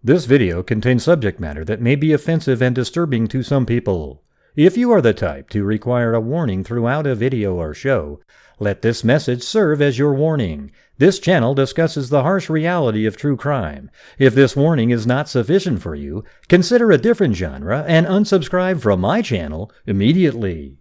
This video contains subject matter that may be offensive and disturbing to some people. If you are the type to require a warning throughout a video or show, let this message serve as your warning. This channel discusses the harsh reality of true crime. If this warning is not sufficient for you, consider a different genre and unsubscribe from my channel immediately.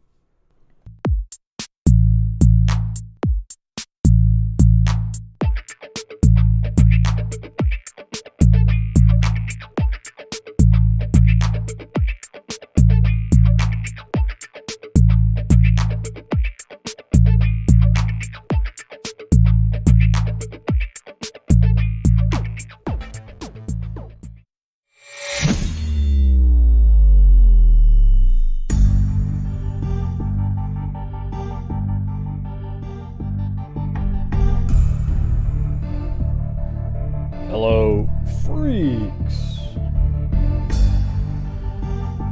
Hello, freaks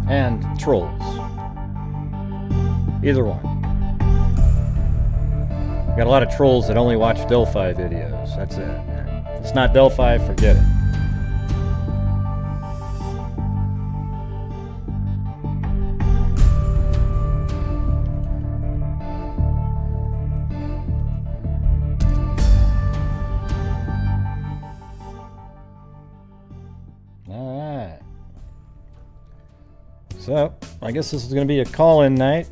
and trolls. Either one. Got a lot of trolls that only watch Delphi videos. That's it. If it's not Delphi, forget it. Alright. So, I guess this is going to be a call-in night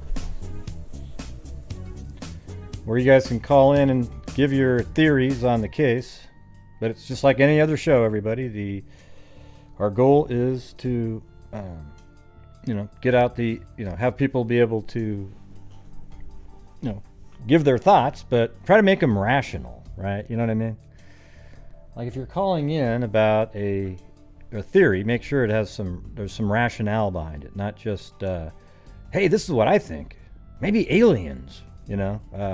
where you guys can call in and give your theories on the case. But it's just like any other show, everybody. Our goal is to, get out have people be able to, give their thoughts, but try to make them rational, right? You know what I mean? Like if you're calling in about a theory, make sure it has there's some rationale behind it, not just hey, this is what I think, maybe aliens,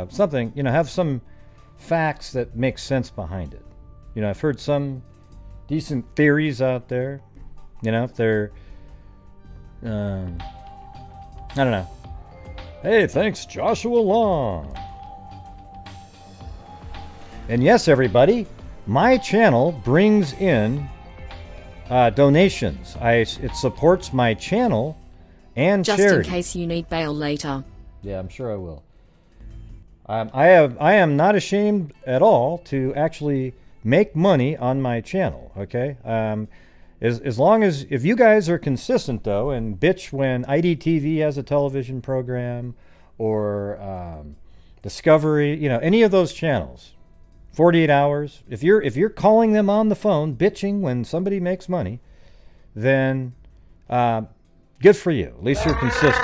something, have some facts that make sense behind it. I've heard some decent theories out there, if they're I don't know. Hey, thanks Joshua Long. And yes, everybody, my channel brings in donations. It supports my channel and just charity. In case you need bail later. Yeah, I'm sure I will. I am not ashamed at all to actually make money on my channel. Okay, as long as if you guys are consistent though and bitch when IDTV has a television program or Discovery, any of those channels. 48 hours. If you're calling them on the phone, bitching when somebody makes money, then good for you. At least you're consistent.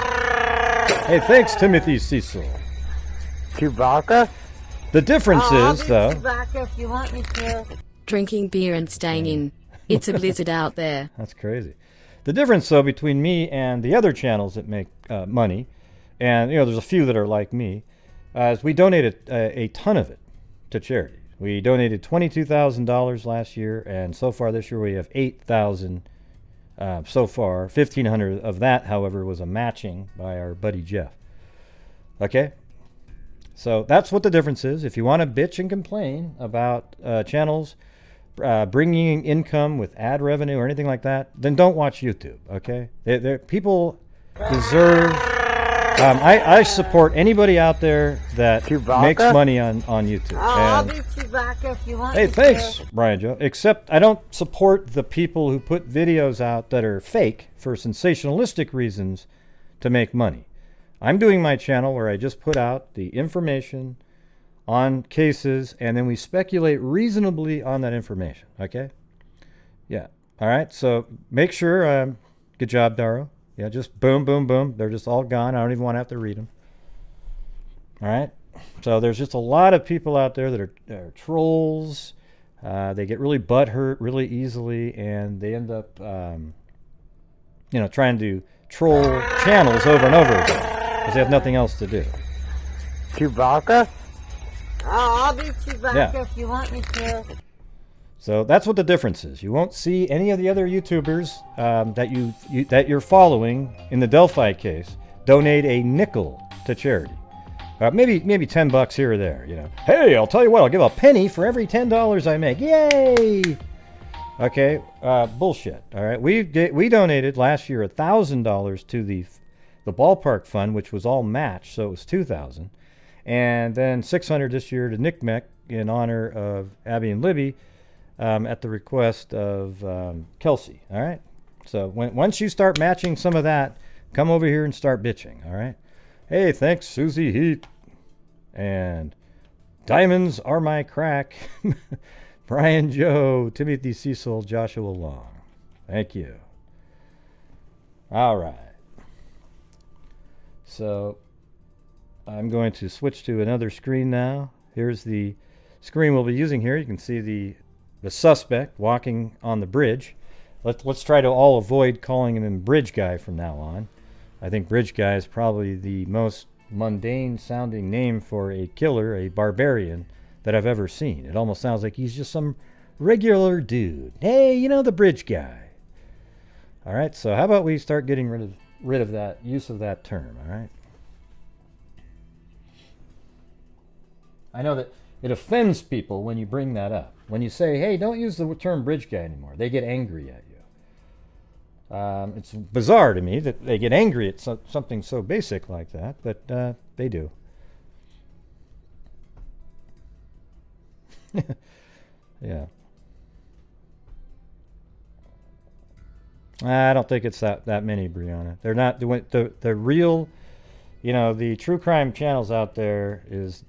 Hey, thanks, Timothy Cecil. Chewbacca? The difference is, though... Chewbacca if you want me to. Drinking beer and staying in. It's a blizzard out there. That's crazy. The difference, though, between me and the other channels that make money, and, there's a few that are like me, is we donated a ton of it to charity. We donated $22,000 last year, and so far this year we have $8,000 so far. $1,500 of that, however, was a matching by our buddy Jeff. Okay? So that's what the difference is. If you want to bitch and complain about channels bringing income with ad revenue or anything like that, then don't watch YouTube, okay? People deserve... I support anybody out there that Chewbacca? makes money on YouTube. I'll be Chewbacca if you want me Hey, to. thanks, Brian Joe. Except I don't support the people who put videos out that are fake for sensationalistic reasons to make money. I'm doing my channel where I just put out the information on cases and then we speculate reasonably on that information, okay? Yeah. All right, so make sure, good job, Daro. Yeah, just boom, boom, boom. They're just all gone. I don't even want to have to read them. All right. So there's just a lot of people out there that are trolls. They get really butthurt really easily, and they end up, trying to troll channels over and over again because they have nothing else to do. Chewbacca? I'll be Chewbacca if you want me to. So that's what the difference is. You won't see any of the other YouTubers that you're following in the Delphi case donate a nickel to charity. Maybe $10 here or there. Hey, I'll tell you what. I'll give a penny for every $10 I make. Yay! Okay, bullshit. All right, we donated last year $1,000 to the ballpark fund, which was all matched, so it was $2,000, and then $600 this year to Nick Meck in honor of Abby and Libby, at the request of Kelsey. All right, so once you start matching some of that, come over here and start bitching. All right. Hey, thanks, Susie Heat, and Diamonds Are My Crack. Brian Joe, Timothy Cecil, Joshua Long. Thank you. All right. So I'm going to switch to another screen now. Here's the screen we'll be using here. You can see the suspect walking on the bridge. Let's try to all avoid calling him Bridge Guy from now on. I think Bridge Guy is probably the most mundane sounding name for a killer, a barbarian, that I've ever seen. It almost sounds like he's just some regular dude. Hey, you know, the Bridge Guy. All right, so how about we start getting rid of that use of that term, all right? I know that it offends people when you bring that up. When you say, hey, don't use the term Bridge Guy anymore, they get angry at you. It's bizarre to me that they get angry at something so basic like that, but they do. Yeah. I don't think it's that many, Brianna. They're not the real, you know, the true crime channels out there is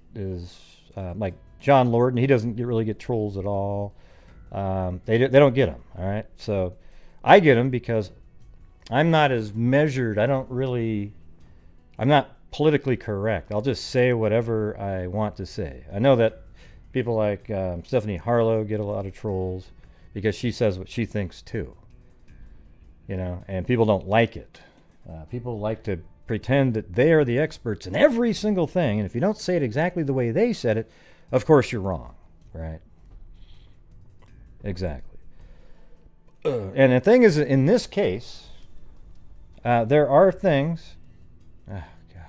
like John Lorden. He doesn't really get trolls at all. They don't get them. All right. So I get them because I'm not as measured. I'm not politically correct. I'll just say whatever I want to say. I know that people like Stephanie Harlow get a lot of trolls because she says what she thinks too. You know, and people don't like it. People like to pretend that they are the experts in every single thing, and if you don't say it exactly the way they said it, of course you're wrong, right? Exactly. And the thing is, in this case, there are things. Oh, God.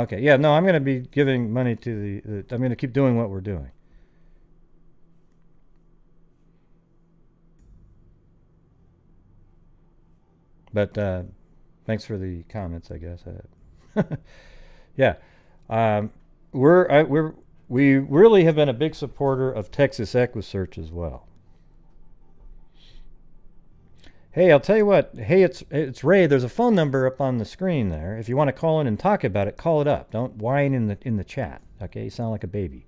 Okay, yeah, no, I'm going to be giving money to I'm going to keep doing what we're doing. But thanks for the comments, I guess. Yeah, we really have been a big supporter of Texas EquiSearch as well. Hey, I'll tell you what. Hey, it's Ray. There's a phone number up on the screen there. If you want to call in and talk about it, call it up. Don't whine in the chat. Okay, you sound like a baby.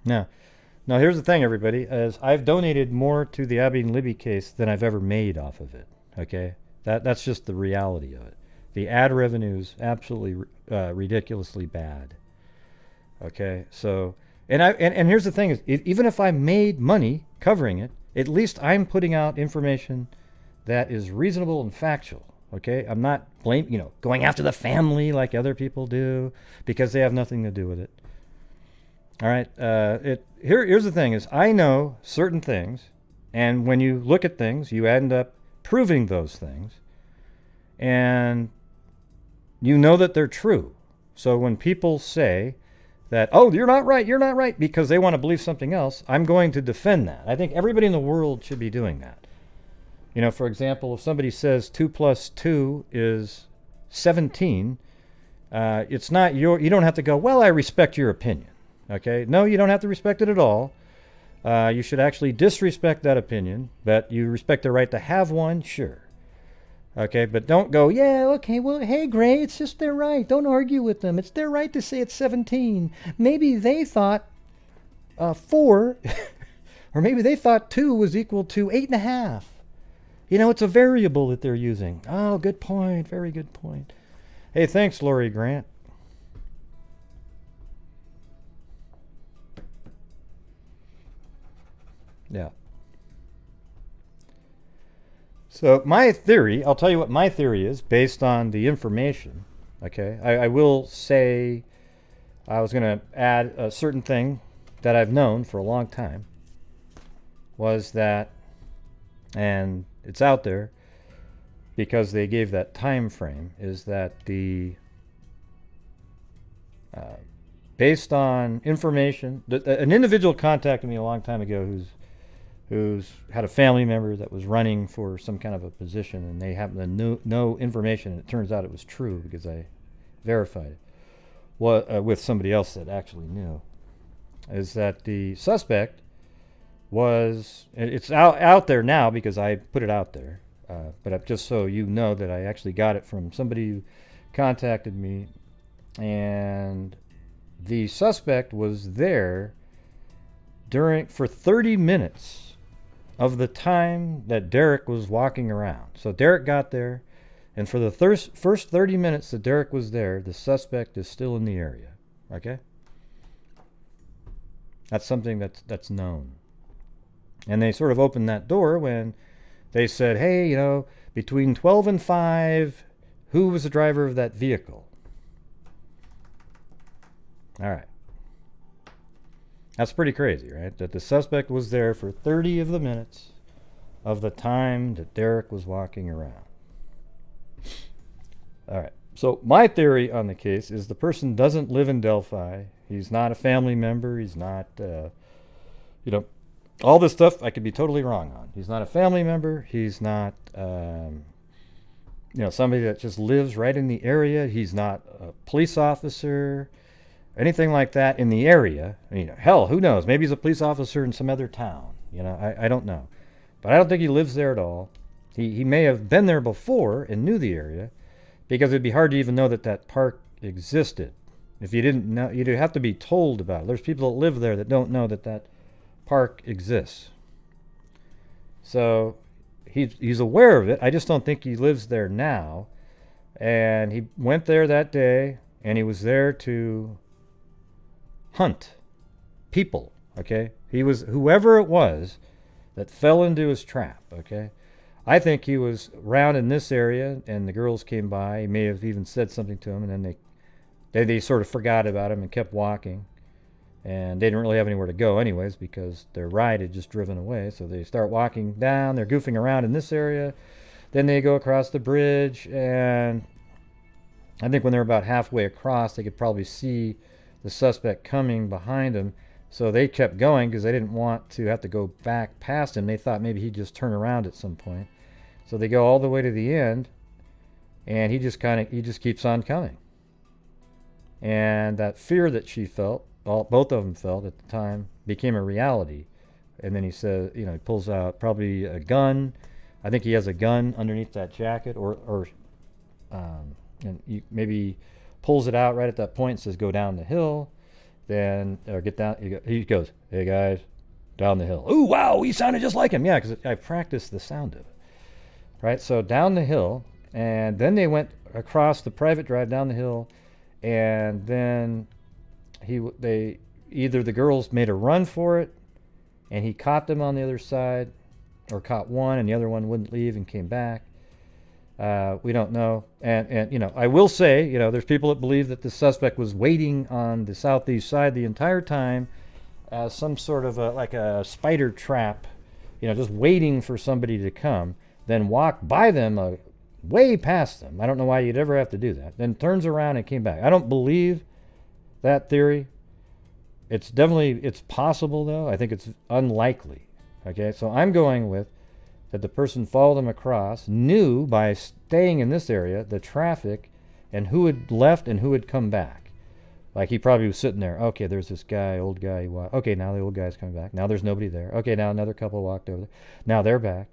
Now, here's the thing, everybody. Is I've donated more to the Abby and Libby case than I've ever made off of it. Okay. That's just the reality of it. The ad revenue is absolutely ridiculously bad. Okay, so and here's the thing: is even if I made money covering it, at least I'm putting out information that is reasonable and factual. Okay, I'm not going after the family like other people do because they have nothing to do with it. All right, here's the thing: is I know certain things, and when you look at things, you end up proving those things, and you know that they're true. So when people say that, oh, you're not right, because they want to believe something else, I'm going to defend that. I think everybody in the world should be doing that. You know, for example, if somebody says 2 + 2 is 17, it's not you don't have to go, well, I respect your opinion. Okay? No, you don't have to respect it at all. You should actually disrespect that opinion, but you respect the right to have one, sure. Okay, but don't go, yeah, okay, well, hey, Gray, it's just their right. Don't argue with them. It's their right to say it's 17. Maybe they thought 4, or maybe they thought 2 was equal to 8.5. You know, it's a variable that they're using. Oh, good point. Very good point. Hey, thanks, Lori Grant. Yeah. So my theory, I'll tell you what my theory is based on the information. Okay, I will say I was going to add a certain thing that I've known for a long time was that, and it's out there because they gave that time frame, is that the based on information, an individual contacted me a long time ago who's had a family member that was running for some kind of a position, and they happened to know information, and it turns out it was true because I verified it with somebody else that actually knew, is that the suspect was, it's out there now because I put it out there, but just so you know that I actually got it from somebody who contacted me, and the suspect was there for 30 minutes of the time that Derrick was walking around. So Derrick got there, and for the first 30 minutes that Derrick was there, the suspect is still in the area. Okay? That's something that's known. And they sort of opened that door when they said, hey, you know, between 12 and 5, who was the driver of that vehicle? All right. That's pretty crazy, right? That the suspect was there for 30 of the minutes of the time that Derrick was walking around. All right. So my theory on the case is the person doesn't live in Delphi. He's not a family member. He's not, all this stuff I could be totally wrong on. He's not a family member. He's not, somebody that just lives right in the area. He's not a police officer, anything like that in the area. Hell, who knows? Maybe he's a police officer in some other town. I don't know. But I don't think he lives there at all. He may have been there before and knew the area, because it'd be hard to even know that park existed. If you didn't know, you'd have to be told about it. There's people that live there that don't know that park exists. So he's aware of it. I just don't think he lives there now. And he went there that day, and he was there to hunt people, okay? He was, whoever it was that fell into his trap, okay? I think he was around in this area, and the girls came by. He may have even said something to him, and then they sort of forgot about him and kept walking. And they didn't really have anywhere to go anyways because their ride had just driven away. So they start walking down. They're goofing around in this area. Then they go across the bridge, and I think when they're about halfway across, they could probably see the suspect coming behind them. So they kept going because they didn't want to have to go back past him. They thought maybe he'd just turn around at some point. So they go all the way to the end, and he just keeps on coming. And that fear that she felt, both of them felt at the time, became a reality. And then he says, he pulls out probably a gun. I think he has a gun underneath that jacket, and maybe pulls it out right at that point and says, "Go down the hill." Then, or get down. He goes, "Hey guys, down the hill." Ooh, wow, he sounded just like him. Yeah, because I practiced the sound of it. Right, so down the hill, and then they went across the private drive down the hill, and then either the girls made a run for it, and he caught them on the other side, or caught one, and the other one wouldn't leave and came back. We don't know. And I will say, there's people that believe that the suspect was waiting on the southeast side the entire time as some sort of like a spider trap, just waiting for somebody to come, then walk by them way past them. I don't know why you'd ever have to do that. Then turns around and came back. I don't believe that theory. It's possible, though. I think it's unlikely. Okay, so I'm going with that the person followed him across, knew by staying in this area the traffic and who had left and who had come back. Like he probably was sitting there. Okay, there's this guy, old guy. Okay, now the old guy's coming back. Now there's nobody there. Okay, now another couple walked over there. Now they're back.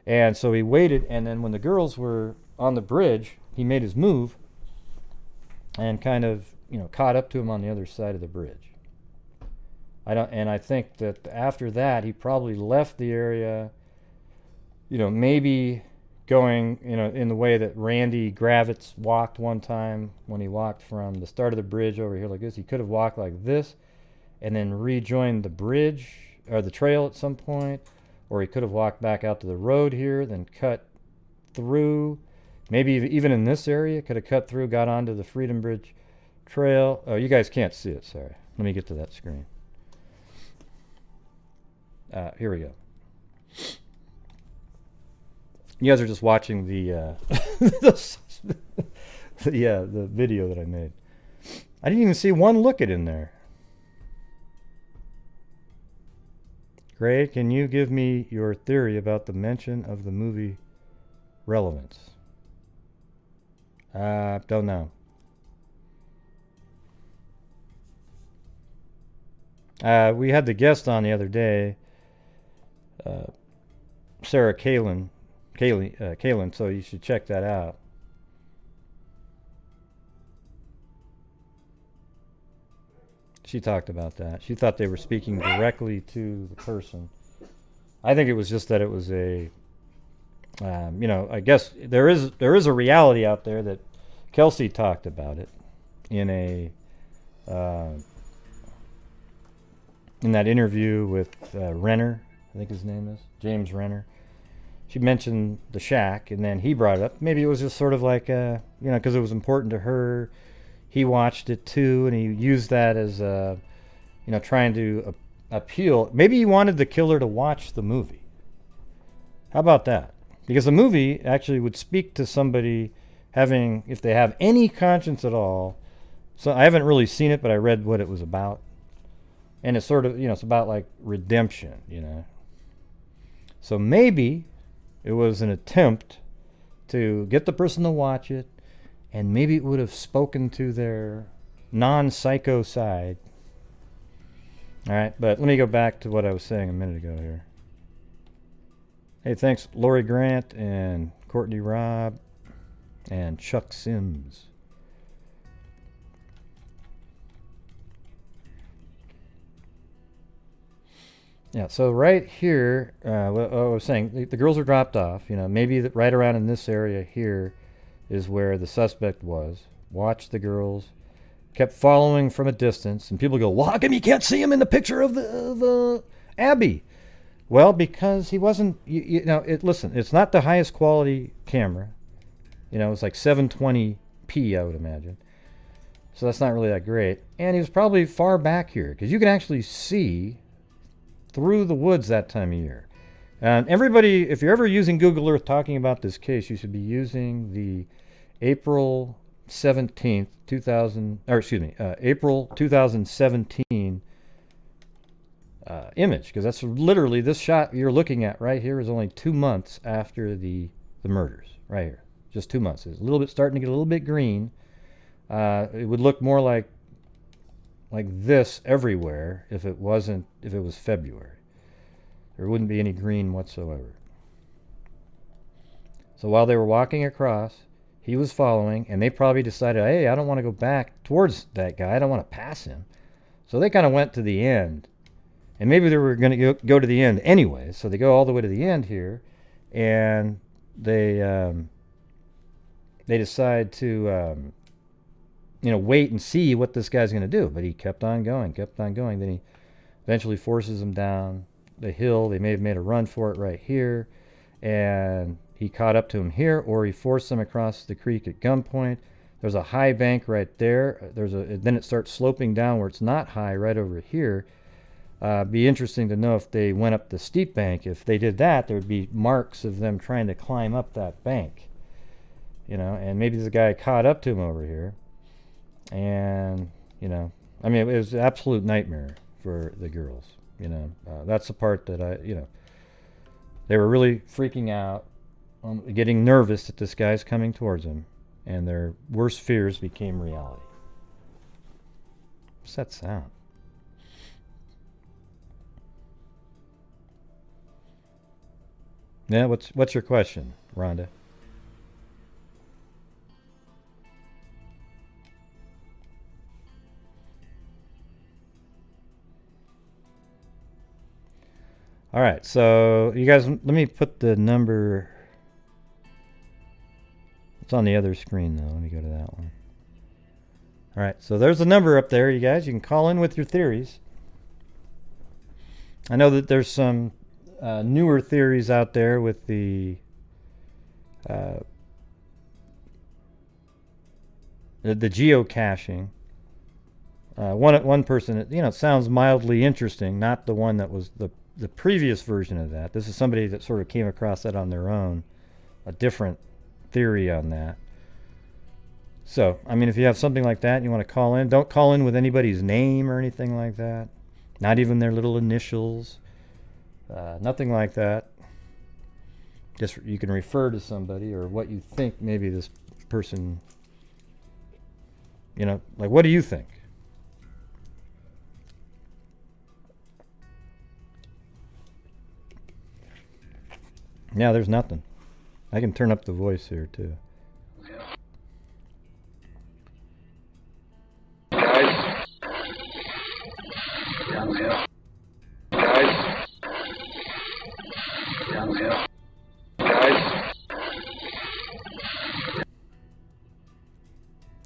And so he waited, and then when the girls were on the bridge, he made his move and kind of, caught up to him on the other side of the bridge. I think that after that, he probably left the area, maybe going, in the way that Randy Gravitz walked one time when he walked from the start of the bridge over here like this. He could have walked like this and then rejoined the bridge or the trail at some point, or he could have walked back out to the road here, then cut through, maybe even in this area, could have cut through, got onto the Freedom Bridge Trail. Oh, you guys can't see it, sorry. Let me get to that screen. Here we go. You guys are just watching the the video that I made. I didn't even see one look at in there. Gray, can you give me your theory about the mention of the movie relevance? Don't know. We had the guest on the other day, Sarah Kalin, so you should check that out. She talked about that. She thought they were speaking directly to the person. I think it was just that it was a, I guess there is a reality out there that Kelsey talked about it in that interview with Renner, I think his name is James Renner. She mentioned the shack, and then he brought it up. Maybe it was just sort of like, because it was important to her. He watched it too, and he used that as, trying to appeal. Maybe he wanted the killer to watch the movie. How about that? Because the movie actually would speak to somebody having, if they have any conscience at all. So I haven't really seen it, but I read what it was about. And it's sort of, it's about like redemption, So maybe it was an attempt to get the person to watch it, and maybe it would have spoken to their non-psycho side. All right, but let me go back to what I was saying a minute ago here. Hey, thanks, Lori Grant and Courtney Robb and Chuck Sims. Yeah, so right here, what I was saying, the girls are dropped off. Maybe right around in this area here is where the suspect was. Watched the girls, kept following from a distance, and people go, well, how come you can't see him in the picture of the Abby? Well, because he wasn't, listen, it's not the highest quality camera. It's like 720p, I would imagine. So that's not really that great. And he was probably far back here, because you can actually see through the woods that time of year. And everybody, if you're ever using Google Earth talking about this case, you should be using the April 17th, April 2017 image, because that's literally this shot you're looking at right here is only 2 months after the murders, right here. Just 2 months. It's a little bit starting to get a little bit green. It would look more like this everywhere if it was February. There wouldn't be any green whatsoever. So while they were walking across, he was following, and they probably decided, hey, I don't want to go back towards that guy. I don't want to pass him. So they kind of went to the end. And maybe they were going to go to the end anyway. So they go all the way to the end here, and they decide to wait and see what this guy's going to do. But he kept on going. Then he eventually forces him down the hill. They may have made a run for it right here, and he caught up to him here, or he forced them across the creek at gunpoint. There's a high bank right there. Then it starts sloping down where it's not high right over here. Be interesting to know if they went up the steep bank. If they did that, there would be marks of them trying to climb up that bank. And maybe the guy caught up to him over here. And, it was an absolute nightmare for the girls. That's the part that they were really freaking out, getting nervous that this guy's coming towards them, and their worst fears became reality. What's that sound? Yeah, what's your question, Rhonda? All right, so you guys, let me put the number. It's on the other screen, though. Let me go to that one. All right, so there's the number up there, you guys. You can call in with your theories. I know that there's some newer theories out there with the geocaching. One person, it sounds mildly interesting. Not the one that was the the previous version of that. This is somebody that sort of came across that on their own, a different theory on that. So, I mean, if you have something like that and you want to call in, don't call in with anybody's name or anything like that. Not even their little initials. Nothing like that. Just you can refer to somebody or what you think maybe this person, like what do you think? Yeah, there's nothing. I can turn up the voice here too.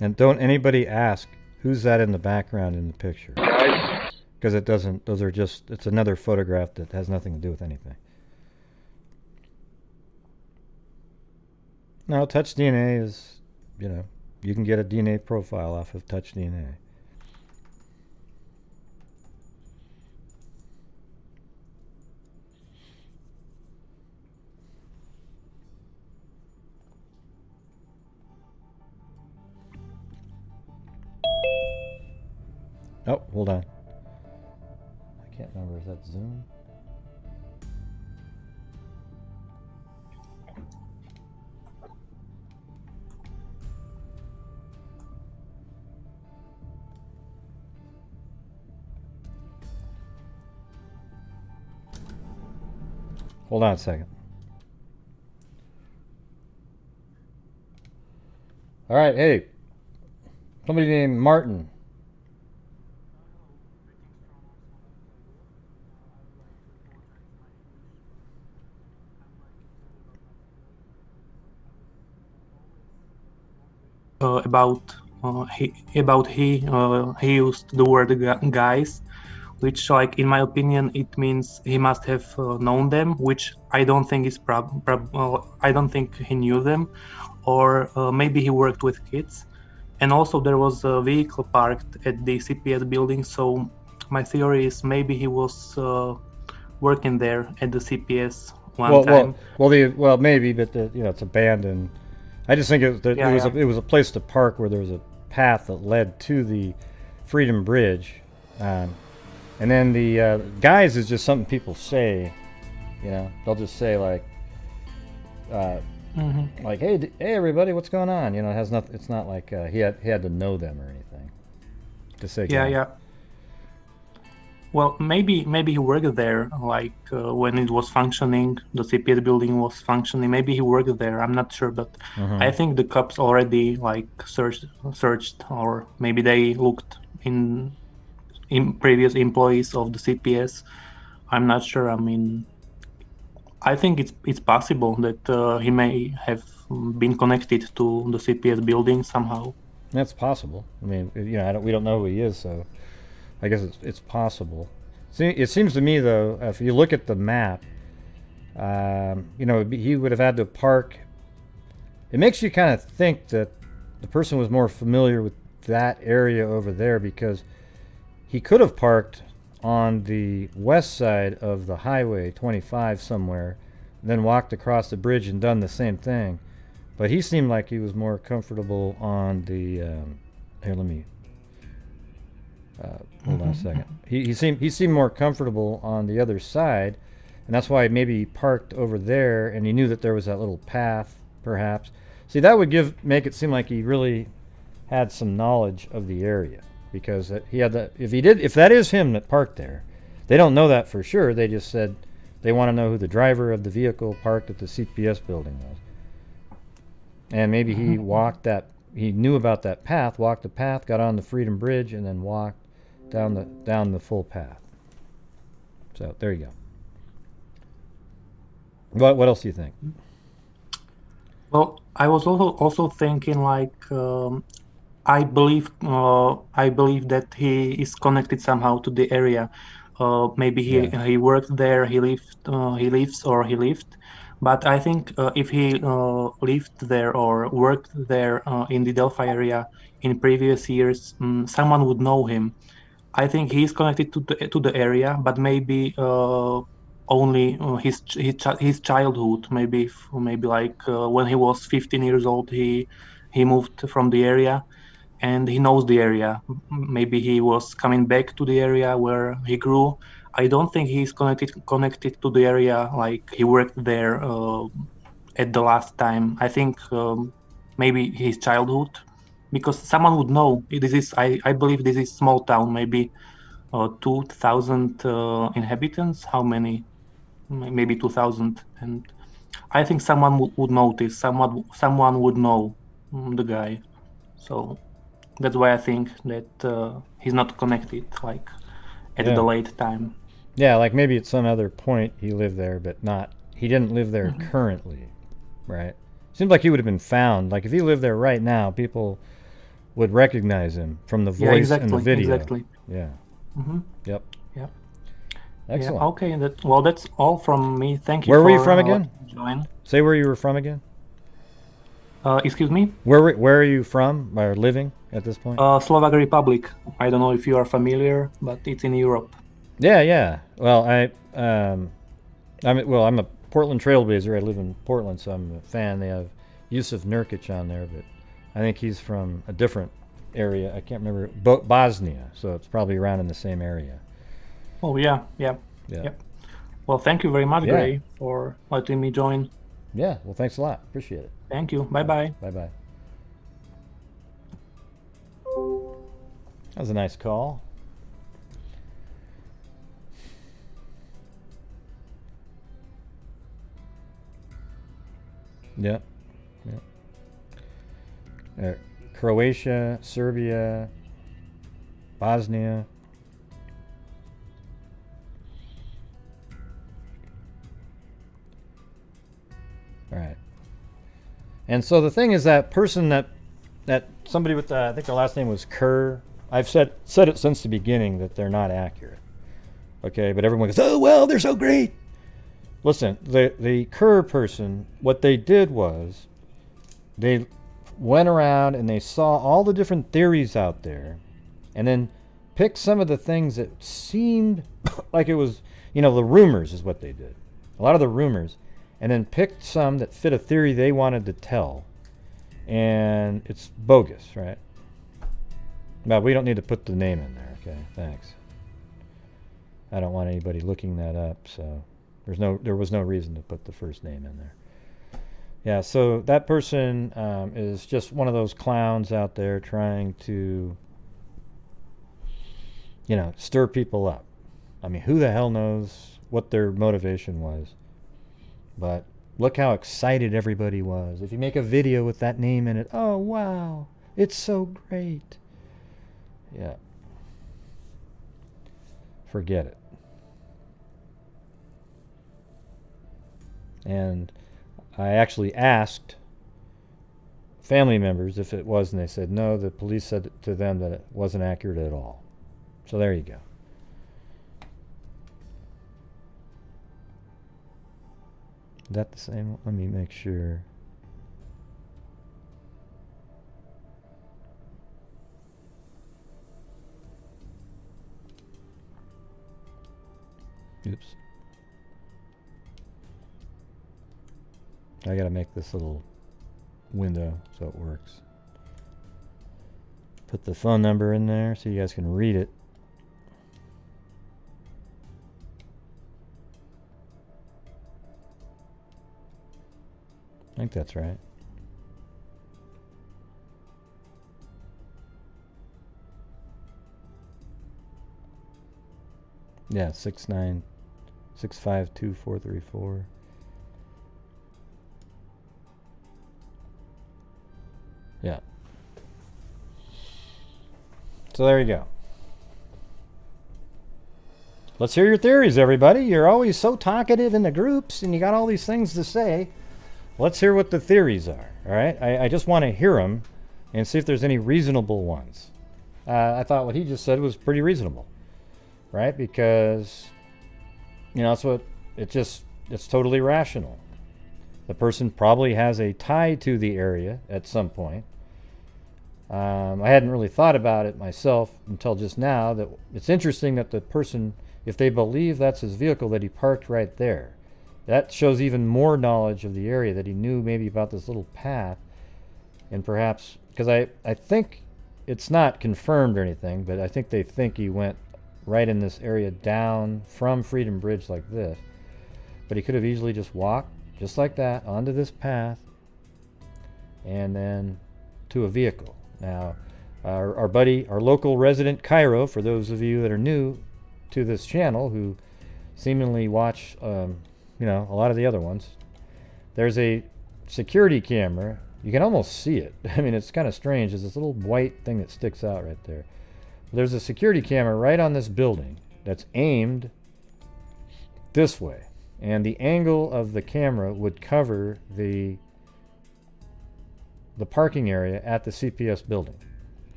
And don't anybody ask who's that in the background in the picture. Because it doesn't, it's another photograph that has nothing to do with anything. No, Touch DNA is, you can get a DNA profile off of Touch DNA. Oh, hold on. I can't remember. Is that Zoom? Hold on a second. All right, hey. Somebody named Martin. He used the word guys, which, like, in my opinion, it means he must have known them, which I don't think is I don't think he knew them, or maybe he worked with kids. And also there was a vehicle parked at the CPS building, so my theory is maybe he was working there at the CPS one time. Well, maybe, but it's abandoned. I just think it was a place to park where there was a path that led to the Freedom Bridge, and then the guys is just something people say. They'll just say like, like, hey everybody, what's going on? It has nothing. It's not like he had to know them or anything to say. Yeah. Well, maybe he worked there, like when it was functioning, the CPS building was functioning. Maybe he worked there. I'm not sure, but I think the cops already like searched, or maybe they looked in previous employees of the CPS. I'm not sure. I mean, I think it's possible that he may have been connected to the CPS building somehow. That's possible. I mean, we don't know who he is, so I guess it's possible. See, it seems to me, though, if you look at the map, he would have had to park. It makes you kind of think that the person was more familiar with that area over there, because he could have parked on the west side of the highway 25 somewhere, then walked across the bridge and done the same thing. But he seemed like he was more comfortable on the here, let me hold on a second. He seemed more comfortable on the other side, and that's why maybe he parked over there, and he knew that there was that little path, perhaps. See, that would make it seem like he really had some knowledge of the area, because he had that. If that is him that parked there, they don't know that for sure. They just said they want to know who the driver of the vehicle parked at the CPS building was, and maybe he walked that. He knew about that path, walked the path, got on the Freedom Bridge, and then walked down the full path. So there you go. What else do you think? Well, I was also thinking, like, I believe that he is connected somehow to the area. Maybe he worked there, he lived. But I think if he lived there or worked there in the Delphi area in previous years, someone would know him. I think he is connected to the area, but maybe only his childhood. Maybe like when he was 15 years old, he moved from the area, and he knows the area. Maybe he was coming back to the area where he grew. I don't think he's connected to the area like he worked there at the last time. I think maybe his childhood, because someone would know. This is I believe this is small town, maybe 2,000 inhabitants. How many? Maybe 2,000. And I think someone would notice. Someone would know the guy. So that's why I think that he's not connected like at Yeah. the late time. Yeah, like maybe at some other point he lived there, but he didn't live there currently, right? Seems like he would have been found. Like if he lived there right now, people would recognize him from the voice in the video. Exactly. Yeah. Mm-hmm. Yep. Yeah. Excellent. Yeah, okay. That's all from me. Thank you. Where were you from again? Join. Say where you were from again. Excuse me. Where are you from or living at this point? Slovak Republic. I don't know if you are familiar, but it's in Europe. Yeah. Well, I'm a Portland Trailblazer. I live in Portland, so I'm a fan. They have Yusuf Nurkic on there, but I think he's from a different area. I can't remember. Bosnia, so it's probably around in the same area. Oh yeah. Well, thank you very much, Yeah. Gray, for letting me join. Yeah. Well, thanks a lot. Appreciate it. Thank you. Bye bye. Bye. That was a nice call. Yep. Croatia, Serbia, Bosnia. All right. And so the thing is that person that somebody with I think their last name was Kerr. I've said it since the beginning that they're not accurate. Okay, but everyone goes, "Oh well, they're so great." Listen, the Kerr person, what they did was they went around and they saw all the different theories out there and then picked some of the things that seemed like it was, the rumors is what they did. A lot of the rumors, and then picked some that fit a theory they wanted to tell. And it's bogus, right? But we don't need to put the name in there, okay? Thanks. I don't want anybody looking that up, so there was no reason to put the first name in there. Yeah, so that person is just one of those clowns out there trying to, stir people up. I mean, who the hell knows what their motivation was? But look how excited everybody was. If you make a video with that name in it, oh wow, it's so great. Yeah. Forget it. And I actually asked family members if it was, and they said no. The police said to them that it wasn't accurate at all. So there you go. Is that the same one? Let me make sure. Oops. I gotta make this little window so it works. Put the phone number in there so you guys can read it. I think that's right. Yeah, 69652-434. Yeah. So there you go. Let's hear your theories, everybody. You're always so talkative in the groups and you got all these things to say. Let's hear what the theories are, all right? I just want to hear them and see if there's any reasonable ones. I thought what he just said was pretty reasonable, right? Because, it's totally rational. The person probably has a tie to the area at some point. I hadn't really thought about it myself until just now. That it's interesting that the person, if they believe that's his vehicle, that he parked right there. That shows even more knowledge of the area, that he knew maybe about this little path. And perhaps, because I think it's not confirmed or anything, but I think they think he went right in this area down from Freedom Bridge like this. But he could have easily just walked, just like that, onto this path, and then to a vehicle. Now, our buddy, our local resident Cairo, for those of you that are new to this channel who seemingly watch, a lot of the other ones, there's a security camera. You can almost see it. I mean, it's kind of strange. There's this little white thing that sticks out right there. There's a security camera right on this building that's aimed this way. And the angle of the camera would cover the parking area at the CPS building.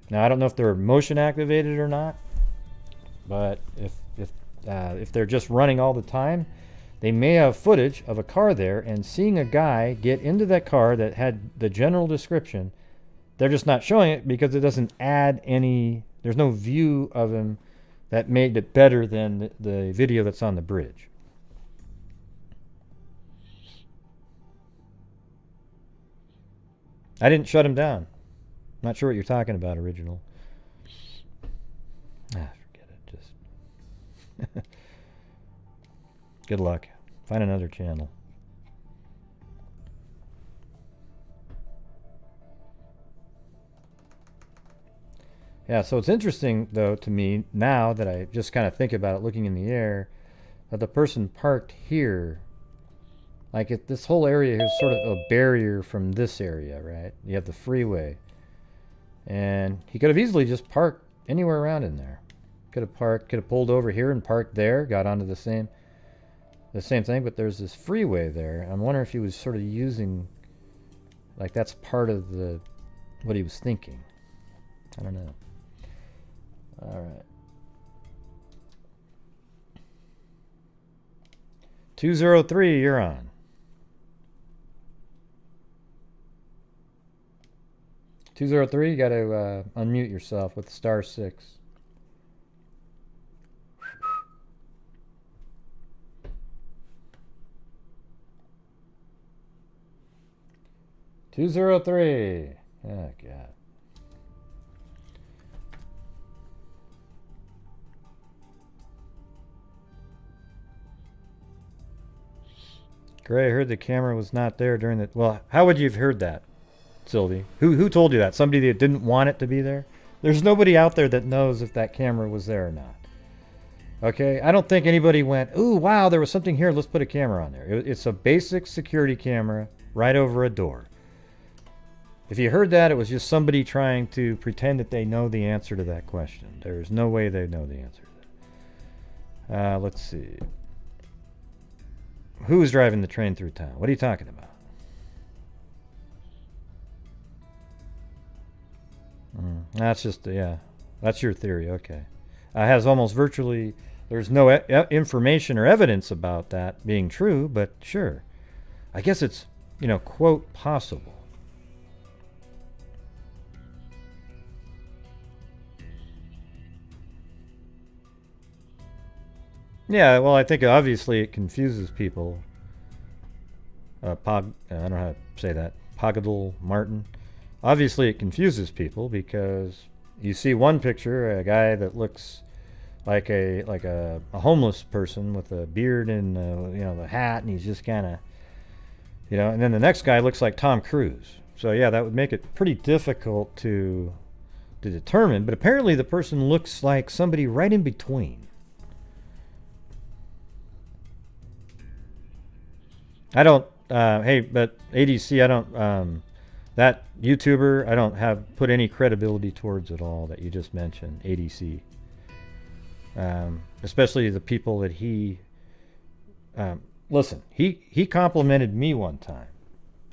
Now, I don't know if they're motion activated or not, but if they're just running all the time, they may have footage of a car there, and seeing a guy get into that car that had the general description, they're just not showing it because it doesn't add any, there's no view of him that made it better than the video that's on the bridge. I didn't shut him down. Not sure what you're talking about, original. Forget it. Just good luck. Find another channel. Yeah, so it's interesting, though, to me, now that I just kind of think about it, looking in the air, that the person parked here. Like, this whole area is sort of a barrier from this area, right? You have the freeway. And he could have easily just parked anywhere around in there. Could have pulled over here and parked there, got onto the same thing, but there's this freeway there. I'm wondering if he was sort of using, like, that's part of what he was thinking. I don't know. All right. 203, you're on. 203, you got to unmute yourself with *6. *203. Oh, God. Gray, I heard the camera was not there during the... Well, how would you have heard that, Sylvie? Who told you that? Somebody that didn't want it to be there? There's nobody out there that knows if that camera was there or not. Okay? I don't think anybody went, ooh, wow, there was something here, let's put a camera on there. It's a basic security camera right over a door. If you heard that, it was just somebody trying to pretend that they know the answer to that question. There's no way they know the answer to that. Let's see. Who's driving the train through town? What are you talking about? That's just, yeah. That's your theory, okay. Has almost virtually, there's no information or evidence about that being true, but sure. I guess it's, quote, possible. Yeah, well, I think obviously it confuses people. I don't know how to say that. Pogadal Martin. Obviously it confuses people because you see one picture, a guy that looks like a homeless person with a beard and the hat, and he's just kind of, and then the next guy looks like Tom Cruise. So yeah, that would make it pretty difficult to determine. But apparently the person looks like somebody right in between. I don't, but ADC, I don't, that YouTuber, I don't have put any credibility towards at all that you just mentioned, ADC. Especially the people that he, listen, he complimented me one time,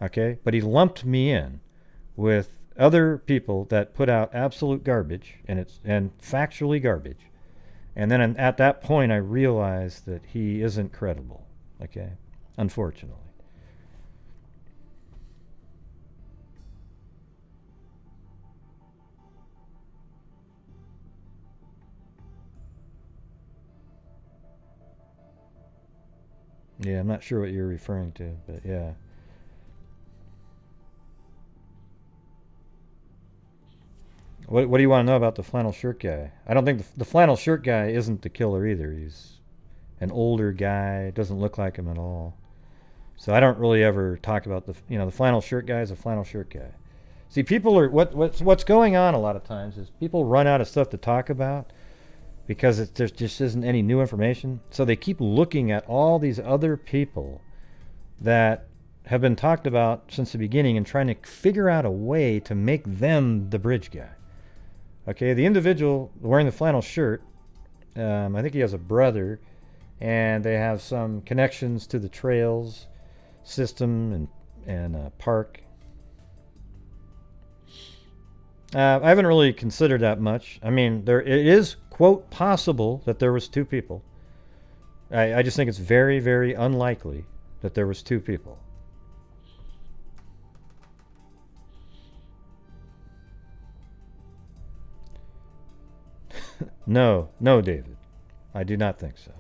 okay? But he lumped me in with other people that put out absolute garbage, and factually garbage. And then at that point, I realized that he isn't credible, okay? Unfortunately. Yeah, I'm not sure what you're referring to, but yeah. What do you want to know about the flannel shirt guy? I don't think the flannel shirt guy isn't the killer either. He's an older guy. Doesn't look like him at all. So I don't really ever talk about the flannel shirt guy is a flannel shirt guy. See, people are what's going on a lot of times is people run out of stuff to talk about because there just isn't any new information. So they keep looking at all these other people that have been talked about since the beginning and trying to figure out a way to make them the bridge guy. Okay, the individual wearing the flannel shirt, I think he has a brother, and they have some connections to the trails system and park. I haven't really considered that much. I mean, it is, quote, possible that there was two people. I just think it's very, very unlikely that there was two people. No, David. I do not think so.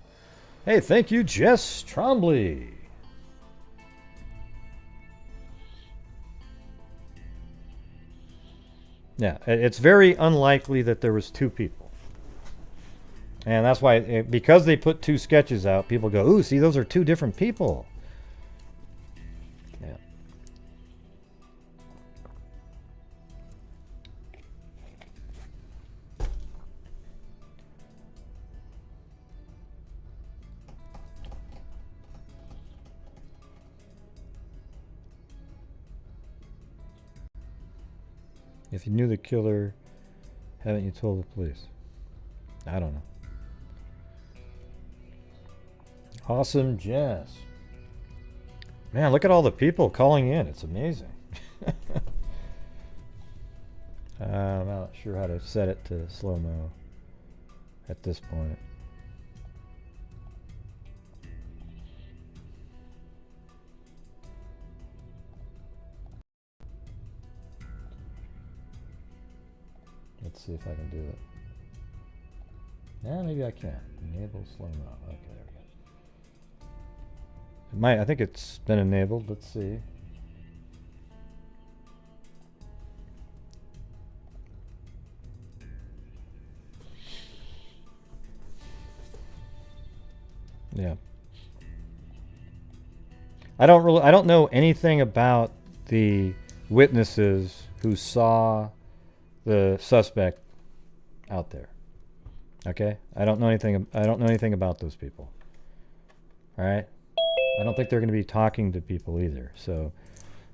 Hey, thank you, Jess Trombley. Yeah, it's very unlikely that there was two people. And that's why, because they put two sketches out, people go, ooh, see, those are two different people. Yeah. If you knew the killer, haven't you told the police? I don't know. Awesome, Jess. Man, look at all the people calling in. It's amazing. I'm not sure how to set it to slow-mo at this point. Let's see if I can do it. Yeah, maybe I can. Enable slow-mo. Okay, there we go. I think it's been enabled. Let's see. Yeah. I don't know anything about the witnesses who saw the suspect out there. Okay? I don't know anything about those people. All right? I don't think they're going to be talking to people either. So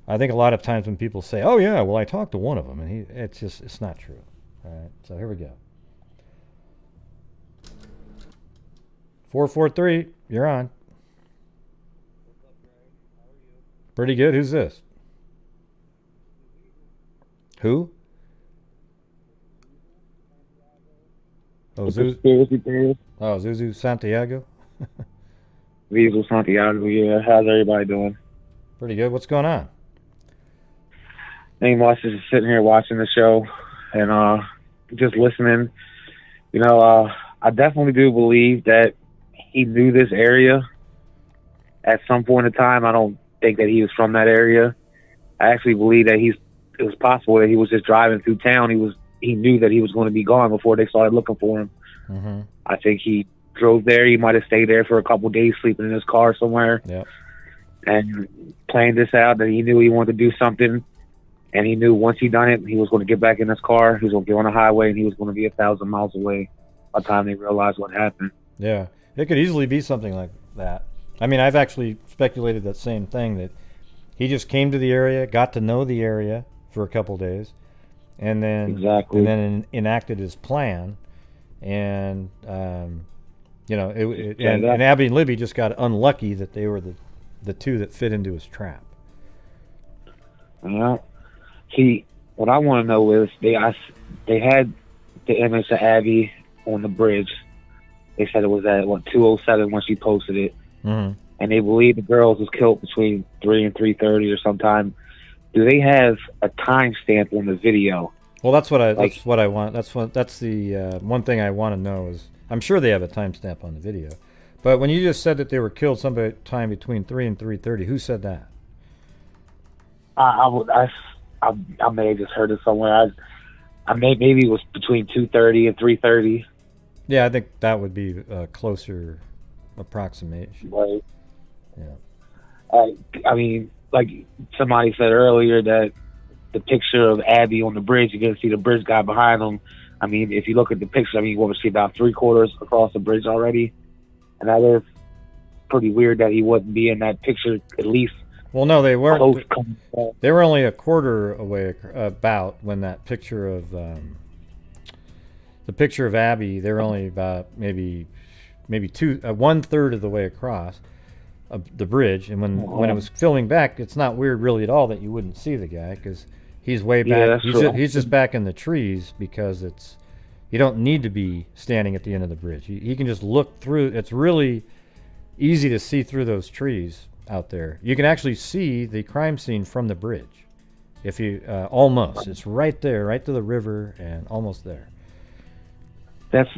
I think a lot of times when people say, "Oh yeah, well I talked to one of them," and it's not true. All right? So here we go. 443, you're on. Pretty good. Who's this? Who? Oh, Zuzu Santiago? Zuzu Santiago, yeah. How's everybody doing? Pretty good. What's going on? Ain't much, just sitting here watching the show and just listening. You know, I definitely do believe that he knew this area at some point in time. I don't think that he was from that area. I actually believe that it was possible that he was just driving through town. He knew that he was going to be gone before they started looking for him. Mm-hmm. I think he drove there. He might have stayed there for a couple of days, sleeping in his car somewhere. Yep. And planned this out, that he knew he wanted to do something. And he knew once he done it, he was going to get back in his car. He was going to get on the highway, and he was going to be 1,000 miles away by the time they realized what happened. Yeah. It could easily be something like that. I mean, I've actually speculated that same thing, that he just came to the area, got to know the area for a couple days, and then enacted his plan. And and Abby and Libby just got unlucky that they were the two that fit into his trap. See, what I want to know is they had the image of Abby on the bridge. They said it was at 2:07 when she posted it, mm-hmm. and they believe the girls was killed between 3 and 3:30 or sometime. Do they have a timestamp on the video? Well, that's what I want. That's the one thing I want to know is, I'm sure they have a timestamp on the video, But when you just said that they were killed sometime between 3 and 3:30, who said that? I may have just heard it somewhere. Maybe it was between 2:30 and 3:30. Yeah, I think that would be a closer approximation. Right. Yeah. I mean, like somebody said earlier that the picture of Abby on the bridge, you can see the bridge guy behind him. I mean, if you look at the picture, I mean, what was she, about 3/4 across the bridge already? And that is pretty weird that he wouldn't be in that picture at least. Well, no, they weren't. Close coming back. They were only a quarter away about when that picture of the picture of Abby. They were only about maybe 1/3 of the way across the bridge. And when it was filming back, it's not weird really at all that you wouldn't see the guy because he's way back. Yeah, He's just back in the trees because you don't need to be standing at the end of the bridge. He can just look through. It's really easy to see through those trees out there. You can actually see the crime scene from the bridge. If you almost, it's right there, right to the river, and almost there. That's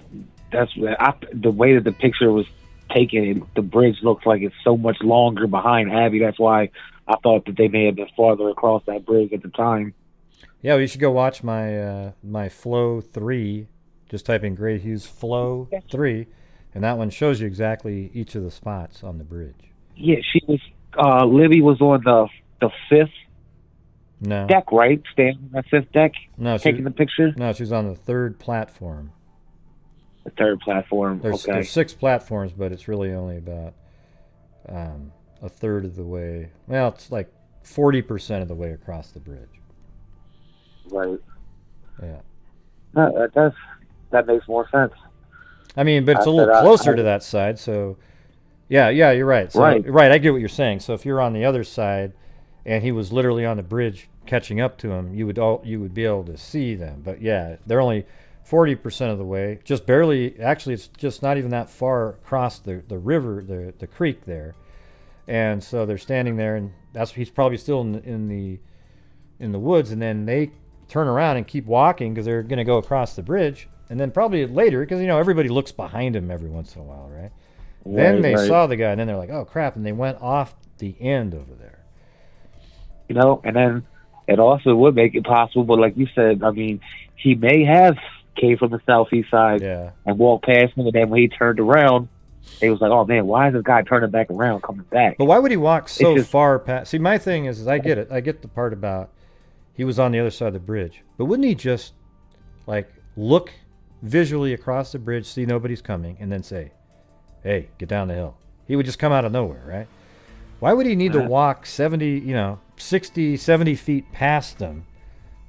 the way that the picture was taken. The bridge looks like it's so much longer behind Abby. That's why I thought that they may have been farther across that bridge at the time. Yeah, well, you should go watch my Flow 3. Just type in Gray Hughes Flow 3, and that one shows you exactly each of the spots on the bridge. Yeah, she was. Libby was on the fifth deck, right? Standing on that fifth deck, taking the picture. No, she was on the third platform. The third platform. There's 6 platforms, but it's really only about a third of the way. Well, it's like 40% of the way across the bridge. Right. Yeah. No, that makes more sense. I mean, but it's a little closer to that side, so yeah, you're right. So, right, I get what you're saying. So if you're on the other side, and he was literally on the bridge catching up to him, you would be able to see them. But yeah, they're only 40% of the way, just barely. Actually, it's just not even that far across the river, the creek there, and so they're standing there, and he's probably still in the woods, and then they turn around and keep walking because they're going to go across the bridge, and then probably later, because everybody looks behind him every once in a while, right? Then they saw the guy, and then they're like, "Oh crap!" and they went off the end over there. And then it also would make it possible, but like you said, I mean, he may have came from the southeast side and walked past him, and then when he turned around, it was like, "Oh man, why is this guy turning back around, coming back?" But why would he walk so far past? See, my thing is I get it. I get the part about he was on the other side of the bridge, but wouldn't he just like look visually across the bridge, see nobody's coming, and then say, "Hey, get down the hill"? He would just come out of nowhere, right? Why would he need to walk 60, 70 feet past them,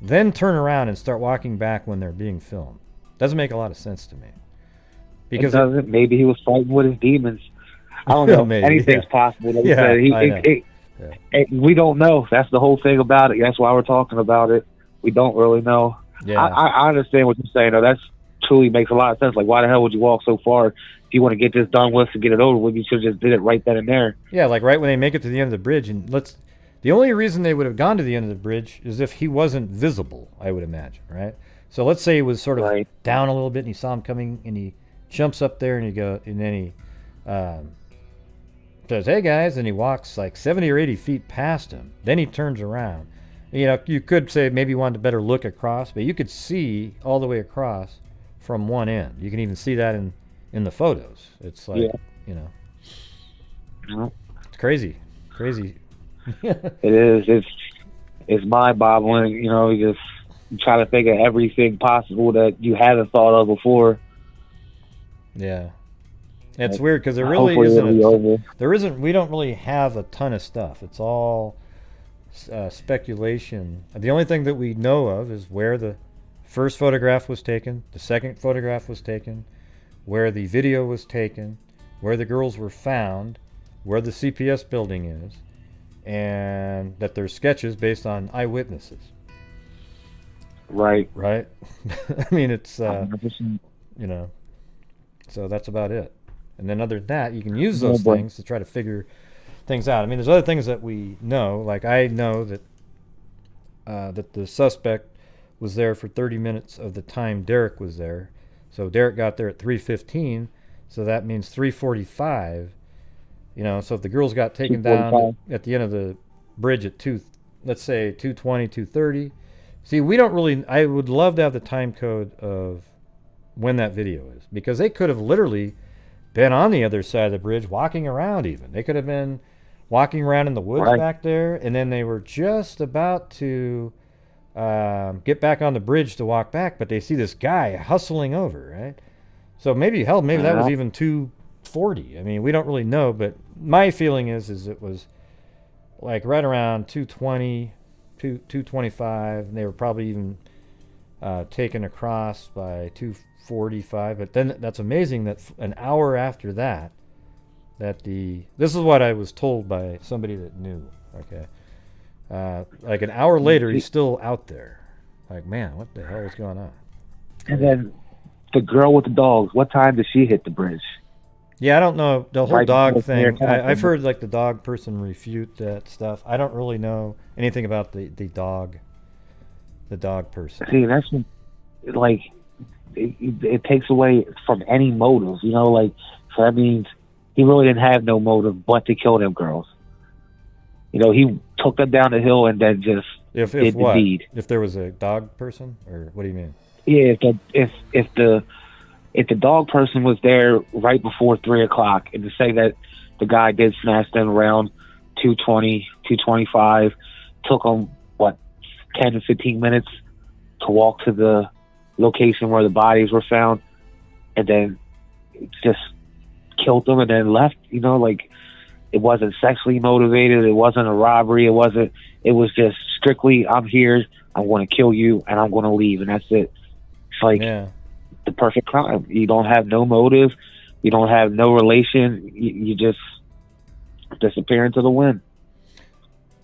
then turn around and start walking back when they're being filmed? Doesn't make a lot of sense to me. Because maybe he was fighting with his demons. I don't know. Maybe, anything's possible. Like we don't know. That's the whole thing about it. That's why we're talking about it. We don't really know. Yeah. I understand what you're saying, though. That's truly makes a lot of sense. Like, why the hell would you walk so far? If you want to get this done with and get it over with, you should have just did it right then and there. Yeah, like right when they make it to the end of the bridge. And the only reason they would have gone to the end of the bridge is if he wasn't visible, I would imagine, right? So let's say he was sort of down a little bit and he saw him coming and he jumps up there and then he says, "Hey guys," and he walks like 70 or 80 feet past him. Then he turns around. You could say maybe he wanted a better look across, but you could see all the way across from one end. You can even see that in the photos. It's like, it's crazy. It is. It's mind-boggling. You just try to think of everything possible that you haven't thought of before. Yeah. It's weird because there really isn't. We don't really have a ton of stuff. It's all speculation. The only thing that we know of is where the first photograph was taken, the second photograph was taken, where the video was taken, where the girls were found, where the CPS building is, and that there's sketches based on eyewitnesses. Right. I mean, it's so that's about it. And then other than that, you can use those things to try to figure things out. I mean, there's other things that we know. Like I know that that the suspect was there for 30 minutes of the time Derrick was there. So Derrick got there at 3:15. So that means 3:45. You know, so if the girls got taken down at the end of the bridge at let's say 2:20, 2:30. See, we don't really. I would love to have the time code of when that video is, because they could have literally been on the other side of the bridge, walking around. Even they could have been walking around in the woods back there, and then they were just about to get back on the bridge to walk back, but they see this guy hustling over, right? So maybe that was even 2:40. I mean, we don't really know, but my feeling is it was like right around 2:20, 2:25, and they were probably even taken across by 2:45. But then that's amazing that an hour after that this is what I was told by somebody that knew. Okay, like an hour later, he's still out there. Like, man, what the hell is going on? And then the girl with the dogs. What time did she hit the bridge? Yeah, I don't know the whole Right dog before thing. they're I've heard like the dog person refute that stuff. I don't really know anything about the dog person. See, that's when, like, it takes away from any motive, you know, like, so that means he really didn't have no motive but to kill them girls. You know, he took them down the hill and then just did the deed. If there was a dog person, or what do you mean? Yeah, if the dog person was there right before 3:00, and to say that the guy did smash them around 2:20, 2:25, took them 10 to 15 minutes to walk to the location where the bodies were found, and then just killed them and then left. You know, like, it wasn't sexually motivated. It wasn't a robbery. It was just strictly, I'm here, I'm going to kill you, and I'm going to leave, and that's it. It's like the perfect crime. You don't have no motive. You don't have no relation. You just disappear into the wind.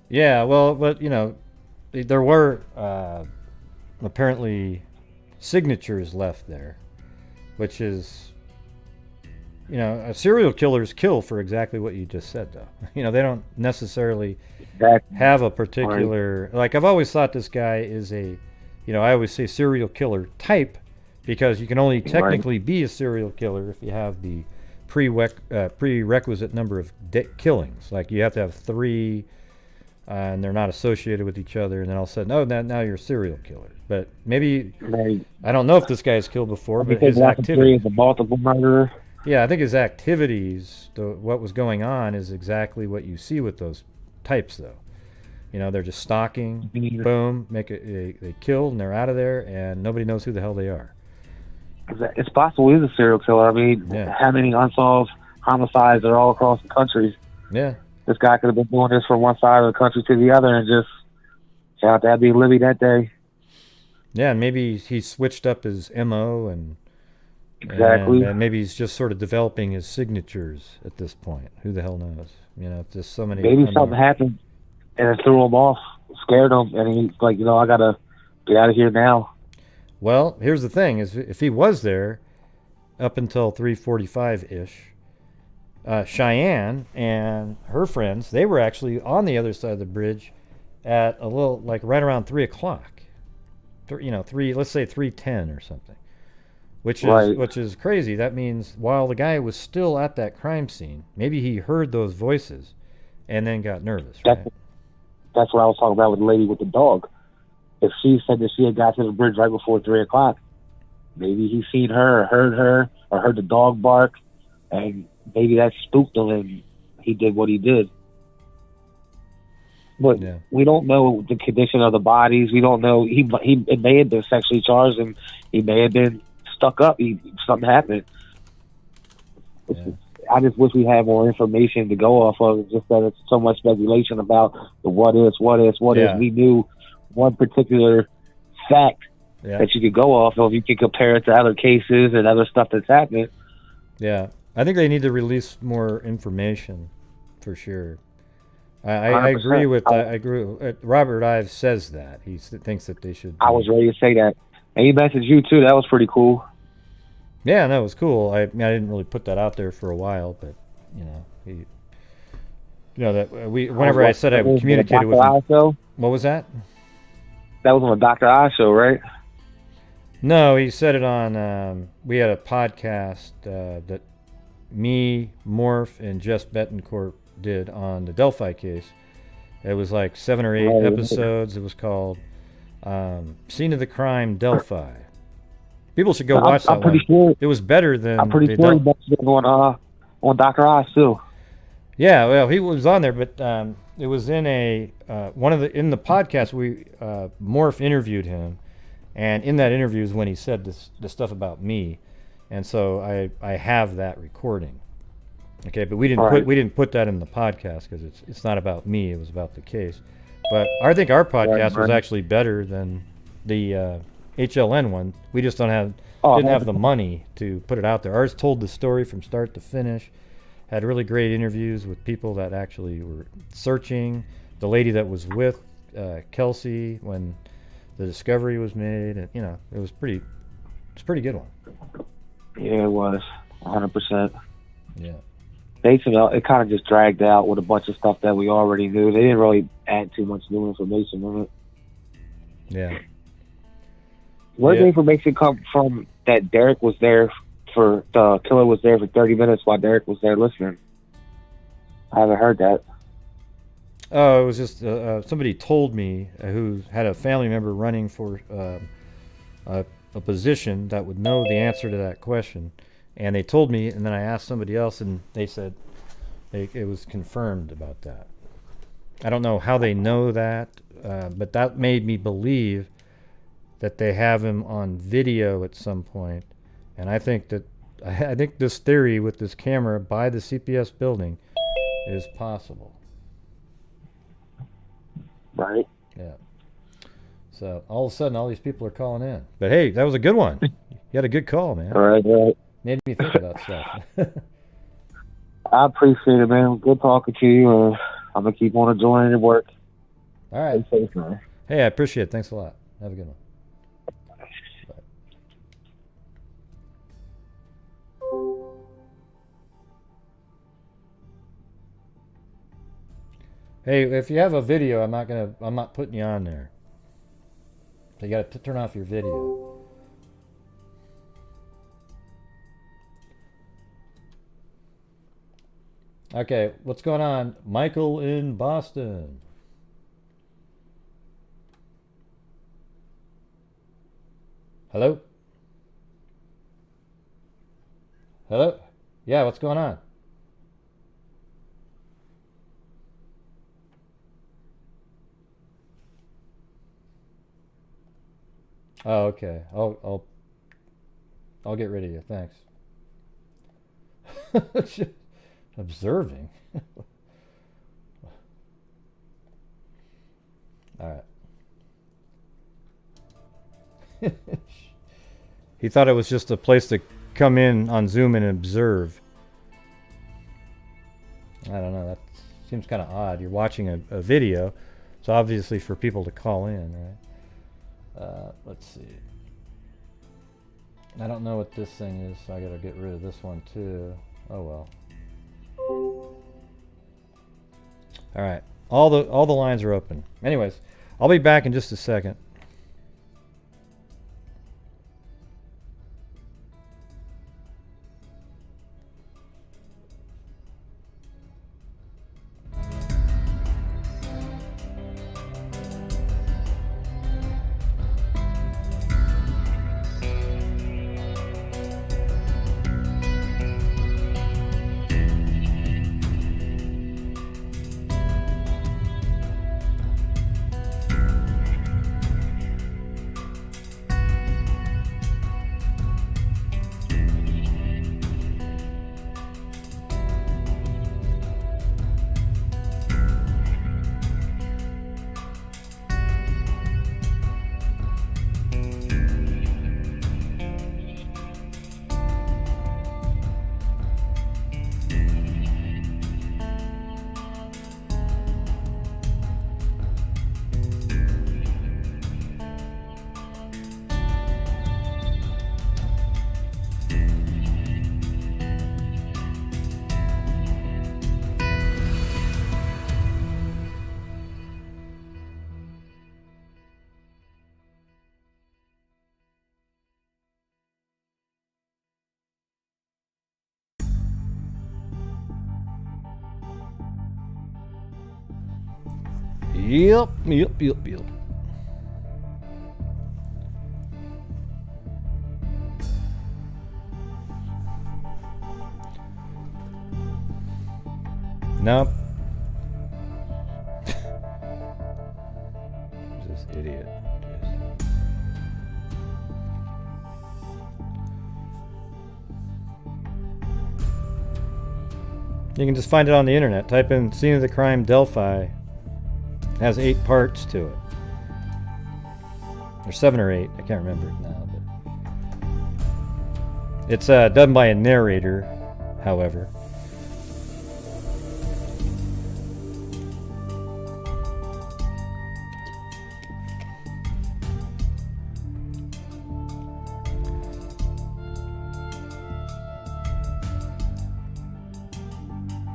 Yeah, well, but, you know, there were apparently signatures left there, which is, you know, serial killers kill for exactly what you just said, though. You know, they don't necessarily have a particular, like, I've always thought this guy is I always say serial killer type, because you can only technically be a serial killer if you have the prerequisite number of killings. Like, you have to have 3, and they're not associated with each other, and then all of a sudden, now you're a serial killer. But maybe, I don't know if this guy's killed before, but his activity is a multiple murderer. Yeah, I think his activities, what was going on, is exactly what you see with those types, though. You know, they're just stalking, boom, they kill, and they're out of there, and nobody knows who the hell they are. It's possible he's a serial killer. I mean, how many unsolved homicides are all across the country? Yeah. This guy could have been doing this from one side of the country to the other and just shout out to Abby Libby that day. Yeah, and maybe he switched up his MO and maybe he's just sort of developing his signatures at this point. Who the hell knows? You know, just so many. Maybe something happened and it threw him off, scared him, and he's like, I gotta get out of here now. Well, here's the thing: is if he was there up until 3:45-ish, Cheyenne and her friends, they were actually on the other side of the bridge at a little, like, right around 3:00. Let's say 3:10 or something, which is crazy. That means while the guy was still at that crime scene, maybe he heard those voices and then got nervous. Right? That's what I was talking about with the lady with the dog. If she said that she had got to the bridge right before 3:00, maybe he seen her or heard her or heard the dog bark, and maybe that spooked him and he did what he did. But we don't know the condition of the bodies. We don't know. It may have been sexually charged, and he may have been stuck up. Something happened. I just wish we had more information to go off of. Just that it's so much speculation about the what ifs. We knew one particular fact that you could go off of. You could compare it to other cases and other stuff that's happened. Yeah, I think they need to release more information for sure. I agree with that. I agree. Robert Ives says that he thinks that they should. I was ready to say that, and he messaged you too. That was pretty cool. Yeah, no, it was cool. I didn't really put that out there for a while, but whenever I said I communicated with him. What was that? That was on the Dr. I show, right? No, he said it on. We had a podcast that me, Morph, and Jess Betancourt did on the Delphi case. It was like 7 or 8 episodes. It was called Scene of the Crime Delphi. People should go watch that I'm pretty one. sure. It was better than. I'm pretty sure he watched it on Dr. Oz too. Yeah, well, he was on there, but it was in a in the podcast. We Morph interviewed him, and in that interview is when he said this stuff about me, and so I have that recording. Okay, but we didn't put that in the podcast because it's not about me. It was about the case. But I think our podcast was actually better than the HLN one. We just didn't have the money to put it out there. Ours told the story from start to finish. Had really great interviews with people that actually were searching. The lady that was with Kelsey when the discovery was made, and it's a pretty good one. Yeah, it was 100%. Yeah. It kind of just dragged out with a bunch of stuff that we already knew. They didn't really add too much new information in it. Yeah. Where did the information come from that Derrick was there for, the killer was there for 30 minutes while Derrick was there listening? I haven't heard that. Oh, it was just somebody told me who had a family member running for a position that would know the answer to that question. And they told me, and then I asked somebody else, and they said it was confirmed about that. I don't know how they know that, but that made me believe that they have him on video at some point. And I think this theory with this camera by the CPS building is possible. Right. Yeah. So all of a sudden, all these people are calling in. But hey, that was a good one. You had a good call, man. All right. Made me think about stuff. I appreciate it, man. Good talking to you. I'm going to keep on enjoying your work. All right. Stay safe, man. Hey, I appreciate it. Thanks a lot. Have a good one. Bye. Hey, if you have a video, I'm not putting you on there. So you got to turn off your video. Okay, what's going on? Michael in Boston. Hello? Hello? Yeah, what's going on? Oh, okay. I'll get rid of you. Thanks. Observing. All right. He thought it was just a place to come in on Zoom and observe. I don't know. That seems kind of odd. You're watching a video, so obviously for people to call in, right? Let's see. I don't know what this thing is, so I gotta get rid of this one too. Oh well. All right, all the lines are open. Anyways, I'll be back in just a second. Yep. Nope. This idiot. You can just find it on the internet. Type in Scene of the Crime Delphi. It has 8 parts to it. Or 7 or 8. I can't remember it now. But it's done by a narrator, however.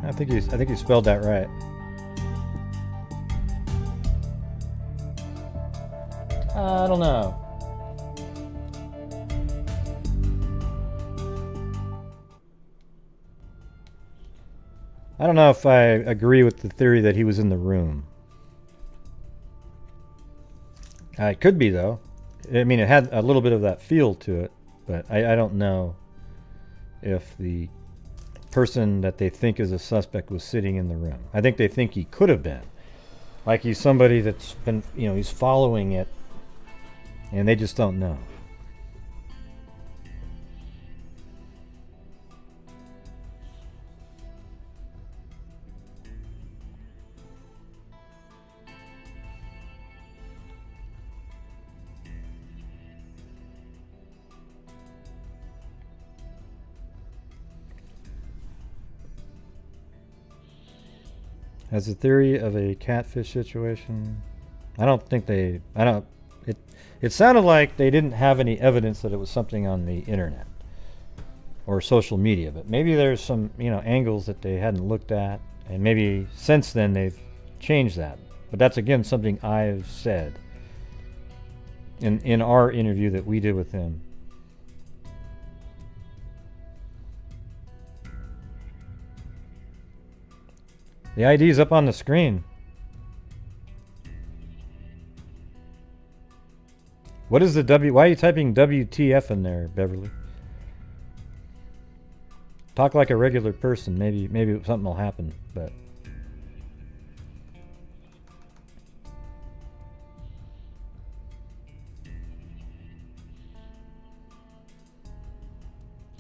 I think you spelled that right. I don't know. I don't know if I agree with the theory that he was in the room. It could be, though. I mean, it had a little bit of that feel to it, but I don't know if the person that they think is a suspect was sitting in the room. I think they think he could have been. Like he's somebody that's been, he's following it, and they just don't know. As a theory of a catfish situation, it sounded like they didn't have any evidence that it was something on the internet or social media, but maybe there's some, angles that they hadn't looked at, and maybe since then they've changed that. But that's again something I've said in our interview that we did with him. The ID is up on the screen. What is the why are you typing WTF in there, Beverly? Talk like a regular person. Maybe something will happen, but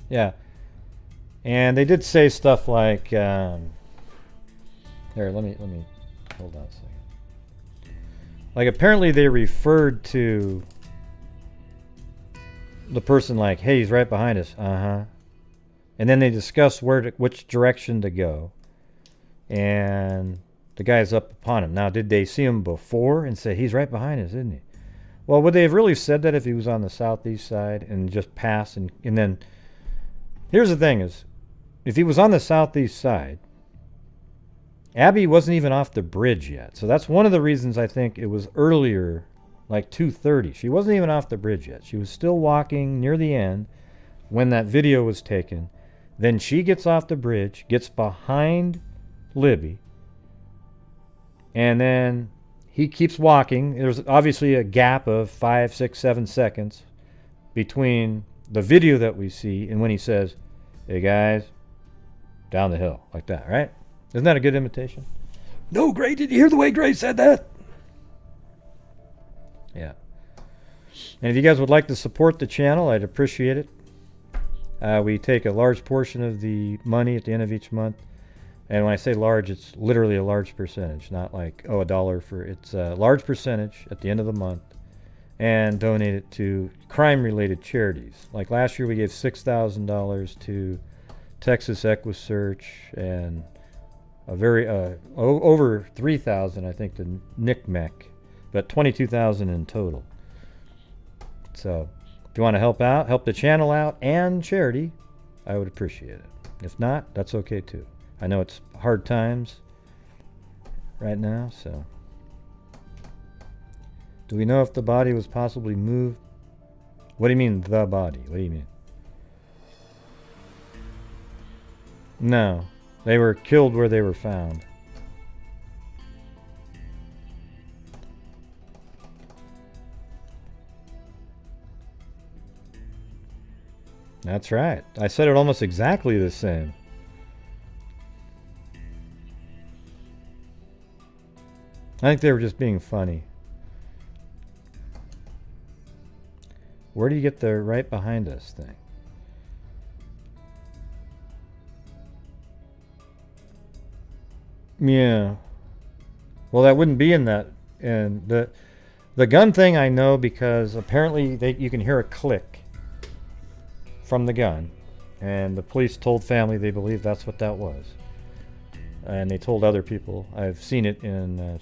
yeah. And they did say stuff like here, let me hold on a second. Like apparently they referred to the person like, hey, he's right behind us. And then they discussed which direction to go. And the guy's up upon him. Now, did they see him before and say, he's right behind us, isn't he? Well, would they have really said that if he was on the southeast side and just passed? And then, here's the thing is, if he was on the southeast side, Abby wasn't even off the bridge yet. So that's one of the reasons I think it was earlier, like 2:30. She wasn't even off the bridge yet. She was still walking near the end when that video was taken. Then she gets off the bridge, gets behind Libby, and then he keeps walking. There's obviously a gap of 5, 6, 7 seconds between the video that we see and when he says, hey guys, down the hill, like that, right? Isn't that a good imitation? No, Gray, did you hear the way Gray said that? Yeah. And if you guys would like to support the channel, I'd appreciate it. We take a large portion of the money at the end of each month. And when I say large, it's literally a large percentage, not like, $1 for, it's a large percentage at the end of the month, and donate it to crime-related charities. Like last year we gave $6,000 to Texas EquiSearch, and over 3,000 I think to NCMEC, but 22,000 in total. So if you want to help the channel out and charity, I would appreciate it. If not, that's okay too. I know it's hard times right now, so. Do we know if the body was possibly moved? What do you mean, the body? What do you mean? No. They were killed where they were found. That's right. I said it almost exactly the same. I think they were just being funny. Where do you get the right behind us thing? Yeah. Well, that wouldn't be in that. And the gun thing I know because apparently you can hear a click from the gun, and the police told family they believe that's what that was, and they told other people. I've seen it in.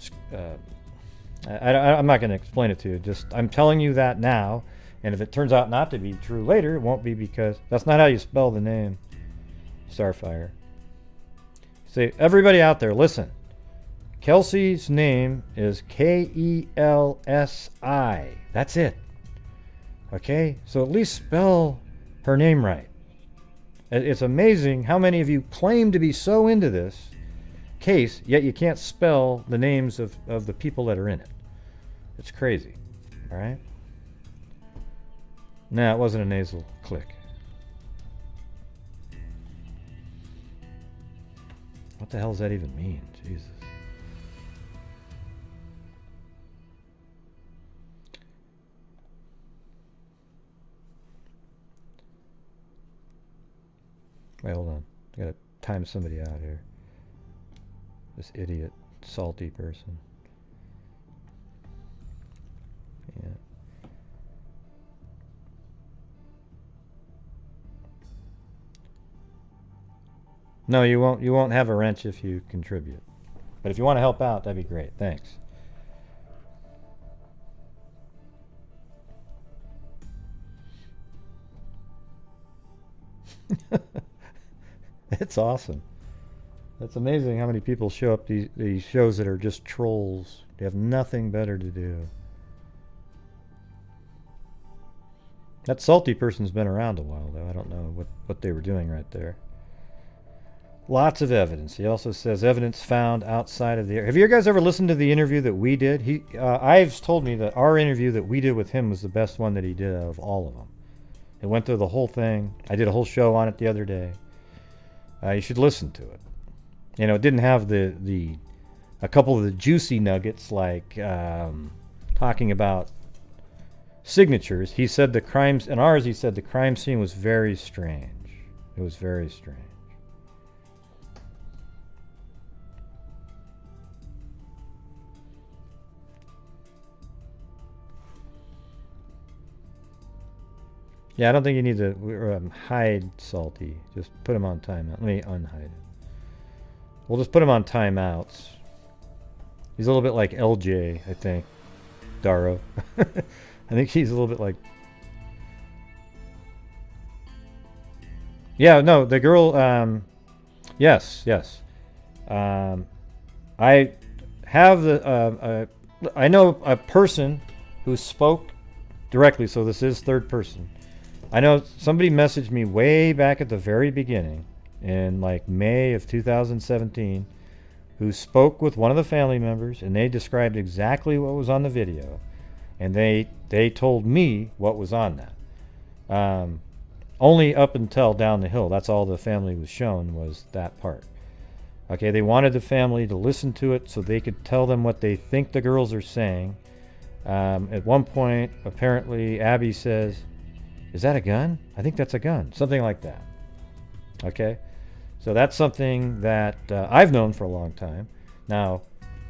I'm not going to explain it to you. Just I'm telling you that now, and if it turns out not to be true later, it won't be because that's not how you spell the name Starfire. See, everybody out there, listen. Kelsey's name is Kelsi. That's it. Okay? So at least spell her name right. It's amazing how many of you claim to be so into this case, yet you can't spell the names of the people that are in it. It's crazy. All right? Nah, it wasn't a nasal click. What the hell does that even mean? Jesus. Wait, hold on. I gotta time somebody out here. This idiot, salty person. Yeah. No, you won't. You won't have a wrench if you contribute. But if you want to help out, that'd be great. Thanks. It's awesome. It's amazing how many people show up these shows that are just trolls. They have nothing better to do. That salty person's been around a while, though. I don't know what they were doing right there. Lots of evidence. He also says evidence found outside of the area. Have you guys ever listened to the interview that we did? Ives told me that our interview that we did with him was the best one that he did out of all of them. It went through the whole thing. I did a whole show on it the other day. You should listen to it. You know, it didn't have a couple of the juicy nuggets like talking about signatures. He said in ours he said the crime scene was very strange. It was very strange. Yeah, I don't think you need to hide Salty. Just put him on timeout. Let me unhide him. We'll just put him on timeouts. He's a little bit like LJ, I think. Darrow. I think he's a little bit like... Yeah, no, the girl... yes. I have I know a person who spoke directly, so this is third person. I know somebody messaged me way back at the very beginning in like May of 2017 who spoke with one of the family members, and they described exactly what was on the video, and they told me what was on that. Only up until down the hill. That's all the family was shown, was that part. Okay, they wanted the family to listen to it so they could tell them what they think the girls are saying. At one point, apparently, Abby says, "Is that a gun? I think that's a gun." Something like that. Okay? So that's something that I've known for a long time. Now,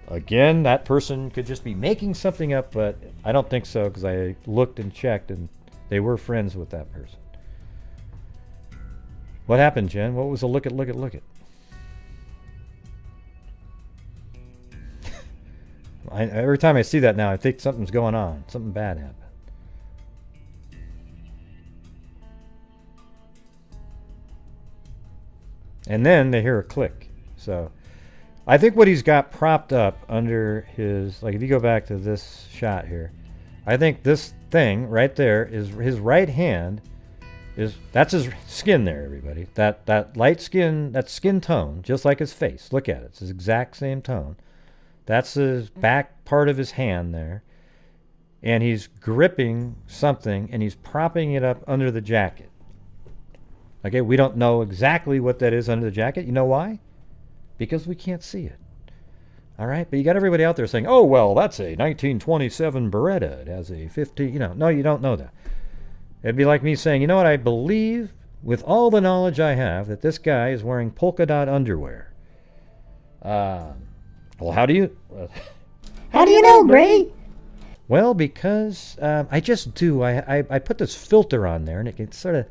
again, that person could just be making something up, but I don't think so because I looked and checked and they were friends with that person. What happened, Jen? What was a look at? Every time I see that now, I think something's going on. Something bad happened. And then they hear a click. So I think what he's got propped up under his, like if you go back to this shot here, I think this thing right there is his right hand. That's his skin there, everybody. That light skin, that skin tone, just like his face. Look at it. It's his exact same tone. That's his back part of his hand there. And he's gripping something and he's propping it up under the jacket. Okay, we don't know exactly what that is under the jacket. You know why? Because we can't see it. All right, but you got everybody out there saying, oh, well, that's a 1927 Beretta. It has a 15, no, you don't know that. It'd be like me saying, you know what, I believe with all the knowledge I have that this guy is wearing polka dot underwear. Well, how do you... How do you know, Gray? Well, because I just do. I put this filter on there, and it can sort of...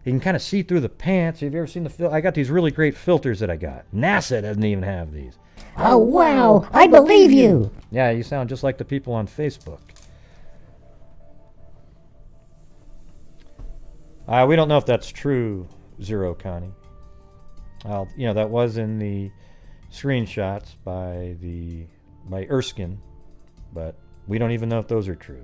You can kind of see through the pants. Have you ever seen the filter? I got these really great filters that I got. NASA doesn't even have these. Oh, wow. I believe you. Yeah, you sound just like the people on Facebook. We don't know if that's true, Zero Connie. That was in the screenshots by Erskine, but we don't even know if those are true.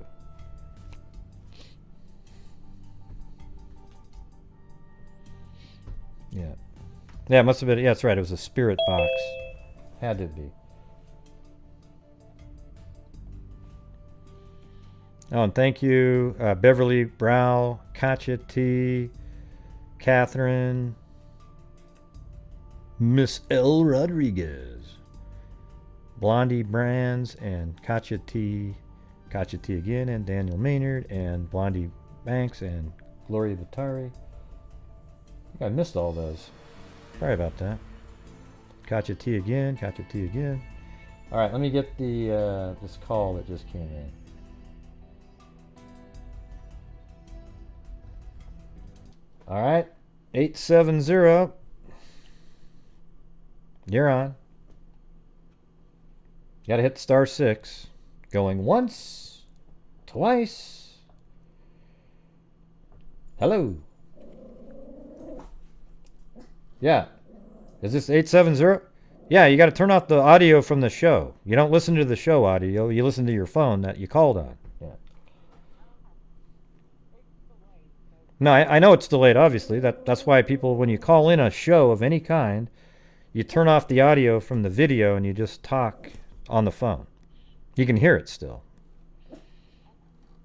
Yeah, it must have been. Yeah, that's right. It was a spirit box. Had to be. Oh, and thank you, Beverly Brow, Katya T, Catherine, Miss L. Rodriguez, Blondie Brands, and Katya T again, and Daniel Maynard, and Blondie Banks, and Gloria Vitari. I missed all those. Sorry about that. Katya T again. All right, let me get the this call that just came in. All right, 870. You're on. Got to hit *6. Going once, twice. Hello. Yeah. Is this 870? Yeah, you got to turn off the audio from the show. You don't listen to the show audio. You listen to your phone that you called on. Yeah. No, I know it's delayed, obviously. That's why people, when you call in a show of any kind, you turn off the audio from the video and you just talk on the phone. You can hear it still.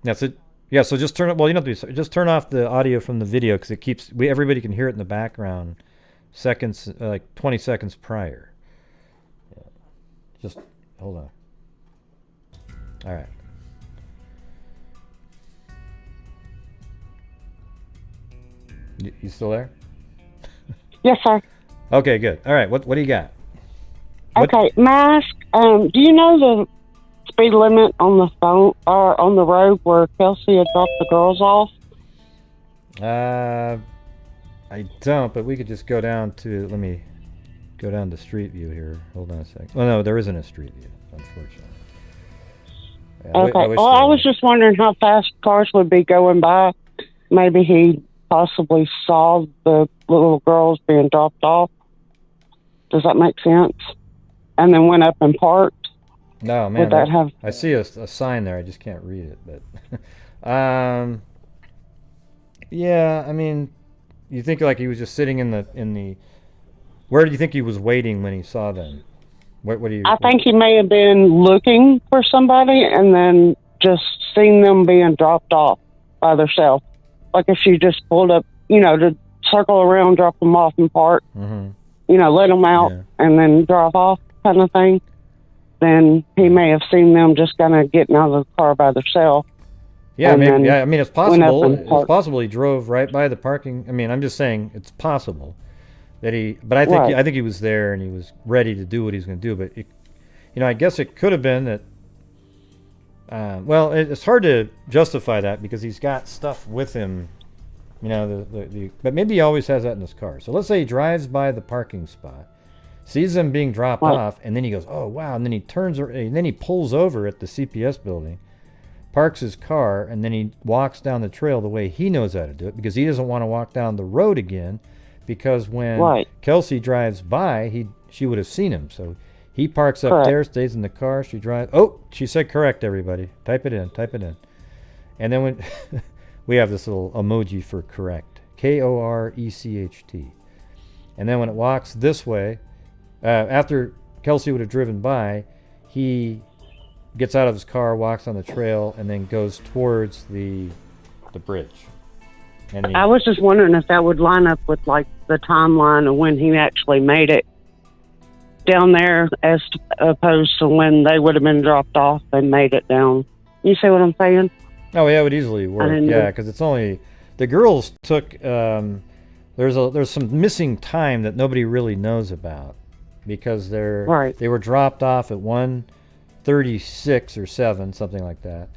That's it. Yeah, so just turn it. Well, you don't have to. Just turn off the audio from the video because it keeps. Everybody can hear it in the background. Seconds, like 20 seconds prior. Yeah. Just hold on. All right. You still there? Yes, sir. Okay, good. All right. What do you got? Okay, Mask. Do you know the speed limit on the phone or on the road where Kelsey had dropped the girls off? I don't, but we could just go down to. Let me go down to Street View here. Hold on a second. Oh no, there isn't a Street View, unfortunately. Yeah, okay. I was just wondering how fast cars would be going by. Maybe he possibly saw the little girls being dropped off. Does that make sense? And then went up and parked. No, man. Would that have? I see a sign there. I just can't read it, but. Yeah, I mean, you think like he was just sitting in the. Where do you think he was waiting when he saw them? What do you? I think he may have been looking for somebody and then just seen them being dropped off by themselves. Like if she just pulled up, to circle around, drop them off and park, let them out and then drive off kind of thing. Then he may have seen them just kind of getting out of the car by themselves. Yeah, maybe, I mean, it's possible. It's possible he drove right by the parking. I mean, I'm just saying it's possible that he. But I think he was there and he was ready to do what he's going to do. But I guess it could have been that. Well, it's hard to justify that because he's got stuff with him. But maybe he always has that in his car. So let's say he drives by the parking spot, sees them being dropped off, and then he goes, "Oh wow!" And then he and then he pulls over at the CPS building. Parks his car, and then he walks down the trail the way he knows how to do it because he doesn't want to walk down the road again because when Kelsey drives by, she would have seen him. So he parks up there, stays in the car, she drives. Oh, she said correct, everybody. Type it in. And then when we have this little emoji for correct. Korecht. And then when it walks this way, after Kelsey would have driven by, he gets out of his car, walks on the trail, and then goes towards the bridge. And I was just wondering if that would line up with like the timeline of when he actually made it down there as opposed to when they would have been dropped off and made it down. You see what I'm saying? Oh yeah, it would easily work. Yeah, because it's only the girls took. There's some missing time that nobody really knows about because they were dropped off at 1:36 or 7, something like that.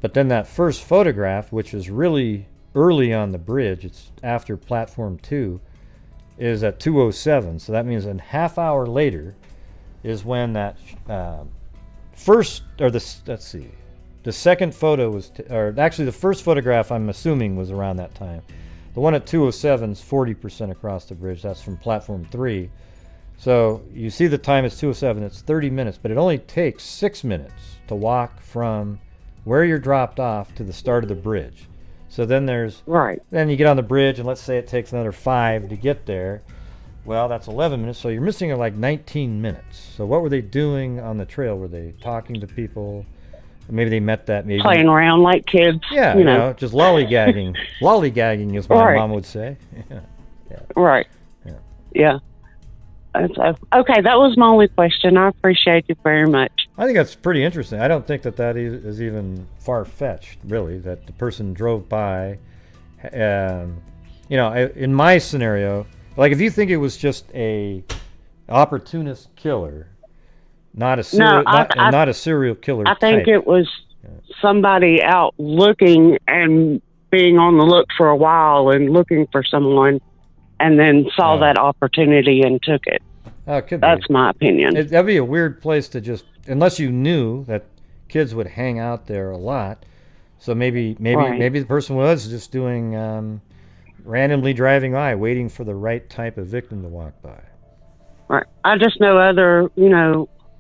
But then that first photograph, which is really early on the bridge, it's after platform 2, is at 2:07. So that means a half hour later is when that the second photo was, or actually the first photograph I'm assuming was around that time. The one at 2:07 is 40% across the bridge. That's from platform 3. So you see the time is 2:07. It's 30 minutes, but it only takes 6 minutes to walk from where you're dropped off to the start of the bridge. So then then you get on the bridge, and let's say it takes another 5 to get there. Well, that's 11 minutes, so you're missing like 19 minutes. So what were they doing on the trail? Were they talking to people? Maybe they met that. Maybe playing around like kids. Yeah, you know, just lollygagging. Lollygagging is what my mom would say. Yeah. Right. Yeah. Okay, that was my only question. I appreciate you very much. I think that's pretty interesting. I don't think that is even far-fetched, really, that the person drove by. In my scenario, like if you think it was just a opportunist killer, not a serial killer I think type. it was somebody out looking and being on the look for a while and looking for someone, and then saw that opportunity and took it. Oh, it could That's be. my opinion. That'd be a weird place to just, unless you knew that kids would hang out there a lot. So maybe the person was just doing randomly driving by, waiting for the right type of victim to walk by. Right. I just know other,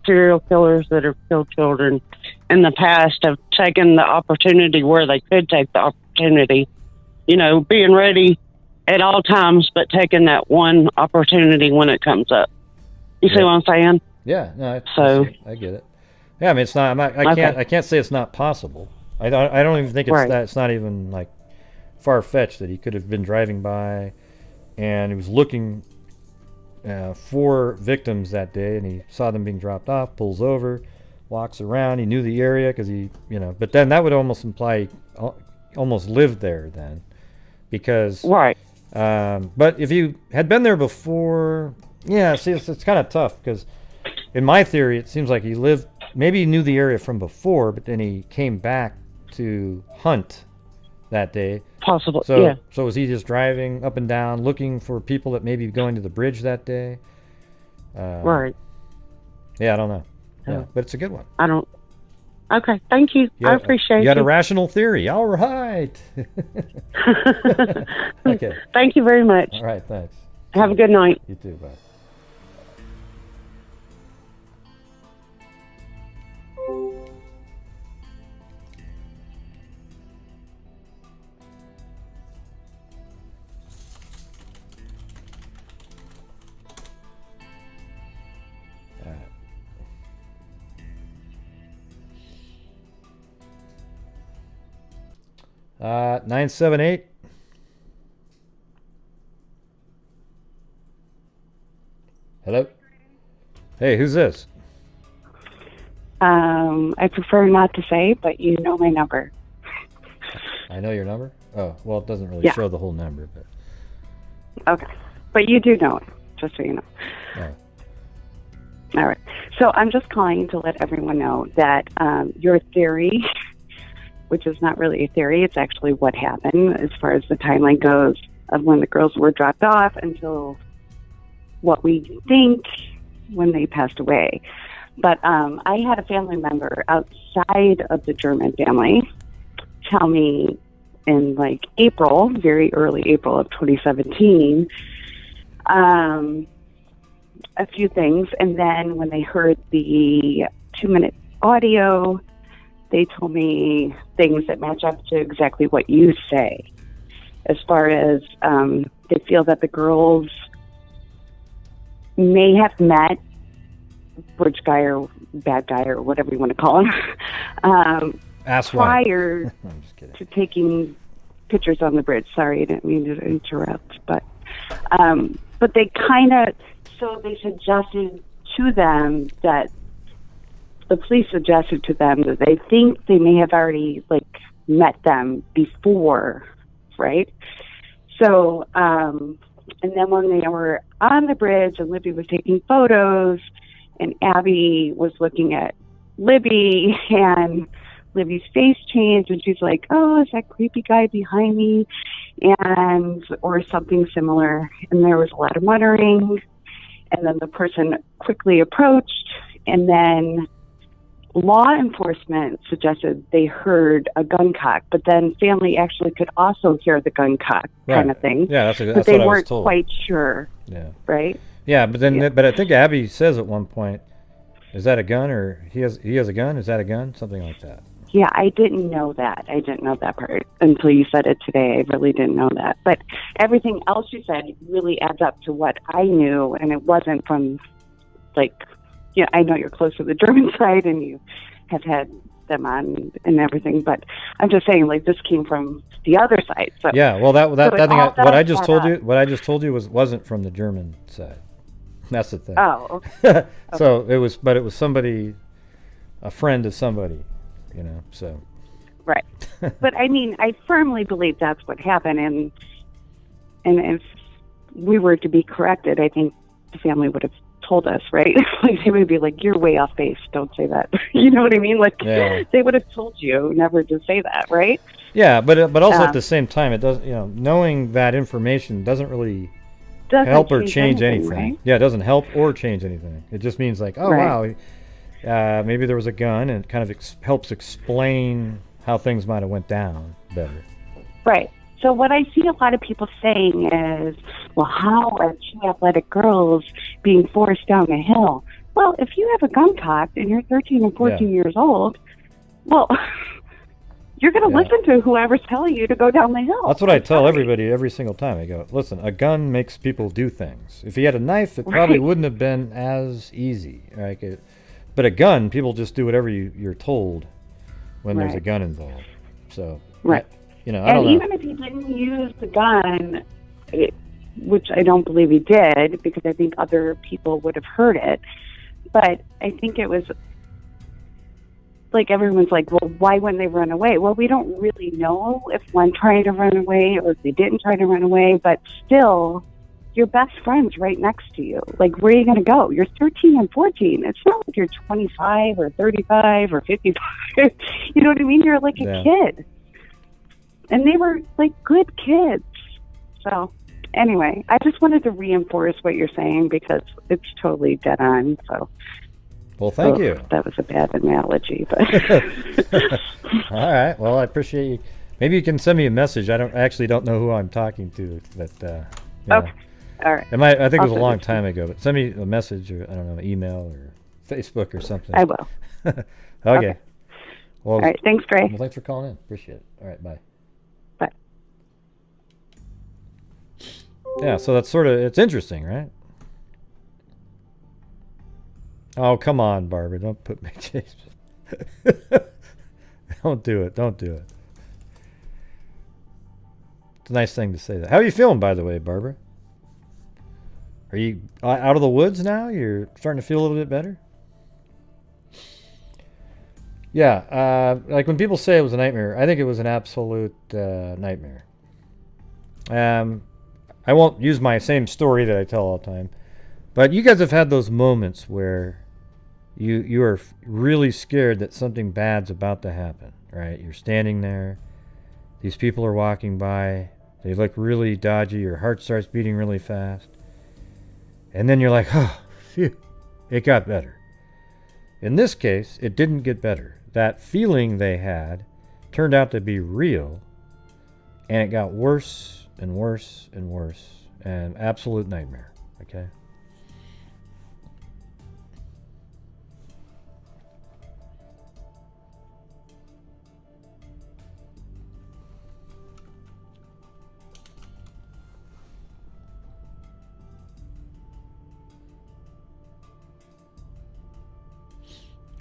serial killers that have killed children in the past have taken the opportunity where they could take the opportunity, being ready at all times, but taking that one opportunity when it comes up. You see what I'm saying? Yeah, no, I get it. Yeah, I mean, it's not. I can't say it's not possible. I don't even think it's that. It's not even like far fetched that he could have been driving by, and he was looking for victims that day, and he saw them being dropped off. Pulls over, walks around. He knew the area because But then that would almost imply he almost lived there then, because but if you had been there before. Yeah, see, it's kind of tough because in my theory, it seems like maybe he knew the area from before, but then he came back to hunt that day. Possible, So was he just driving up and down looking for people that may be going to the bridge that day? Right. Yeah, I don't know. Yeah, but it's a good one. I don't. Okay, thank you. I appreciate it. You had a rational theory. All right. Okay. Thank you very much. All right, thanks. Have a good night. You too, bye. Uh, 978. Hello? Hey, who's this? I prefer not to say, but you know my number. I know your number? Oh, well, it doesn't really show the whole number, but... Okay. But you do know it, just so you know. All right. So I'm just calling to let everyone know that your theory, which is not really a theory, it's actually what happened as far as the timeline goes of when the girls were dropped off until what we think when they passed away. But I had a family member outside of the German family tell me in like April, very early April of 2017, a few things. And then when they heard the 2-minute audio, they told me things that match up to exactly what you say. As far as they feel that the girls may have met bridge guy or bad guy or whatever you want to call him prior to taking pictures on the bridge. Sorry, I didn't mean to interrupt, but they kind of, so they suggested to them that the police suggested to them that they think they may have already like met them before, right? So, and then when they were on the bridge and Libby was taking photos and Abby was looking at Libby and Libby's face changed and she's like, oh, is that creepy guy behind me? And, or something similar. And there was a lot of muttering. And then the person quickly approached, and then law enforcement suggested they heard a gun cock, but then family actually could also hear the gun cock kind of thing. Yeah, that's but they what I was weren't told. quite sure. Yeah. Right? Yeah, but then but I think Abby says at one point, is that a gun, or he has a gun? Is that a gun? Something like that. Yeah, I didn't know that. I didn't know that part until you said it today. I really didn't know that. But everything else you said really adds up to what I knew, and it wasn't from, like, you know, I know you're close to the German side and you have had them on and everything, but I'm just saying, like, this came from the other side. So yeah, well, that thing, what I just told you wasn't from the German side. That's the thing. Oh, okay. So it was somebody, a friend of somebody. You know, so. Right. But I mean, I firmly believe that's what happened. And if we were to be corrected, I think the family would have told us, right? Like, they would be like, you're way off base. Don't say that. You know what I mean? Like, they would have told you never to say that, right? Yeah, but also at the same time, it doesn't, you know, knowing that information doesn't really help or change anything. Right? Yeah, it doesn't help or change anything. It just means like, oh, wow. Maybe there was a gun, and it kind of helps explain how things might have went down better. Right. So what I see a lot of people saying is, well, how are two athletic girls being forced down a hill? Well, if you have a gun cocked and you're 13 and 14 years old, well, you're going to listen to whoever's telling you to go down the hill. That's what I tell everybody every single time. I go, listen, a gun makes people do things. If he had a knife, it probably wouldn't have been as easy. Right? But a gun, people just do whatever you're told when there's a gun involved. So, you know, I don't know. And even if he didn't use the gun, which I don't believe he did, because I think other people would have heard it, but I think it was like everyone's like, well, why wouldn't they run away? Well, we don't really know if one tried to run away or if they didn't try to run away, but still, your best friend's right next to you. Like, where are you going to go? You're 13 and 14. It's not like you're 25 or 35 or 55. You know what I mean? You're like a kid. And they were, like, good kids. So, anyway, I just wanted to reinforce what you're saying because it's totally dead on. So, well, thank you. That was a bad analogy. But all right. Well, I appreciate you. Maybe you can send me a message. I actually don't know who I'm talking to. But, okay. All right. I think it was a long time ago, but send me a message or, I don't know, email or Facebook or something. I will. Okay. Well, all right. Thanks, Gray. Well, thanks for calling in. Appreciate it. All right. Bye. Bye. Yeah, so that's it's interesting, right? Oh, come on, Barbara. Don't put me Don't do it. Don't do it. It's a nice thing to say that. How are you feeling, by the way, Barbara? Are you out of the woods now? You're starting to feel a little bit better? Yeah, like when people say it was a nightmare, I think it was an absolute nightmare. I won't use my same story that I tell all the time, but you guys have had those moments where you are really scared that something bad's about to happen, right? You're standing there, these people are walking by, they look really dodgy, your heart starts beating really fast. And then you're like, oh, phew, it got better. In this case, it didn't get better. That feeling they had turned out to be real, and it got worse and worse and worse. An absolute nightmare, okay?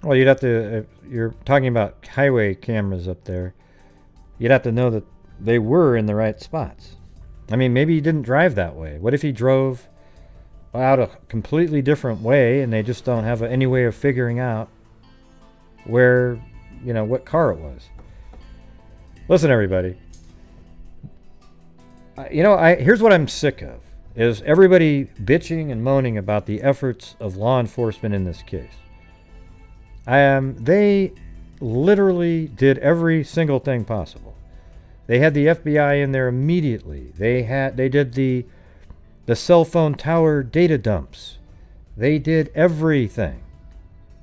Well, you'd have to, if you're talking about highway cameras up there, you'd have to know that they were in the right spots. I mean, maybe he didn't drive that way. What if he drove out a completely different way and they just don't have any way of figuring out where, what car it was? Listen, everybody. Here's what I'm sick of, is everybody bitching and moaning about the efforts of law enforcement in this case. They literally did every single thing possible. They had the FBI in there immediately. They did the cell phone tower data dumps. They did everything.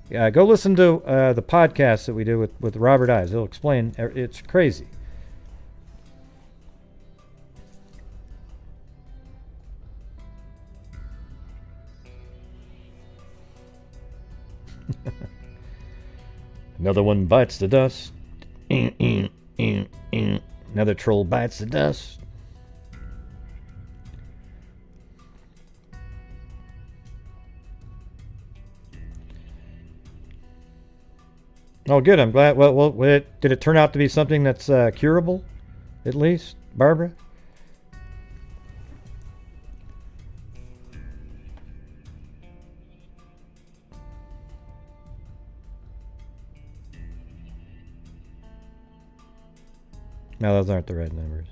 Go listen to the podcast that we did with Robert Ives. He'll explain. It's crazy. Another one bites the dust. Another troll bites the dust. Oh, good. I'm glad. Well, did it turn out to be something that's curable, at least, Barbara? No, those aren't the right numbers.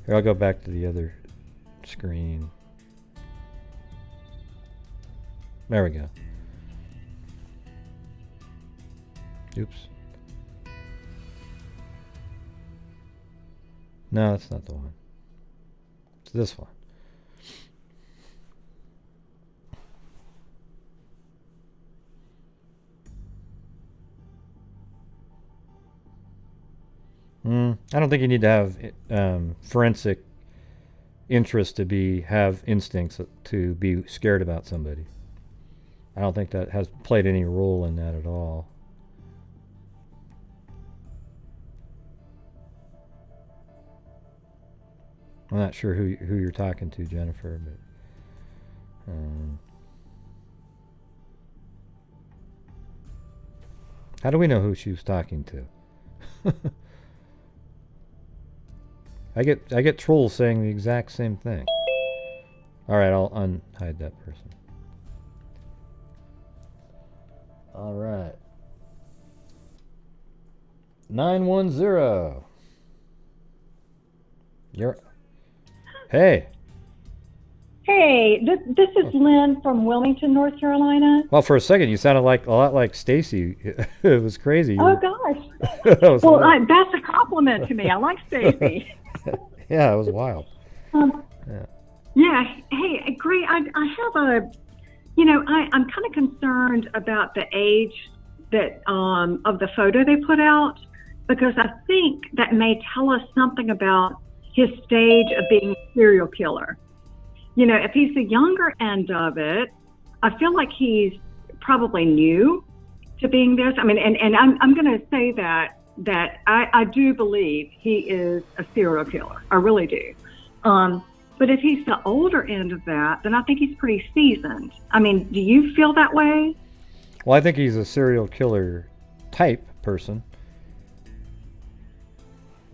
Here, I'll go back to the other screen. There we go. Oops. No, that's not the one. It's this one. I don't think you need to have forensic interest to have instincts to be scared about somebody. I don't think that has played any role in that at all. I'm not sure who you're talking to, Jennifer, but how do we know who she was talking to? I get trolls saying the exact same thing. All right, I'll unhide that person. All right. 910. Hey. Hey, this is Lynn from Wilmington, North Carolina. Well, for a second, you sounded a lot like Stacy. It was crazy. Oh, gosh. Well, that's a compliment to me. I like Stacy. Yeah, it was wild. Yeah. Hey, Gray, I have I'm kind of concerned about the age that of the photo they put out, because I think that may tell us something about his stage of being a serial killer. If he's the younger end of it, I feel like he's probably new to being this. I mean, and I'm going to say that I do believe he is a serial killer. I really do. But if he's the older end of that, then I think he's pretty seasoned. I mean, do you feel that way? Well, I think he's a serial killer type person.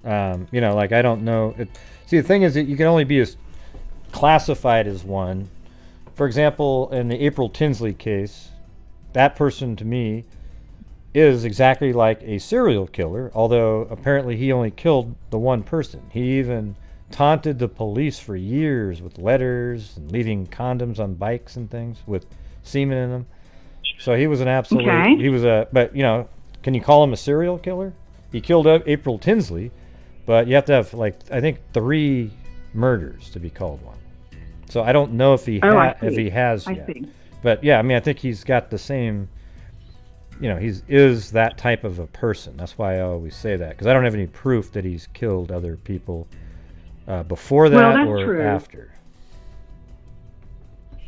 I don't know. See, the thing is that you can only be classified as one. For example, in the April Tinsley case, that person to me is exactly like a serial killer, although apparently he only killed the one person. He even taunted the police for years with letters and leaving condoms on bikes and things with semen in them. So he was an absolute, okay. But can you call him a serial killer? He killed April Tinsley, but you have to have I think 3 murders to be called one. So I don't know if he has yet. See. But yeah, I mean, I think he's got the same, he is that type of a person. That's why I always say that, because I don't have any proof that he's killed other people before that or true. After.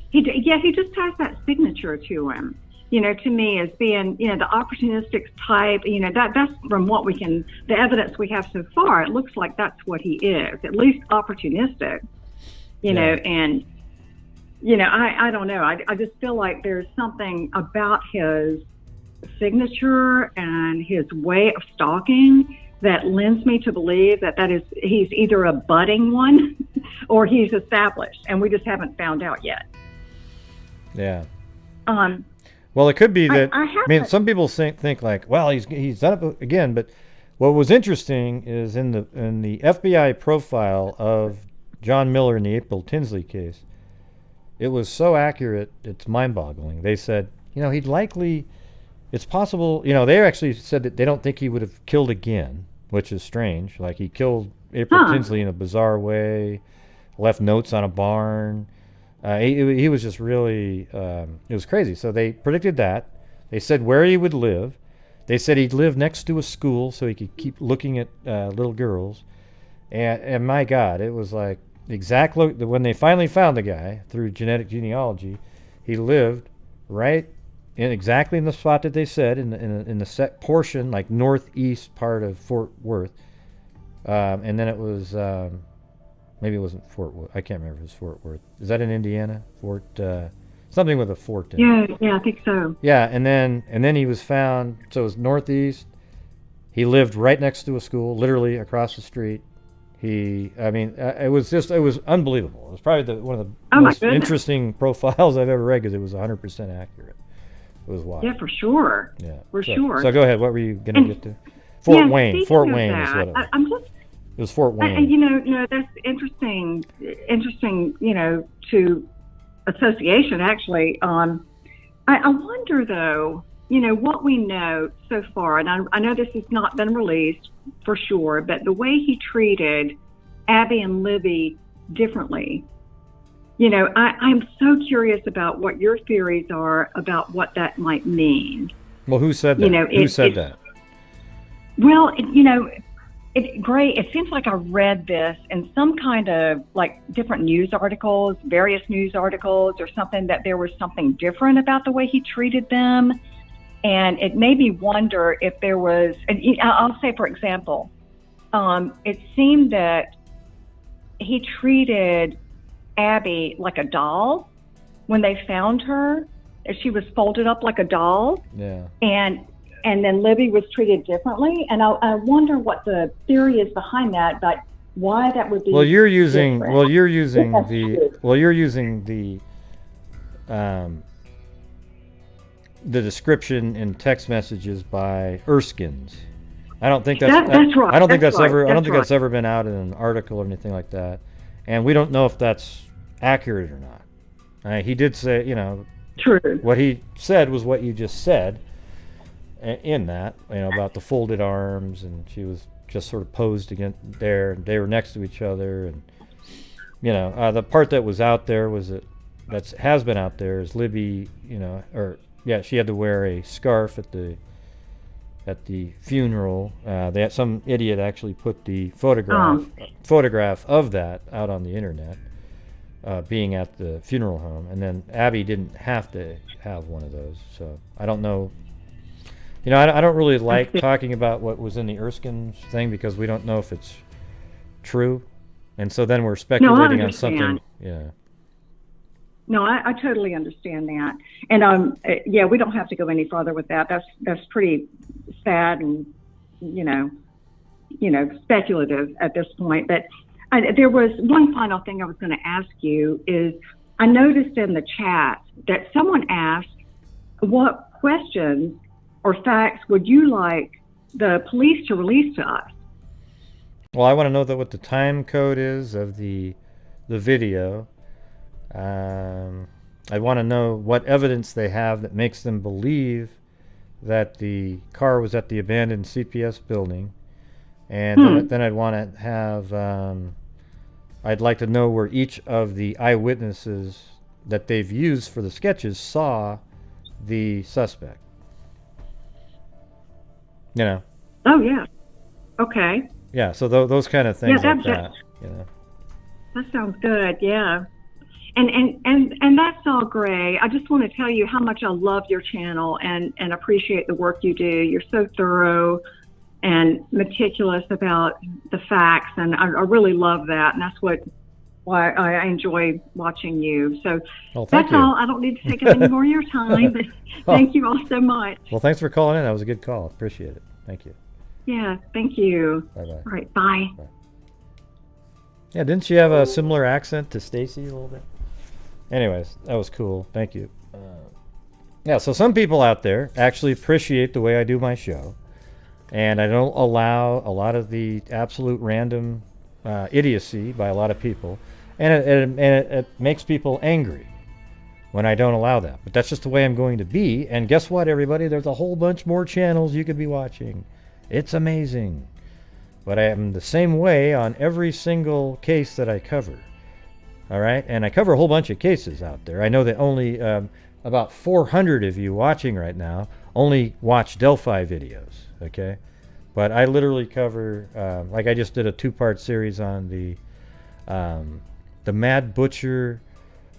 He just has that signature to him. To me, as being, the opportunistic type. That's from the evidence we have so far. It looks like that's what he is, at least opportunistic. And I don't know. I just feel like there's something about his signature and his way of stalking that lends me to believe that he's either a budding one or he's established, and we just haven't found out yet. Yeah. Well, it could be that. I mean, some people think like, well, he's done it again. But what was interesting is in the FBI profile of John Miller in the April Tinsley case, it was so accurate, it's mind-boggling. They said, he'd likely. It's possible, they actually said that they don't think he would have killed again, which is strange. Like, he killed April Tinsley in a bizarre way, left notes on a barn. He was just really, it was crazy. So they predicted that. They said where he would live. They said he'd live next to a school so he could keep looking at little girls. And my God, it was like exactly when they finally found the guy through genetic genealogy, he lived right exactly in the spot that they said in the set portion, like northeast part of Fort Worth, and then it was maybe it wasn't Fort Worth. I can't remember if it was Fort Worth. Is that in Indiana? Something with a fort in it. Yeah, I think so. Yeah, and then he was found. So it was northeast. He lived right next to a school, literally across the street. It was unbelievable. It was probably one of the most interesting profiles I've ever read because it was 100% accurate. It was wild. Yeah, for sure. Yeah, for sure. So go ahead. What were you going to get to? Fort Wayne. Fort Wayne is what it was. It was Fort Wayne. That's interesting. Interesting. To association actually. I wonder though. What we know so far, and I know this has not been released for sure, but the way he treated Abby and Libby differently. I'm so curious about what your theories are about what that might mean. Well, who said that? Who said that? Well, Gray, it seems like I read this in some kind of like different news articles, various news articles or something, that there was something different about the way he treated them. And it made me wonder if there was, and I'll say, for example, it seemed that he treated Abby like a doll when they found her. She was folded up like a doll. Yeah. And then Libby was treated differently. And I wonder what the theory is behind that, but why that would be. You're using the description in text messages by Erskine's. I don't think that's right. I don't think that's ever been out in an article or anything like that. And we don't know if that's accurate or not. He did say, true. What he said was what you just said in that, about the folded arms, and she was just sort of posed against there, and they were next to each other, and the part that was out there that has been out there is Libby, she had to wear a scarf at the funeral. Some idiot actually put the photograph of that out on the internet, being at the funeral home, and then Abby didn't have to have one of those. So I don't know. I don't really like talking about what was in the Erskine thing because we don't know if it's true, and so then we're speculating on something. Yeah. No, I totally understand that, and we don't have to go any farther with that. That's pretty sad and speculative at this point. But there was one final thing I was going to ask you is I noticed in the chat that someone asked, what questions or facts would you like the police to release to us? Well, I want to know what the time code is of the video. I want to know what evidence they have that makes them believe that the car was at the abandoned CPS building. And then I'd want to have, I'd like to know where each of the eyewitnesses that they've used for the sketches saw the suspect. Oh, yeah. Okay. Yeah, so those kind of things like that. That sounds good, yeah. And that's all, Gray. I just want to tell you how much I love your channel and appreciate the work you do. You're so thorough and meticulous about the facts, and I really love that. And that's why I enjoy watching you. So that's all. I don't need to take up any more of your time, but thank you all so much. Well, thanks for calling in. That was a good call. Appreciate it. Thank you. Yeah, thank you. Bye-bye. All right, bye. Yeah, didn't she have a similar accent to Stacy a little bit? Anyways, that was cool. Thank you. Yeah, so some people out there actually appreciate the way I do my show, and I don't allow a lot of the absolute random idiocy by a lot of people, and it makes people angry when I don't allow that. But that's just the way I'm going to be, and guess what, everybody? There's a whole bunch more channels you could be watching. It's amazing. But I am the same way on every single case that I cover. All right? And I cover a whole bunch of cases out there. I know that only about 400 of you watching right now only watch Delphi videos, okay? But I literally cover, like I just did a 2-part series on the Mad Butcher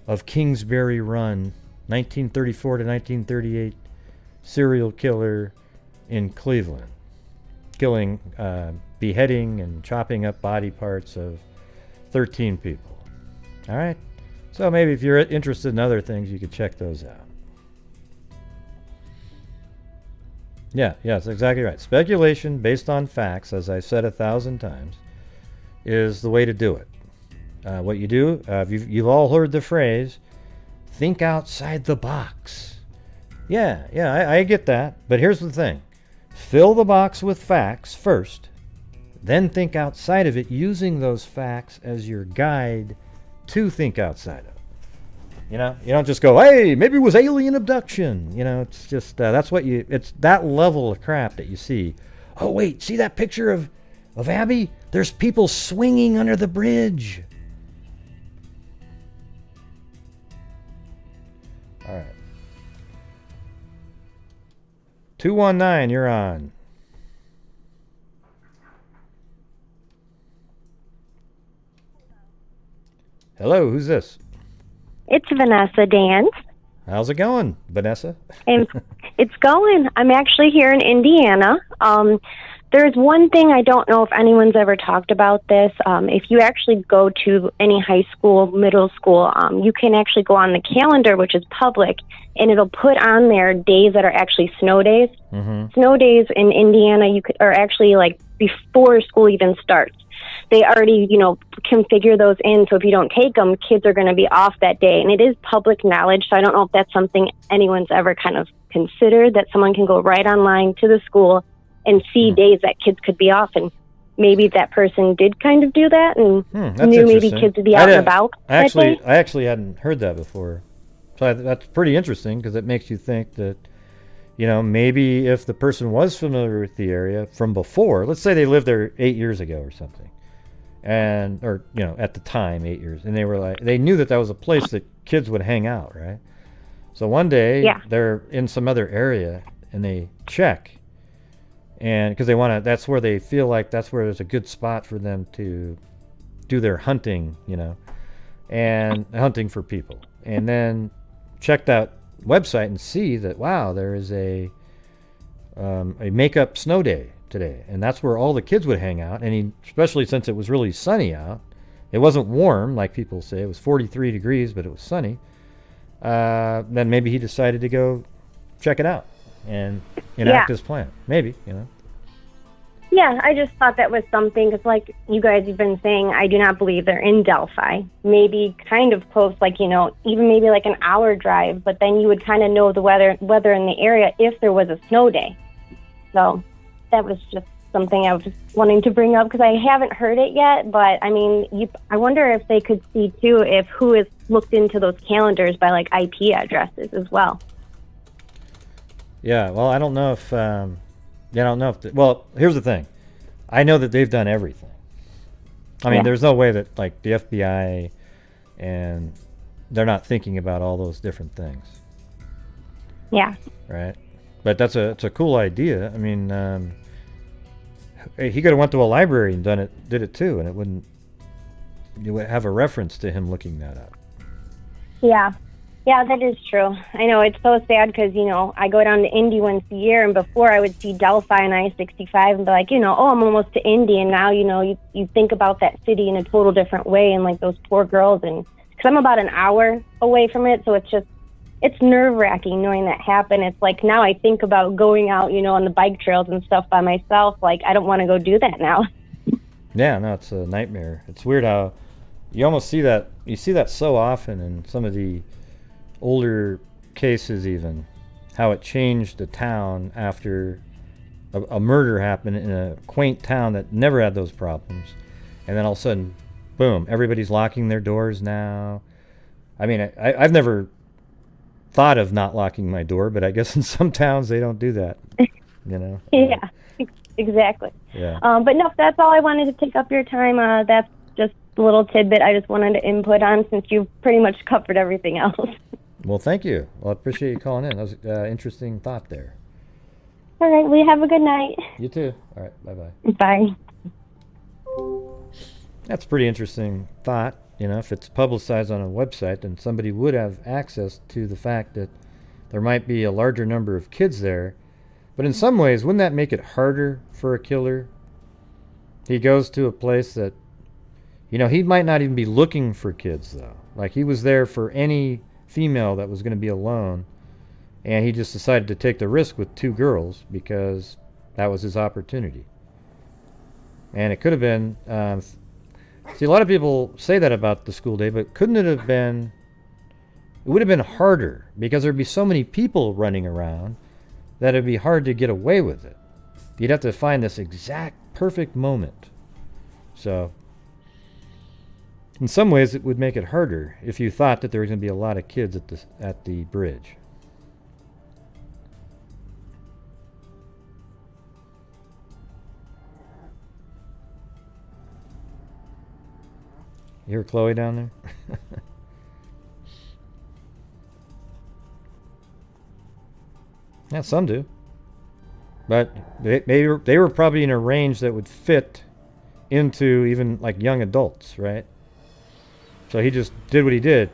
of Kingsbury Run, 1934 to 1938 serial killer in Cleveland, killing, beheading and chopping up body parts of 13 people. All right? So maybe if you're interested in other things, you could check those out. Yeah, that's exactly right. Speculation based on facts, as I said 1,000 times, is the way to do it. What you do, you've all heard the phrase, think outside the box. Yeah, I get that. But here's the thing. Fill the box with facts first, then think outside of it using those facts as your guide to think outside of it. You know, you don't just go, hey, maybe it was alien abduction. You know, it's just, it's that level of crap that you see. Oh, wait, see that picture of Abby? There's people swinging under the bridge. All right. 219, you're on. Hello, who's this? It's Vanessa Dans. How's it going, Vanessa? And it's going. I'm actually here in Indiana. There's one thing I don't know if anyone's ever talked about this. If you actually go to any high school, middle school, you can actually go on the calendar, which is public, and it'll put on there days that are actually snow days. Mm-hmm. Snow days in Indiana, are actually like before school even starts. They already, configure those in. So if you don't take them, kids are going to be off that day. And it is public knowledge. So I don't know if that's something anyone's ever kind of considered, that someone can go right online to the school and see days that kids could be off. And maybe that person did kind of do that and knew maybe kids would be out and about. I actually hadn't heard that before. So that's pretty interesting because it makes you think that, maybe if the person was familiar with the area from before, let's say they lived there 8 years ago or something. Or at the time, 8 years. And they knew that was a place that kids would hang out, right? So one day they're in some other area and they check. And because that's where they feel like that's where there's a good spot for them to do their hunting, and hunting for people. And then check that website and see that, wow, there is a make-up snow day today, and that's where all the kids would hang out. And especially since it was really sunny out, it wasn't warm like people say, it was 43 degrees, but it was sunny. Then maybe he decided to go check it out and enact his plan. Maybe, Yeah, I just thought that was something, because like you guys have been saying, I do not believe they're in Delphi. Maybe kind of close, even maybe like an hour drive, but then you would kind of know the weather in the area if there was a snow day. So that was just something I was just wanting to bring up because I haven't heard it yet. But I mean, I wonder if they could see too if who has looked into those calendars by like IP addresses as well. Yeah, well, I don't know if well, here's the thing. I know that they've done everything. I mean, there's no way that like the FBI and they're not thinking about all those different things. Yeah. Right. But it's a cool idea. I mean, he could have went to a library and did it too, and you would have a reference to him looking that up. Yeah. Yeah, that is true. I know, it's so sad because, I go down to Indy once a year, and before I would see Delphi on I-65 and be like, I'm almost to Indy, and now, you think about that city in a total different way, and like those poor girls, and because I'm about an hour away from it, so it's just it's nerve-wracking knowing that happened. It's like now I think about going out, you know, on the bike trails and stuff by myself. Like, I don't want to go do that now. Yeah, no, it's a nightmare. It's weird how you almost see that. You see that so often in some of the older cases, even how it changed the town after a murder happened in a quaint town that never had those problems, and then all of a sudden, boom! Everybody's locking their doors now. I mean, I've never thought of not locking my door, but I guess in some towns they don't do that. You know? Yeah, exactly. Yeah. But no, that's all I wanted to take up your time. That's just a little tidbit I just wanted to input on since you've pretty much covered everything else. Well, thank you. Well, I appreciate you calling in. That was an interesting thought there. All right, well, you have a good night. You too. All right, bye-bye. Bye. That's a pretty interesting thought. You know, if it's publicized on a website, then somebody would have access to the fact that there might be a larger number of kids there. But in some ways, wouldn't that make it harder for a killer? He goes to a place that, you know, he might not even be looking for kids, though. Like, he was there for any female that was going to be alone, and he just decided to take the risk with 2 girls because that was his opportunity. And it could have been... see, a lot of people say that about the school day, but couldn't it have been... It would have been harder because there'd be so many people running around that it'd be hard to get away with it. You'd have to find this exact perfect moment. So, in some ways, it would make it harder if you thought that there was going to be a lot of kids at the bridge. You hear Chloe down there? Yeah, some do. But they were probably in a range that would fit into even like young adults, right? So he just did what he did.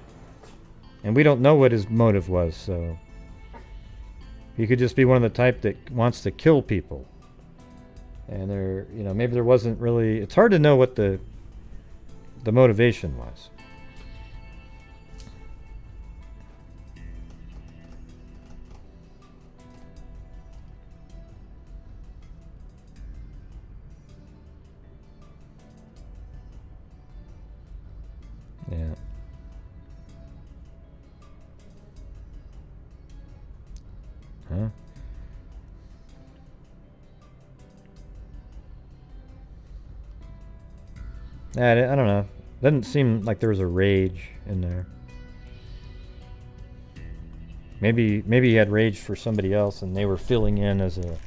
And we don't know what his motive was, so he could just be one of the type that wants to kill people. And there, you know, maybe there wasn't really, it's hard to know what the motivation was. Yeah. Huh? I don't know. Doesn't seem like there was a rage in there. Maybe he had rage for somebody else and they were filling in as a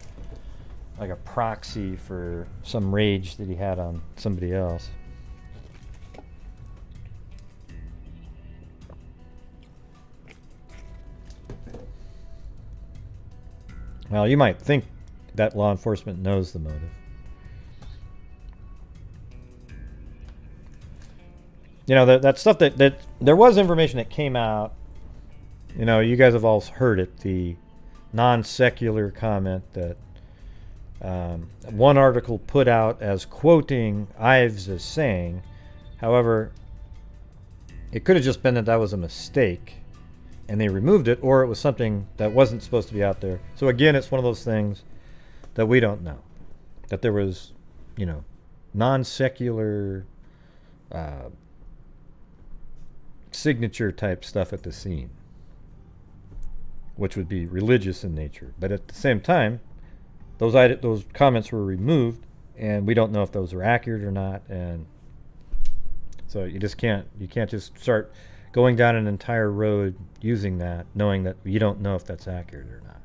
proxy for some rage that he had on somebody else. Well, you might think that law enforcement knows the motive. You know, that stuff that there was information that came out. You know, you guys have all heard it, the non-secular comment that one article put out as quoting Ives as saying. However, it could have just been that was a mistake and they removed it, or it was something that wasn't supposed to be out there. So again, it's one of those things that we don't know. That there was, you know, non-secular signature type stuff at the scene, which would be religious in nature. But at the same time, those comments were removed, and we don't know if those are accurate or not. And so you can't just start going down an entire road using that, knowing that you don't know if that's accurate or not.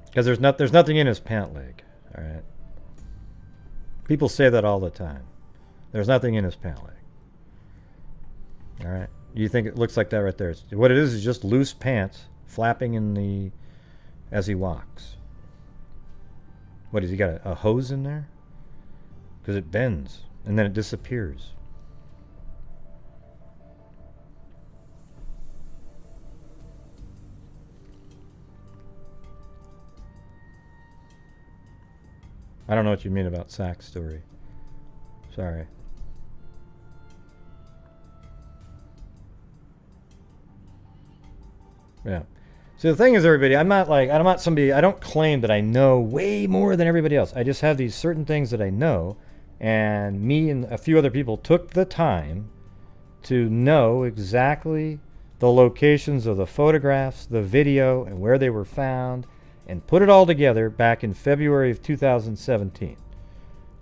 Because there's nothing in his pant leg. All right. People say that all the time. There's nothing in his pant leg. All right. You think it looks like that right there? What it is just loose pants flapping as he walks. What has he got? A hose in there? Because it bends and then it disappears. I don't know what you mean about Sack's story. Sorry. Yeah. So the thing is, everybody, I'm not somebody, I don't claim that I know way more than everybody else. I just have these certain things that I know, and me and a few other people took the time to know exactly the locations of the photographs, the video, and where they were found, and put it all together back in February of 2017.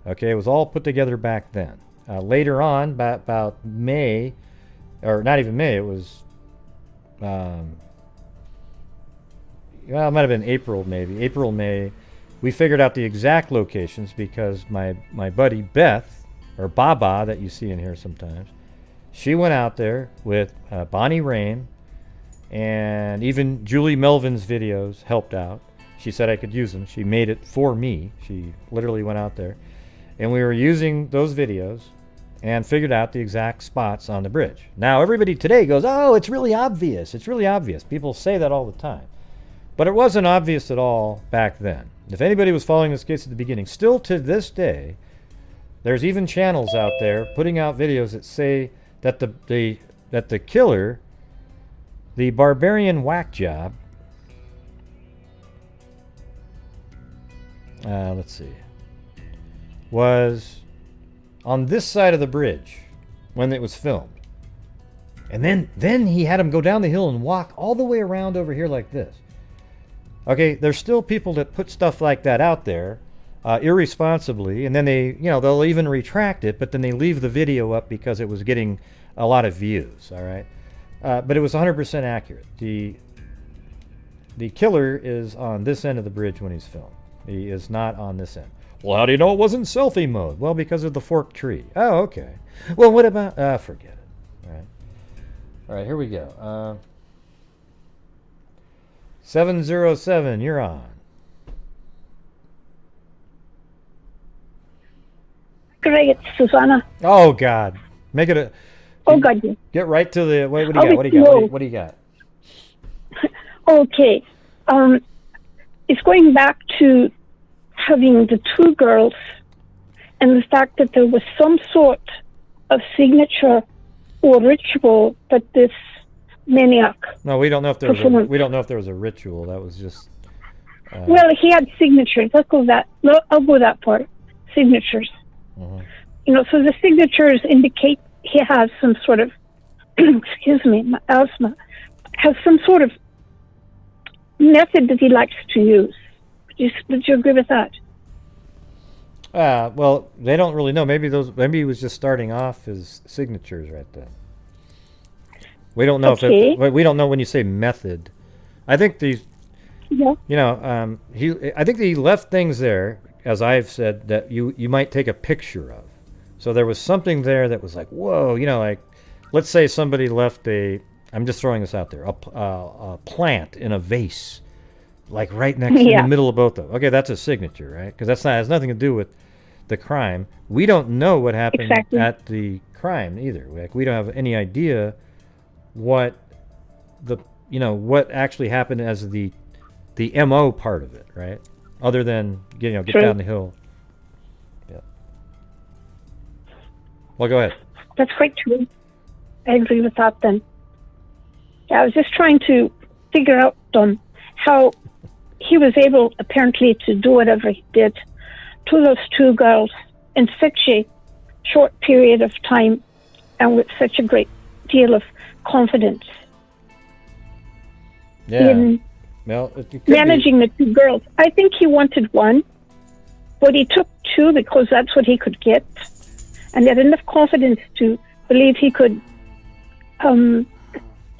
Okay, it was all put together back then. Later on, about May, or not even May, it was, well, it might have been April, maybe. April, May, we figured out the exact locations because my buddy Beth, or Baba that you see in here sometimes, she went out there with Bonnie Rain, and even Julie Melvin's videos helped out. She said I could use them. She made it for me. She literally went out there. And we were using those videos and figured out the exact spots on the bridge. Now, everybody today goes, oh, it's really obvious. It's really obvious. People say that all the time. But it wasn't obvious at all back then. If anybody was following this case at the beginning, still to this day, there's even channels out there putting out videos that say that the killer, the barbarian whack job, let's see, was on this side of the bridge when it was filmed. And then he had him go down the hill and walk all the way around over here like this. Okay, there's still people that put stuff like that out there irresponsibly, and then they'll even retract it, but then they leave the video up because it was getting a lot of views, all right? But it was 100% accurate. The killer is on this end of the bridge when he's filmed. He is not on this end. Well, how do you know it wasn't selfie mode? Well, because of the forked tree. Oh, okay. Well, what about... forget it. All right. All right, here we go. 707, you're on. Greg, it's Susanna. Oh, God. Make it a... Oh, God. Get right to the... What do you got? What do you got? What do you got? Okay. It's going back to having the two girls and the fact that there was some sort of signature or ritual that this maniac. No, we don't know if there was a ritual. That was just. Well, he had signatures. I'll go that far. Signatures. Uh-huh. So the signatures indicate he has some sort of. Excuse me, my asthma has some sort of method that he likes to use. Would you agree with that? Well, they don't really know. Maybe he was just starting off his signatures right then. We don't know we don't know when you say method. I think these. Yeah. I think he left things there, as I've said, that you might take a picture of. So there was something there that was like, whoa, like, let's say somebody left I'm just throwing this out there, a plant in a vase, like right next in the middle of both of them. Okay, that's a signature, right? Because has nothing to do with the crime. We don't know what happened at the crime either. Like, we don't have any idea what what actually happened as the MO part of it, right? Other than get down the hill. Yeah. Well, go ahead. That's quite true. I agree with that then. Yeah, I was just trying to figure out how he was able, apparently, to do whatever he did to those two girls in such a short period of time and with such a great deal of confidence. Yeah. In managing the two girls. I think he wanted one, but he took two because that's what he could get, and he had enough confidence to believe he could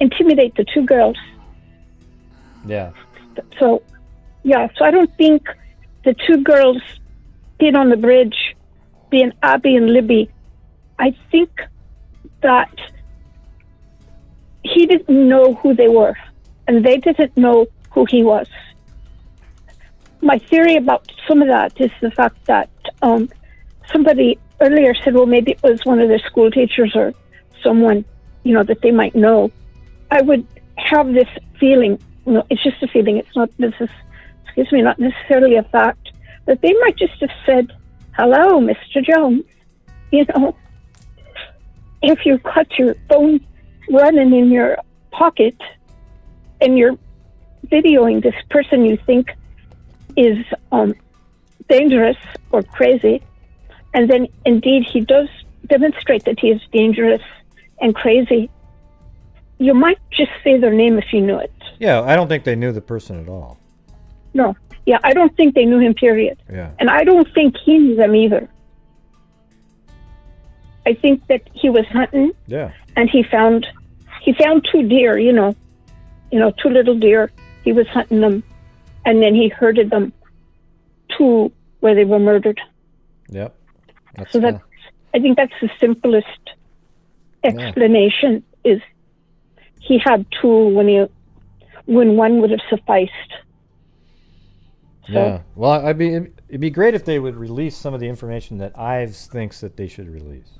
intimidate the two girls. Yeah. So I don't think the two girls being on the bridge, being Abby and Libby, I think that he didn't know who they were, and they didn't know who he was. My theory about some of that is the fact that somebody earlier said, well, maybe it was one of their school teachers or someone, that they might know. I would have this feeling, it's just a feeling, it's not not necessarily a fact, that they might just have said, hello, Mr. Jones. If you've got your phone running in your pocket and you're videoing this person you think is dangerous or crazy, and then indeed he does demonstrate that he is dangerous and crazy, you might just say their name if you knew it. Yeah, I don't think they knew the person at all. No. Yeah, I don't think they knew him, period. Yeah. And I don't think he knew them either. I think that he was hunting. Yeah. And he found 2 deer, you know, 2 little deer. He was hunting them, and then he herded them to where they were murdered. Yep. I think that's the simplest explanation. Is he had 2 when one would have sufficed. So, yeah. Well, it'd be great if they would release some of the information that Ives thinks that they should release.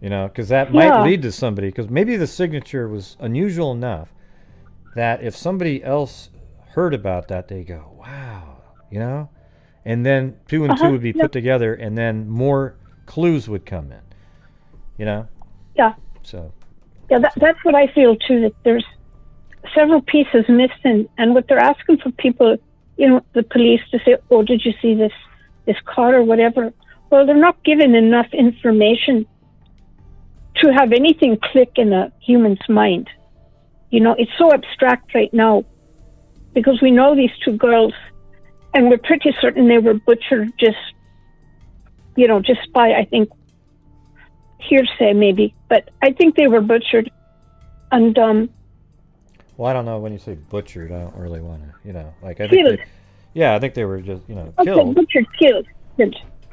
You know, because that might lead to somebody. Because maybe the signature was unusual enough that if somebody else heard about that, they go, "Wow," you know, and then 2 and 2 would be put together, and then more clues would come in. You know. Yeah. So. Yeah, that's what I feel too. That there's several pieces missing, and what they're asking for people, you know, the police to say, "Oh, did you see this car or whatever?" Well, they're not given enough information to have anything click in a human's mind. You know, it's so abstract right now because we know these 2 girls, and we're pretty certain they were butchered just by, I think, hearsay maybe, but I think they were butchered. And well, I don't know, when you say butchered, I don't really want to, you know, like I killed. think I think they were just, you know, okay, killed. Butchered, killed.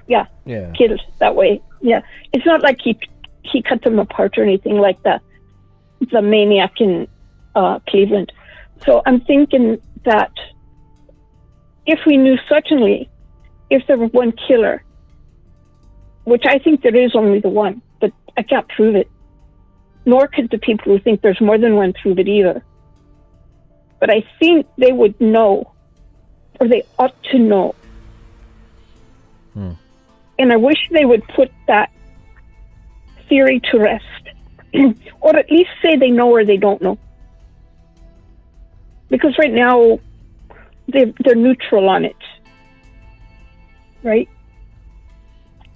Yeah. Yeah. Killed that way. Yeah. It's not like he cut them apart or anything like the maniac in Cleveland. So I'm thinking that if we knew certainly if there was one killer, which I think there is only the one, but I can't prove it, nor could the people who think there's more than one prove it either. But I think they would know, or they ought to know. And I wish they would put that theory to rest, or at least say they know or they don't know. Because right now, they're neutral on it, right?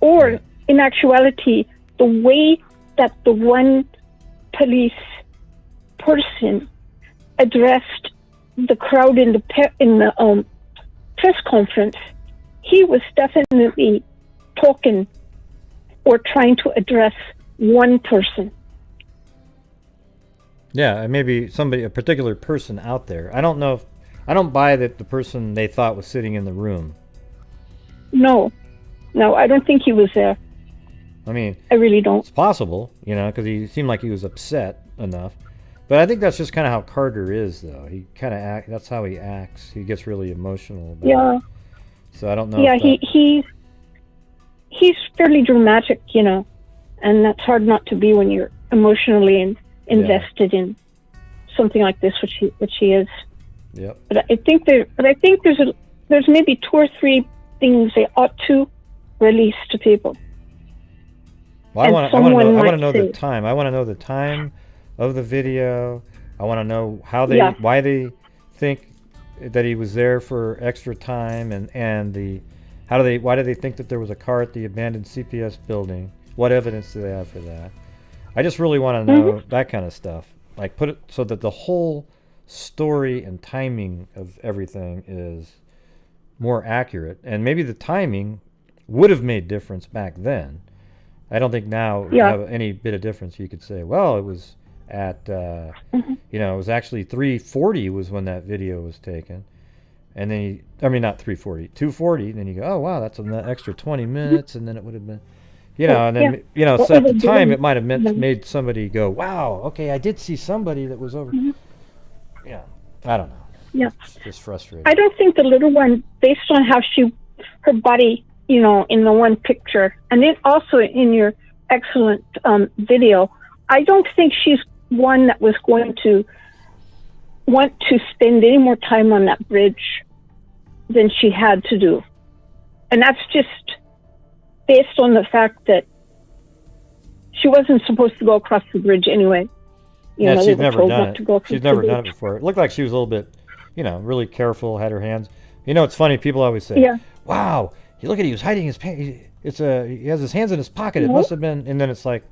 Or, in actuality, the way that the one police person addressed the crowd in the press conference, he was definitely talking or trying to address one person. Yeah, maybe a particular person out there. I don't buy that the person they thought was sitting in the room. No, I don't think he was there. I mean, I really don't. It's possible, you know, because he seemed like he was upset enough. But I think that's just kind of how Carter is, though. He kind of that's how he acts. He gets really emotional about it. So I don't know. Yeah, he's fairly dramatic, you know, and that's hard not to be when you're emotionally invested in something like this, which he is. Yep. But I think there's maybe 2 or 3 things they ought to release to people. Well, I want to know the time. I want to know the time of the video. I want to know why they think that he was there for extra time, and why do they think that there was a car at the abandoned CPS building? What evidence do they have for that? I just really want to know that kind of stuff. Like, put it so that the whole story and timing of everything is more accurate, and maybe the timing would have made difference back then. I don't think now you have any bit of difference. You could say, well, it was at it was actually 3:40 was when that video was taken, and then not 3:40, 2:40. Then you go, oh wow, that's an extra 20 minutes, and then it would have been, and then so at the time it might have made somebody go, wow, okay, I did see somebody that was over. Yeah, I don't know. Yeah, it's just frustrating. I don't think the little one, based on how her body, in the one picture, and then also in your excellent video, I don't think she's one that was going to want to spend any more time on that bridge than she had to do. And that's just based on the fact that she wasn't supposed to go across the bridge anyway. Yeah, they she's were never told done not it. to go She's to never the done it beach. before. It looked like she was a little bit, really careful, had her hands. It's funny, people always say, Yeah. wow, you look at he was hiding his pants. He has his hands in his pocket. It No. must have been, and then it's like,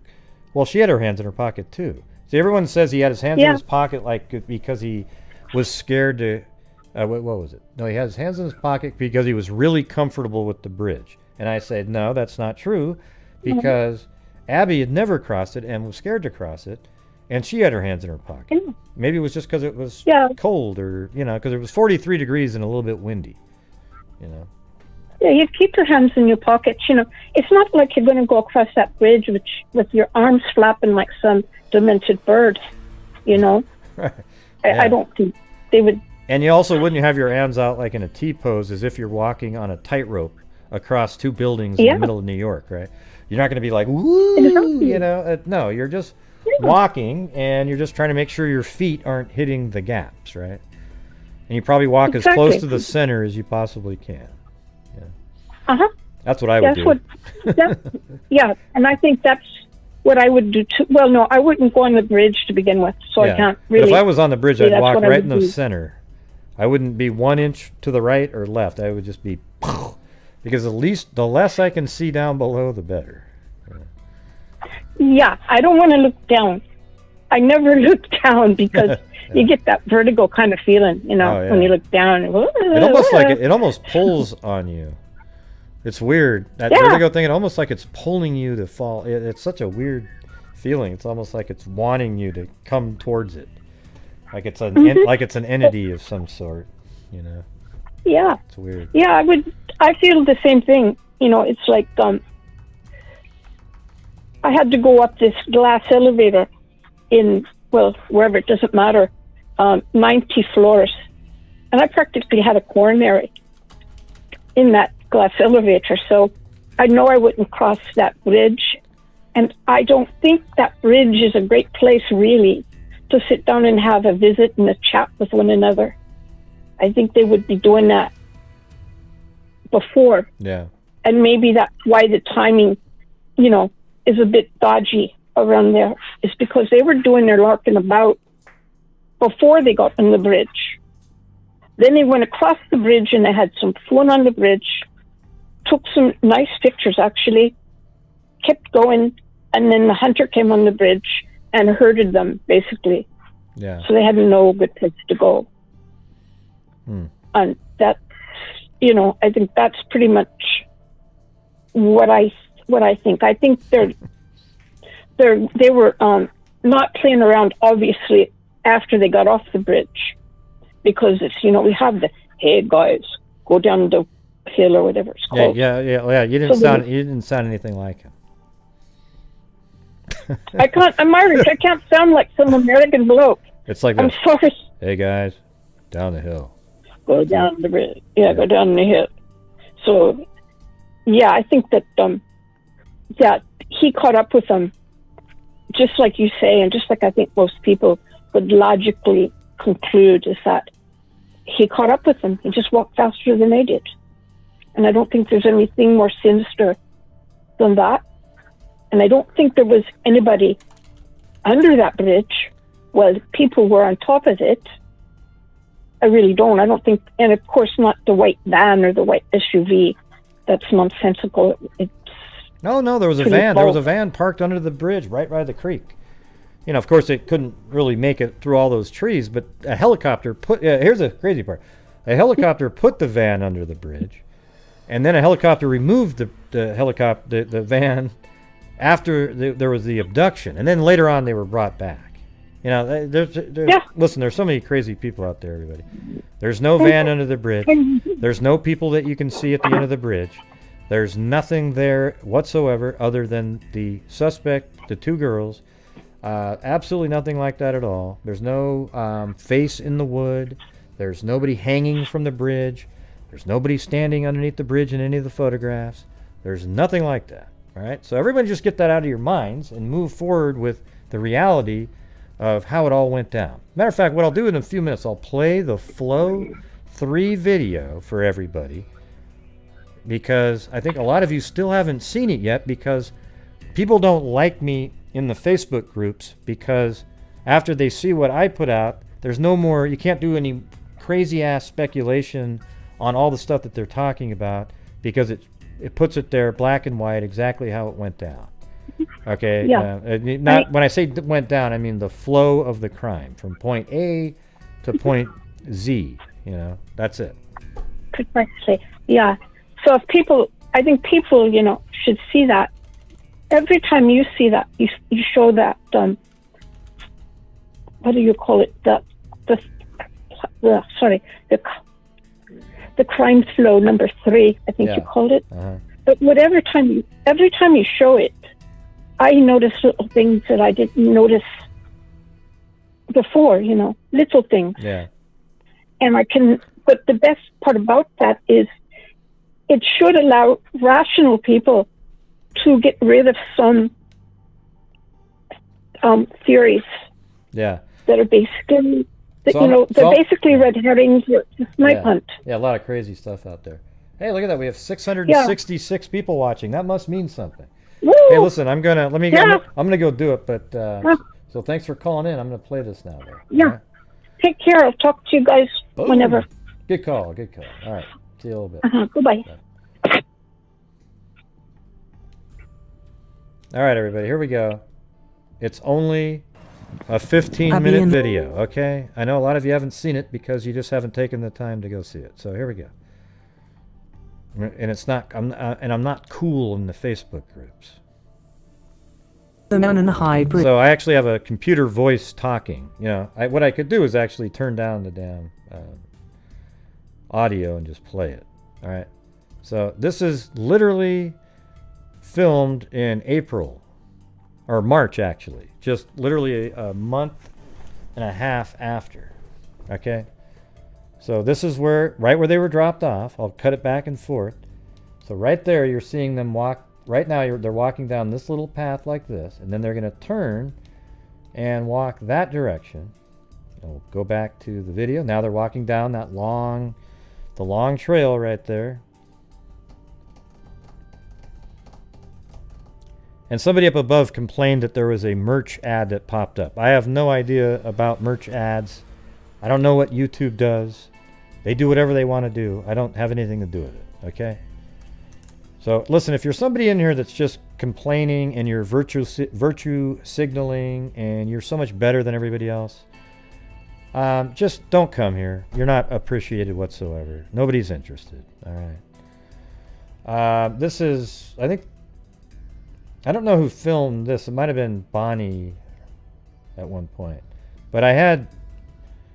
well, she had her hands in her pocket too. See, everyone says he had his hands in Yeah. his pocket because he was scared to, what was it? No, he had his hands in his pocket because he was really comfortable with the bridge. And I said, no, that's not true, because Abby had never crossed it and was scared to cross it, and she had her hands in her pocket. Yeah. Maybe it was just because it was Yeah. cold, or because it was 43 degrees and a little bit windy. Yeah, you keep your hands in your pockets. It's not like you're going to go across that bridge with your arms flapping like some demented bird. Right. I don't think they would. And you also wouldn't have your hands out like in a T pose, as if you're walking on a tightrope across two buildings in the middle of New York, right? You're not going to be like, woo, Exactly. no, you're just walking, and you're just trying to make sure your feet aren't hitting the gaps, right? And you probably walk as close to the center as you possibly can. That's what I would do. Yeah, and I think that's what I would do too. Well, no, I wouldn't go on the bridge to begin with, so I can't really. But if I was on the bridge, say I'd that's walk what I right in would the do. center. I wouldn't be 1 inch to the right or left. I would just be, because the less I can see down below, the better. Yeah, I don't want to look down. I never look down because you get that vertigo kind of feeling, when you look down. It almost pulls on you. It's weird. That vertigo thing, it almost like it's pulling you to fall. It's such a weird feeling. It's almost like it's wanting you to come towards it. Like it's an entity of some sort, Yeah. It's weird. Yeah, I feel the same thing. It's like I had to go up this glass elevator wherever, it doesn't matter, 90 floors. And I practically had a coronary in that glass elevator. So I know I wouldn't cross that bridge. And I don't think that bridge is a great place, really, to sit down and have a visit and a chat with one another. I think they would be doing that before. Yeah. And maybe that's why the timing, is a bit dodgy around there. It's because they were doing their larking about before they got on the bridge. Then they went across the bridge and they had some fun on the bridge, took some nice pictures actually, kept going, and then the hunter came on the bridge and herded them, basically. Yeah. So they had no good place to go. And that's, I think that's pretty much what I think. I think they were not playing around, obviously, after they got off the bridge, because it's, we have the, hey guys, go down the hill or whatever it's called. Yeah. You didn't sound anything like him. I'm Irish. I can't sound like some American bloke. It's like I'm sorry. Hey guys, down the hill. Go down the bridge. Yeah, go down the hill. So, yeah, I think that that he caught up with them, just like you say, and just like I think most people would logically conclude, is that he caught up with them. He just walked faster than they did. And I don't think there's anything more sinister than that. And I don't think there was anybody under that bridge. Well, people were on top of it. I really don't. I don't think, and of course not the white van or the white SUV. That's nonsensical. No, there was a van. There was a van parked under the bridge right by the creek. Of course, it couldn't really make it through all those trees, but a helicopter here's the crazy part. A helicopter put the van under the bridge, and then a helicopter removed the van after there was the abduction, and then later on they were brought back. Listen, there's so many crazy people out there, everybody. There's no van under the bridge. There's no people that you can see at the end of the bridge. There's nothing there whatsoever other than the suspect, the two girls. Absolutely nothing like that at all. There's no face in the wood. There's nobody hanging from the bridge. There's nobody standing underneath the bridge in any of the photographs. There's nothing like that. All right? So everybody just get that out of your minds and move forward with the reality of how it all went down. Matter of fact, what I'll do in a few minutes, I'll play the Flow 3 video for everybody, because I think a lot of you still haven't seen it yet, because people don't like me in the Facebook groups because after they see what I put out, there's no more, you can't do any crazy ass speculation on all the stuff that they're talking about, because it puts it there black and white exactly how it went down. Okay? Yeah. When I say went down, I mean the flow of the crime from point A to point Z, you know, that's it. Precisely. Yeah. So if people, I think people, you know, should see that. Every time you see that, you show that, what do you call it? The crime flow number 3, I think you called it. But every time you show it, I notice little things that I didn't notice before, you know, little things. Yeah. And but the best part about that is it should allow rational people to get rid of some theories. Yeah. That are basically, they're basically red herrings. It's snipe hunt. Yeah, a lot of crazy stuff out there. Hey, look at that. We have 666 people watching. That must mean something. Woo! Hey, listen, I'm gonna go do it. But so thanks for calling in. I'm gonna play this now, though. Yeah. Right? Take care. I'll talk to you guys whenever. Good call. Good call. All right. See you in a little bit. Goodbye. All right, everybody. Here we go. It's only a 15-minute video, okay? I know a lot of you haven't seen it because you just haven't taken the time to go see it. So here we go. And it's not, I'm not cool in the Facebook groups. The Monon High Bridge. So I actually have a computer voice talking. You know, what I could do is actually turn down the damn audio and just play it. All right. So this is literally filmed in April. Or March, actually. Just literally a month and a half after. Okay? So this is right where they were dropped off. I'll cut it back and forth. So right there, you're seeing them walk. Right now, they're walking down this little path like this. And then they're going to turn and walk that direction. And we'll go back to the video. Now they're walking down the long trail right there. And somebody up above complained that there was a merch ad that popped up. I have no idea about merch ads. I don't know what YouTube does. They do whatever they want to do. I don't have anything to do with it, okay? So listen, if you're somebody in here that's just complaining and you're virtue signaling and you're so much better than everybody else, just don't come here. You're not appreciated whatsoever. Nobody's interested, all right? This is, I don't know who filmed this. It might have been Bonnie at one point. But I had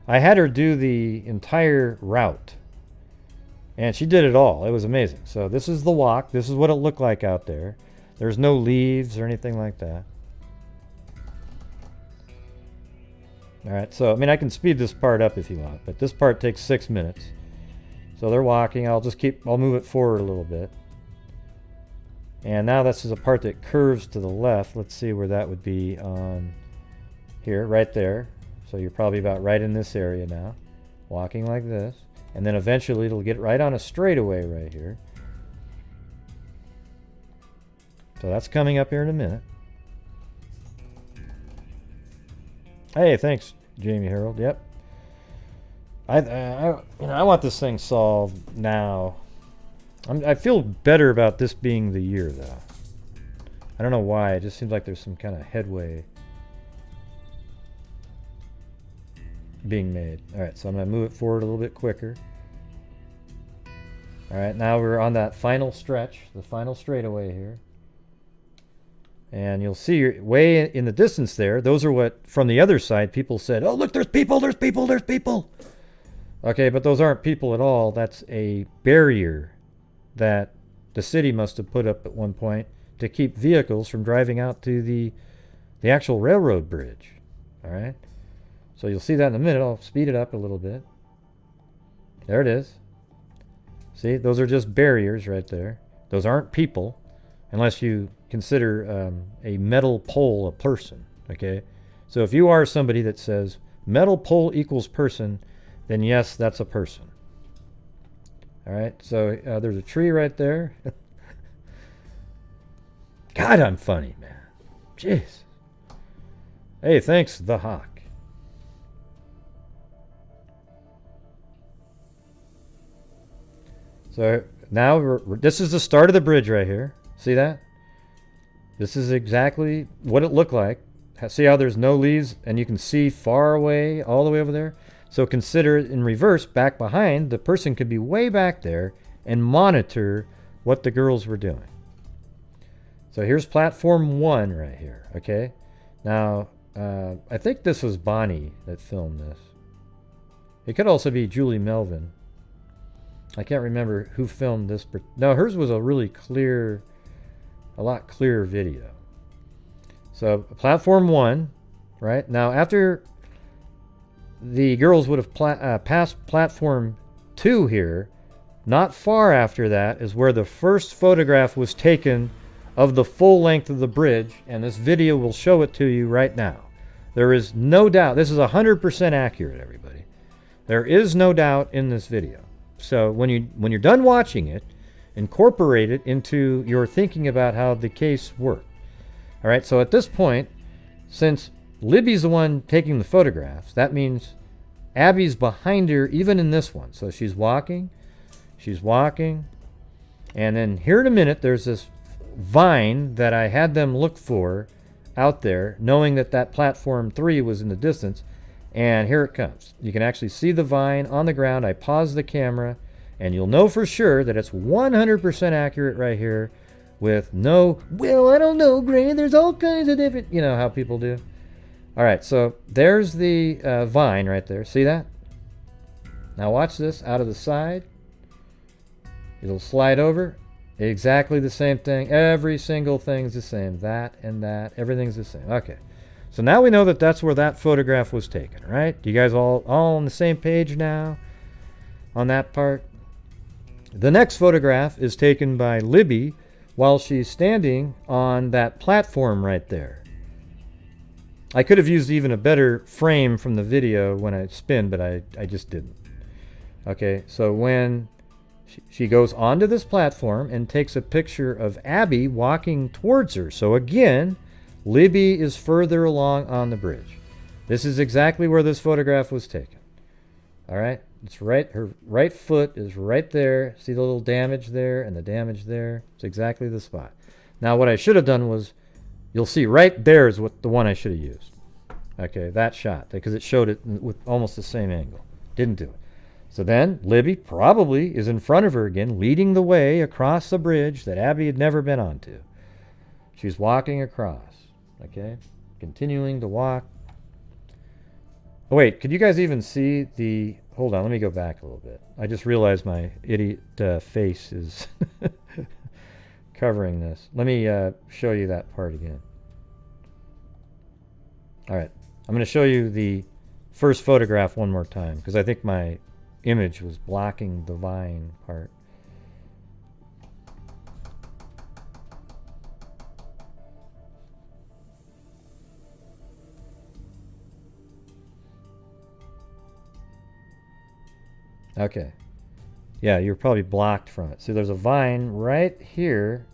her do the entire route. And she did it all. It was amazing. So this is the walk. This is what it looked like out there. There's no leaves or anything like that. All right. So, I mean, I can speed this part up if you want. But this part takes 6 minutes. So they're walking. I'll move it forward a little bit. And now this is a part that curves to the left. Let's see where that would be on here, right there. So you're probably about right in this area now, walking like this. And then eventually it'll get right on a straightaway right here. So that's coming up here in a minute. Hey, thanks, Jamie Harold. Yep. I want this thing solved now. I feel better about this being the year, though. I don't know why. It just seems like there's some kind of headway being made. All right, so I'm going to move it forward a little bit quicker. All right, now we're on that final stretch, the final straightaway here. And you'll see way in the distance there, those are what, from the other side, people said, oh, look, there's people, there's people, there's people. Okay, but those aren't people at all. That's a barrier that the city must have put up at one point to keep vehicles from driving out to the actual railroad bridge. All right? So you'll see that in a minute. I'll speed it up a little bit. There it is. See, those are just barriers right there. Those aren't people, unless you consider a metal pole a person, okay? So if you are somebody that says metal pole equals person, then yes, that's a person. All right, so there's a tree right there. God, I'm funny, man. Jeez. Hey, thanks, The Hawk. So now this is the start of the bridge right here. See that? This is exactly what it looked like. See how there's no leaves and you can see far away, all the way over there? So consider it in reverse, back behind. The person could be way back there and monitor what the girls were doing. So here's platform 1 right here, okay? Now, I think this was Bonnie that filmed this. It could also be Julie Melvin. I can't remember who filmed this. No, hers was a really clear, a lot clearer video. So platform 1, right? Now after the girls would have passed platform 2 here, not far after that is where the first photograph was taken of the full length of the bridge, and this video will show it to you right now. There is no doubt, this is 100% accurate, everybody. There is no doubt in this video. So when you're done watching it, incorporate it into your thinking about how the case worked. All right, so at this point, since Libby's the one taking the photographs, that means Abby's behind her even in this one. So she's walking, and then here in a minute there's this vine that I had them look for out there, knowing that that platform 3 was in the distance, and here it comes. You can actually see the vine on the ground. I paused the camera, and you'll know for sure that it's 100% accurate right here with no, well, I don't know, Gray, there's all kinds of different, you know how people do. All right, so there's the vine right there. See that? Now watch this out of the side. It'll slide over. Exactly the same thing. Every single thing's the same. That and that. Everything's the same. Okay. So now we know that that's where that photograph was taken, right? You guys all on the same page now on that part? The next photograph is taken by Libby while she's standing on that platform right there. I could have used even a better frame from the video when I spin, but I just didn't. Okay, so when she goes onto this platform and takes a picture of Abby walking towards her. So again, Libby is further along on the bridge. This is exactly where this photograph was taken. All right, it's right, her right foot is right there. See the little damage there and the damage there? It's exactly the spot. Now what I should have done was, you'll see right there is what the one I should have used. Okay, that shot, because it showed it with almost the same angle. Didn't do it. So then Libby probably is in front of her again, leading the way across the bridge that Abby had never been onto. She's walking across, okay? Continuing to walk. Oh wait, could you guys even see the... Hold on, let me go back a little bit. I just realized my idiot face is covering this. Let me show you that part again. All right, I'm going to show you the first photograph one more time, because I think my image was blocking the vine part. Okay. Yeah, you're probably blocked from it. See, there's a vine right here.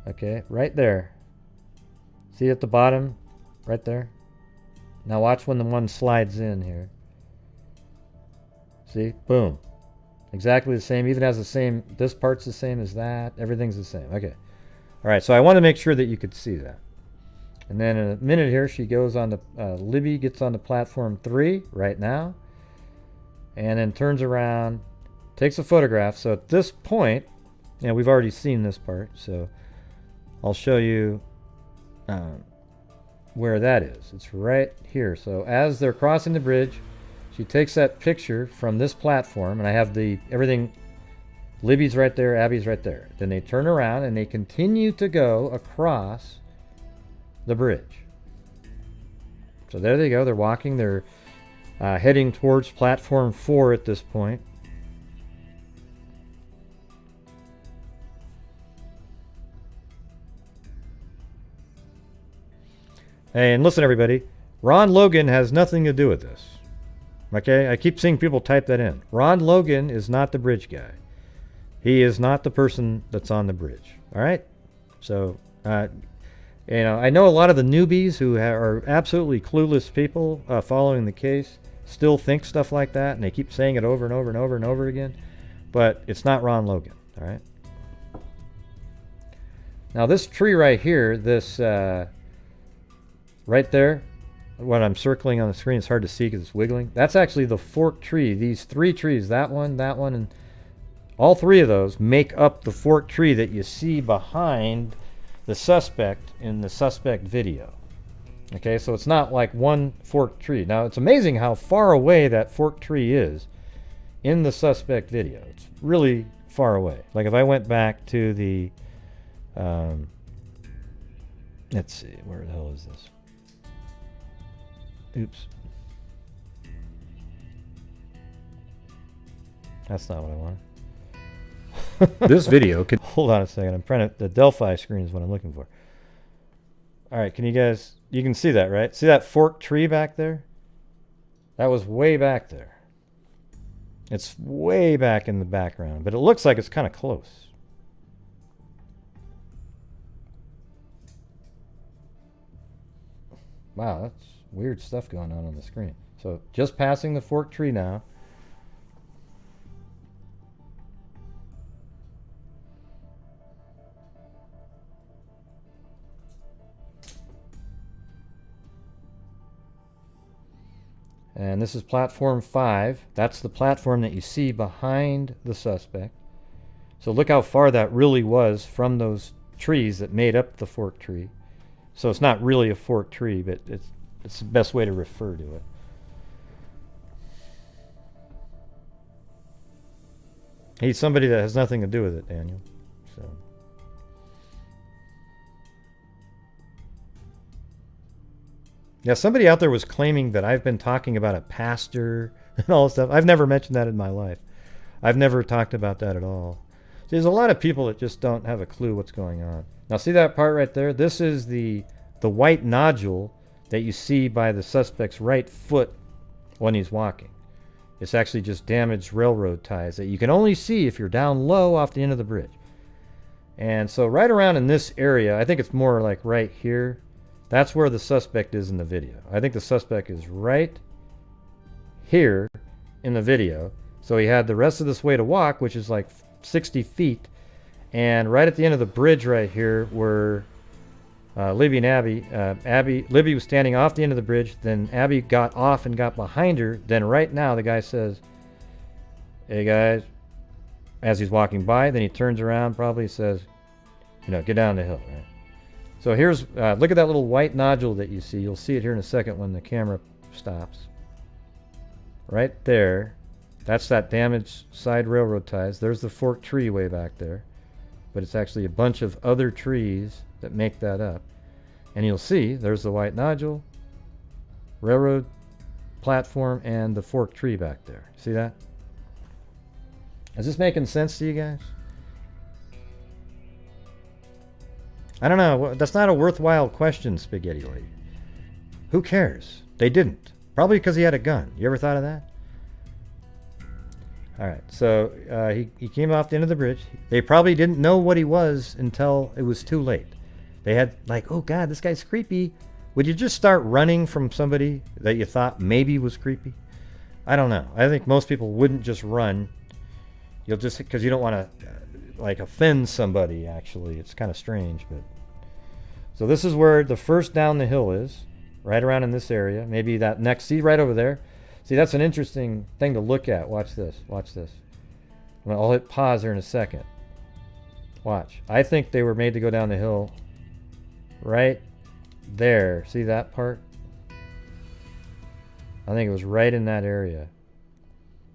Okay, right there. See at the bottom? Right there? Now watch when the one slides in here. See? Boom. Exactly the same. Even has the same, this part's the same as that. Everything's the same. Okay. All right, so I want to make sure that you could see that. And then in a minute here, she goes on the, Libby gets on the platform 3 right now. And then turns around, takes a photograph. So at this point, yeah, we've already seen this part. So I'll show you where that is. It's right here. So as they're crossing the bridge, she takes that picture from this platform, and I have the everything. Libby's right there, Abby's right there. Then they turn around and they continue to go across the bridge. So there they go. They're walking. They're heading towards platform 4 at this point. Hey, and listen, everybody. Ron Logan has nothing to do with this. Okay, I keep seeing people type that in. Ron Logan is not the bridge guy. He is not the person that's on the bridge. All right? So, you know, I know a lot of the newbies who are absolutely clueless people following the case still think stuff like that, and they keep saying it over and over and over and over again. but it's not Ron Logan, all right? Now this tree right here, this right there, what I'm circling on the screen, it's hard to see because it's wiggling. That's actually the forked tree. These three trees, that one, and all three of those make up the forked tree that you see behind the suspect in the suspect video. Okay, so it's not like one forked tree. Now, it's amazing how far away that forked tree is in the suspect video. It's really far away. Like if I went back to the, let's see, where the hell is this? Oops. That's not what I wanted. This video could... Hold on a second. I'm trying to... The Delphi screen is what I'm looking for. All right, can you guys... You can see that, right? See that forked tree back there? That was way back there. It's way back in the background, but it looks like it's kind of close. Wow, that's weird stuff going on the screen. So just passing the forked tree now. And this is platform 5. That's the platform that you see behind the suspect. So look how far that really was from those trees that made up the forked tree. So it's not really a forked tree, but it's the best way to refer to it. He's somebody that has nothing to do with it, Daniel. So. Yeah, somebody out there was claiming that I've been talking about a pastor and all this stuff. I've never mentioned that in my life. I've never talked about that at all. So there's a lot of people that just don't have a clue what's going on. Now see that part right there? This is the white nodule that you see by the suspect's right foot when he's walking. It's actually just damaged railroad ties that you can only see if you're down low off the end of the bridge. And so right around in this area, I think it's more like right here, that's where the suspect is in the video. I think the suspect is right here in the video. So he had the rest of this way to walk, which is like 60 feet. And right at the end of the bridge right here were Libby and Abby. Libby was standing off the end of the bridge. Then Abby got off and got behind her. Then right now the guy says, "Hey guys," as he's walking by. Then he turns around, probably says, "Get down the hill." Right? So here's, look at that little white nodule that you see. You'll see it here in a second when the camera stops. Right there. That's that damaged side railroad ties. There's the forked tree way back there. But it's actually a bunch of other trees that make that up. And you'll see there's the white nodule, railroad platform, and the forked tree back there. See that? Is this making sense to you guys? I don't know. That's not a worthwhile question, Spaghetti Lady. Who cares? They didn't. Probably because he had a gun. You ever thought of that? All right, so he came off the end of the bridge. They probably didn't know what he was until it was too late. They had like, oh God, this guy's creepy. Would you just start running from somebody that you thought maybe was creepy? I don't know. I think most people wouldn't just run. You'll just, because you don't want to like offend somebody, actually. It's kind of strange, but. So this is where the first down the hill is, right around in this area. Maybe that next, see right over there. See, that's an interesting thing to look at. Watch this. Watch this. I'll hit pause here in a second. Watch. I think they were made to go down the hill right there. See that part? I think it was right in that area.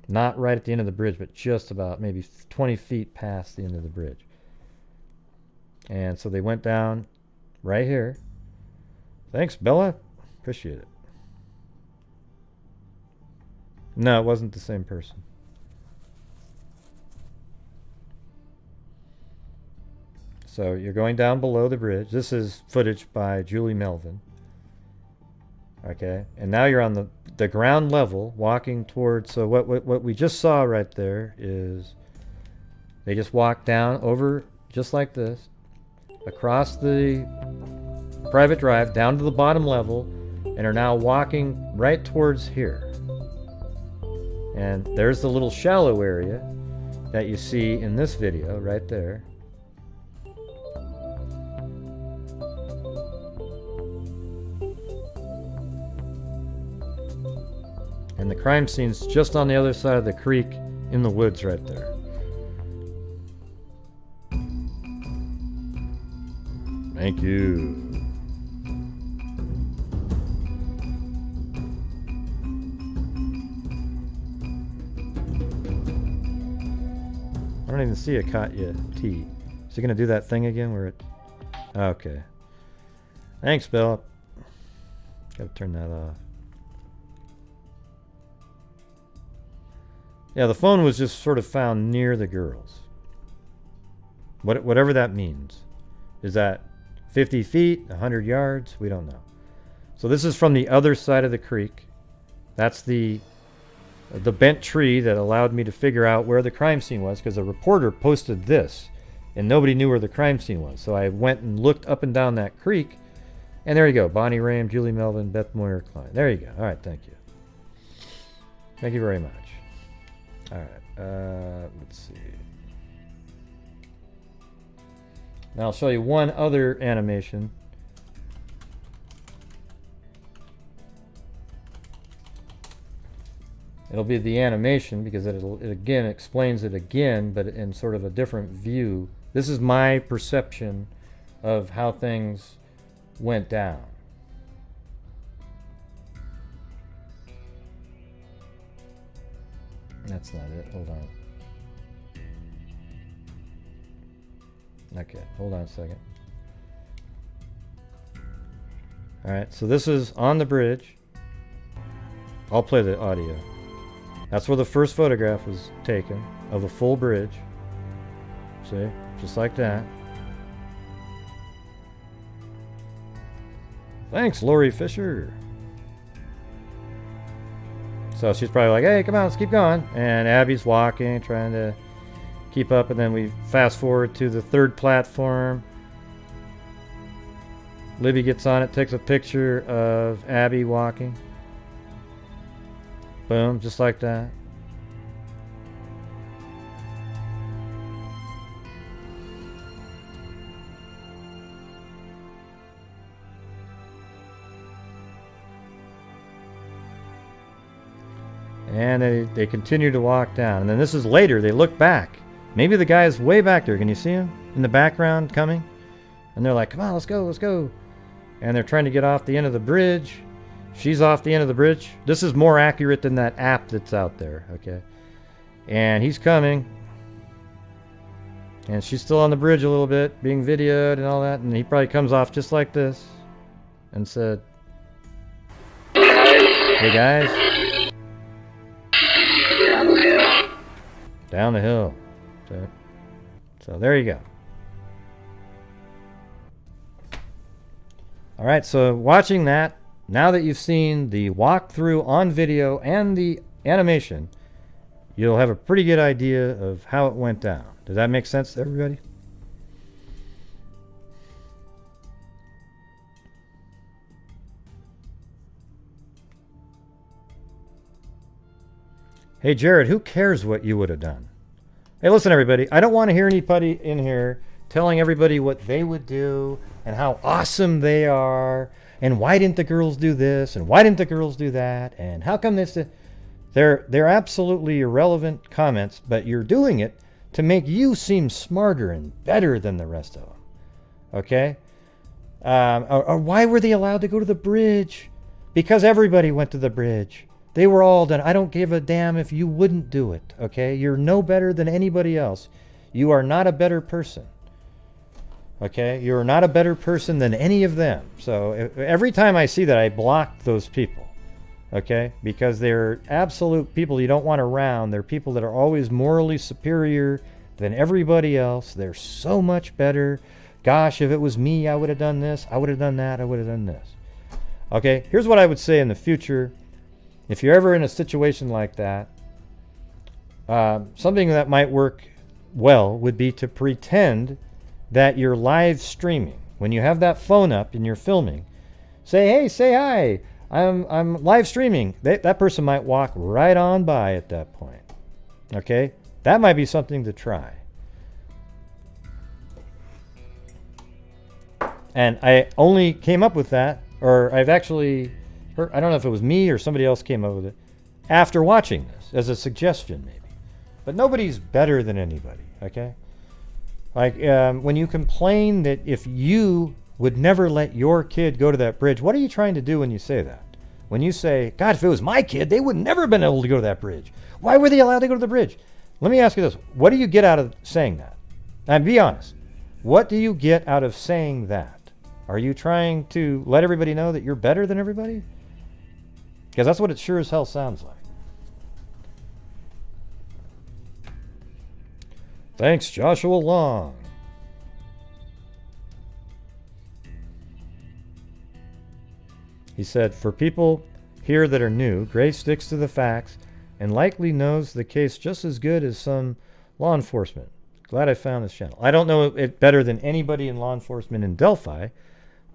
Not right at the end of the bridge, but just about maybe 20 feet past the end of the bridge. And so they went down right here. Thanks, Bella. Appreciate it. No, it wasn't the same person. So you're going down below the bridge. This is footage by Julie Melvin. Okay, and now you're on the ground level, walking towards. So what we just saw right there is they just walked down over just like this, across the private drive down to the bottom level, and are now walking right towards here. And there's the little shallow area. that you see in this video right there. And the crime scene's just on the other side of the creek in the woods right there. Thank you. I don't even see a Katya T. Is he gonna do that thing again where it... Okay. Thanks, Bill. Gotta turn that off. Yeah, the phone was just sort of found near the girls. Whatever that means. Is that 50 feet, 100 yards? We don't know. So this is from the other side of the creek. That's the bent tree that allowed me to figure out where the crime scene was, because a reporter posted this and nobody knew where the crime scene was. So I went and looked up and down that creek, and there you go. Bonnie Ram, Julie Melvin, Beth Moyer, Klein. There you go. All right, thank you. Thank you very much. All right, let's see. Now I'll show you one other animation. It'll be the animation because it again explains it again, but in sort of a different view. This is my perception of how things went down. That's not it. Hold on. Okay, hold on a second. Alright, so this is on the bridge. I'll play the audio. That's where the first photograph was taken of the full bridge. See? Just like that. Thanks, Lori Fisher. So she's probably like, hey, come on, let's keep going. And Abby's walking, trying to keep up. And then we fast forward to the third platform. Libby gets on it, takes a picture of Abby walking. Boom, just like that. And they continue to walk down. And then this is later. They look back. Maybe the guy is way back there. Can you see him in the background coming? And they're like, come on, let's go, let's go. And they're trying to get off the end of the bridge. She's off the end of the bridge. This is more accurate than that app that's out there, okay? And he's coming. And she's still on the bridge a little bit, being videoed and all that. And he probably comes off just like this and said, hey guys. Down the hill. So there you go. Alright, so watching that, now that you've seen the walkthrough on video and the animation, you'll have a pretty good idea of how it went down. Does that make sense to everybody? Hey Jared, who cares what you would have done? Hey, listen everybody, I don't want to hear anybody in here telling everybody what they would do and how awesome they are and why didn't the girls do this and why didn't the girls do that and how come this... They're absolutely irrelevant comments, but you're doing it to make you seem smarter and better than the rest of them. Okay? Or why were they allowed to go to the bridge? Because everybody went to the bridge. They were all done. I don't give a damn if you wouldn't do it. Okay? You're no better than anybody else. You are not a better person. Okay? You're not a better person than any of them. So every time I see that, I block those people. Okay? Because they're absolute people you don't want around. They're people that are always morally superior than everybody else. They're so much better. Gosh, if it was me, I would have done this. I would have done that. I would have done this. Okay? Here's what I would say in the future. If you're ever in a situation like that, something that might work well would be to pretend that you're live streaming. When you have that phone up and you're filming, say, hey, say hi. I'm live streaming. That person might walk right on by at that point. Okay? That might be something to try. And I only came up with that, or I've actually heard, I don't know if it was me or somebody else came up with it, after watching this, as a suggestion maybe. But nobody's better than anybody, okay? Like, when you complain that if you would never let your kid go to that bridge, what are you trying to do when you say that? When you say, God, if it was my kid, they would never have been able to go to that bridge. Why were they allowed to go to the bridge? Let me ask you this. What do you get out of saying that? And be honest. What do you get out of saying that? Are you trying to let everybody know that you're better than everybody? Because that's what it sure as hell sounds like. Thanks, Joshua Long. He said, for people here that are new, Gray sticks to the facts and likely knows the case just as good as some law enforcement. Glad I found this channel. I don't know it better than anybody in law enforcement in Delphi,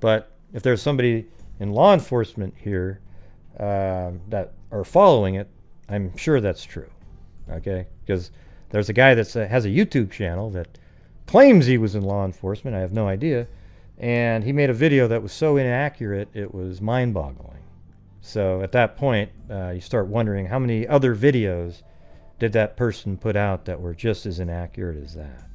but if there's somebody in law enforcement here that are following it, I'm sure that's true. Okay? Because there's a guy that has a YouTube channel that claims he was in law enforcement. I have no idea. And he made a video that was so inaccurate, it was mind-boggling. So at that point, you start wondering how many other videos did that person put out that were just as inaccurate as that.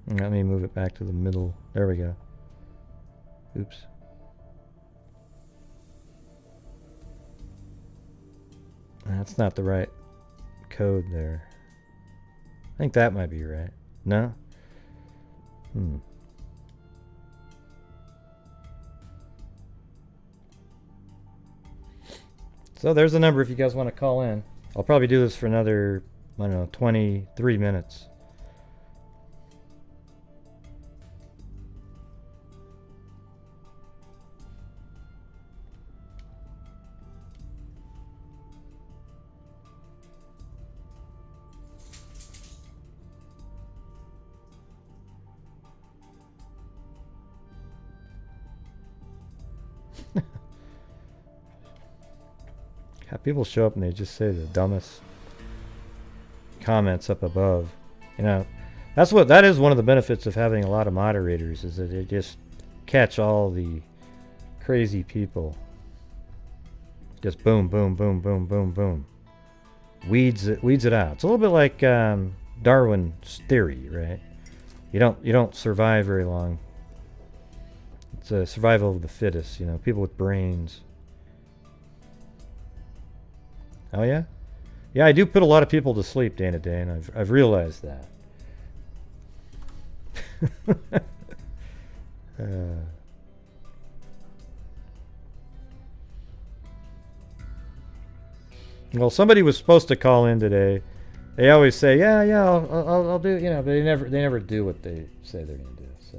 Let me move it back to the middle. There we go. Oops. That's not the right code there. I think that might be right. No? So there's the number if you guys want to call in. I'll probably do this for another, I don't know, 23 minutes. People show up and they just say the dumbest comments up above. You know, that is one of the benefits of having a lot of moderators, is that they just catch all the crazy people. Just boom, boom, boom, boom, boom, boom. Weeds it out. It's a little bit like Darwin's theory, right? You don't survive very long. It's a survival of the fittest, you know, people with brains. Oh yeah? Yeah, I do put a lot of people to sleep day to day, and I've realized that. Well, somebody was supposed to call in today. They always say, yeah, I'll do, you know, but they never do what they say they're going to do. So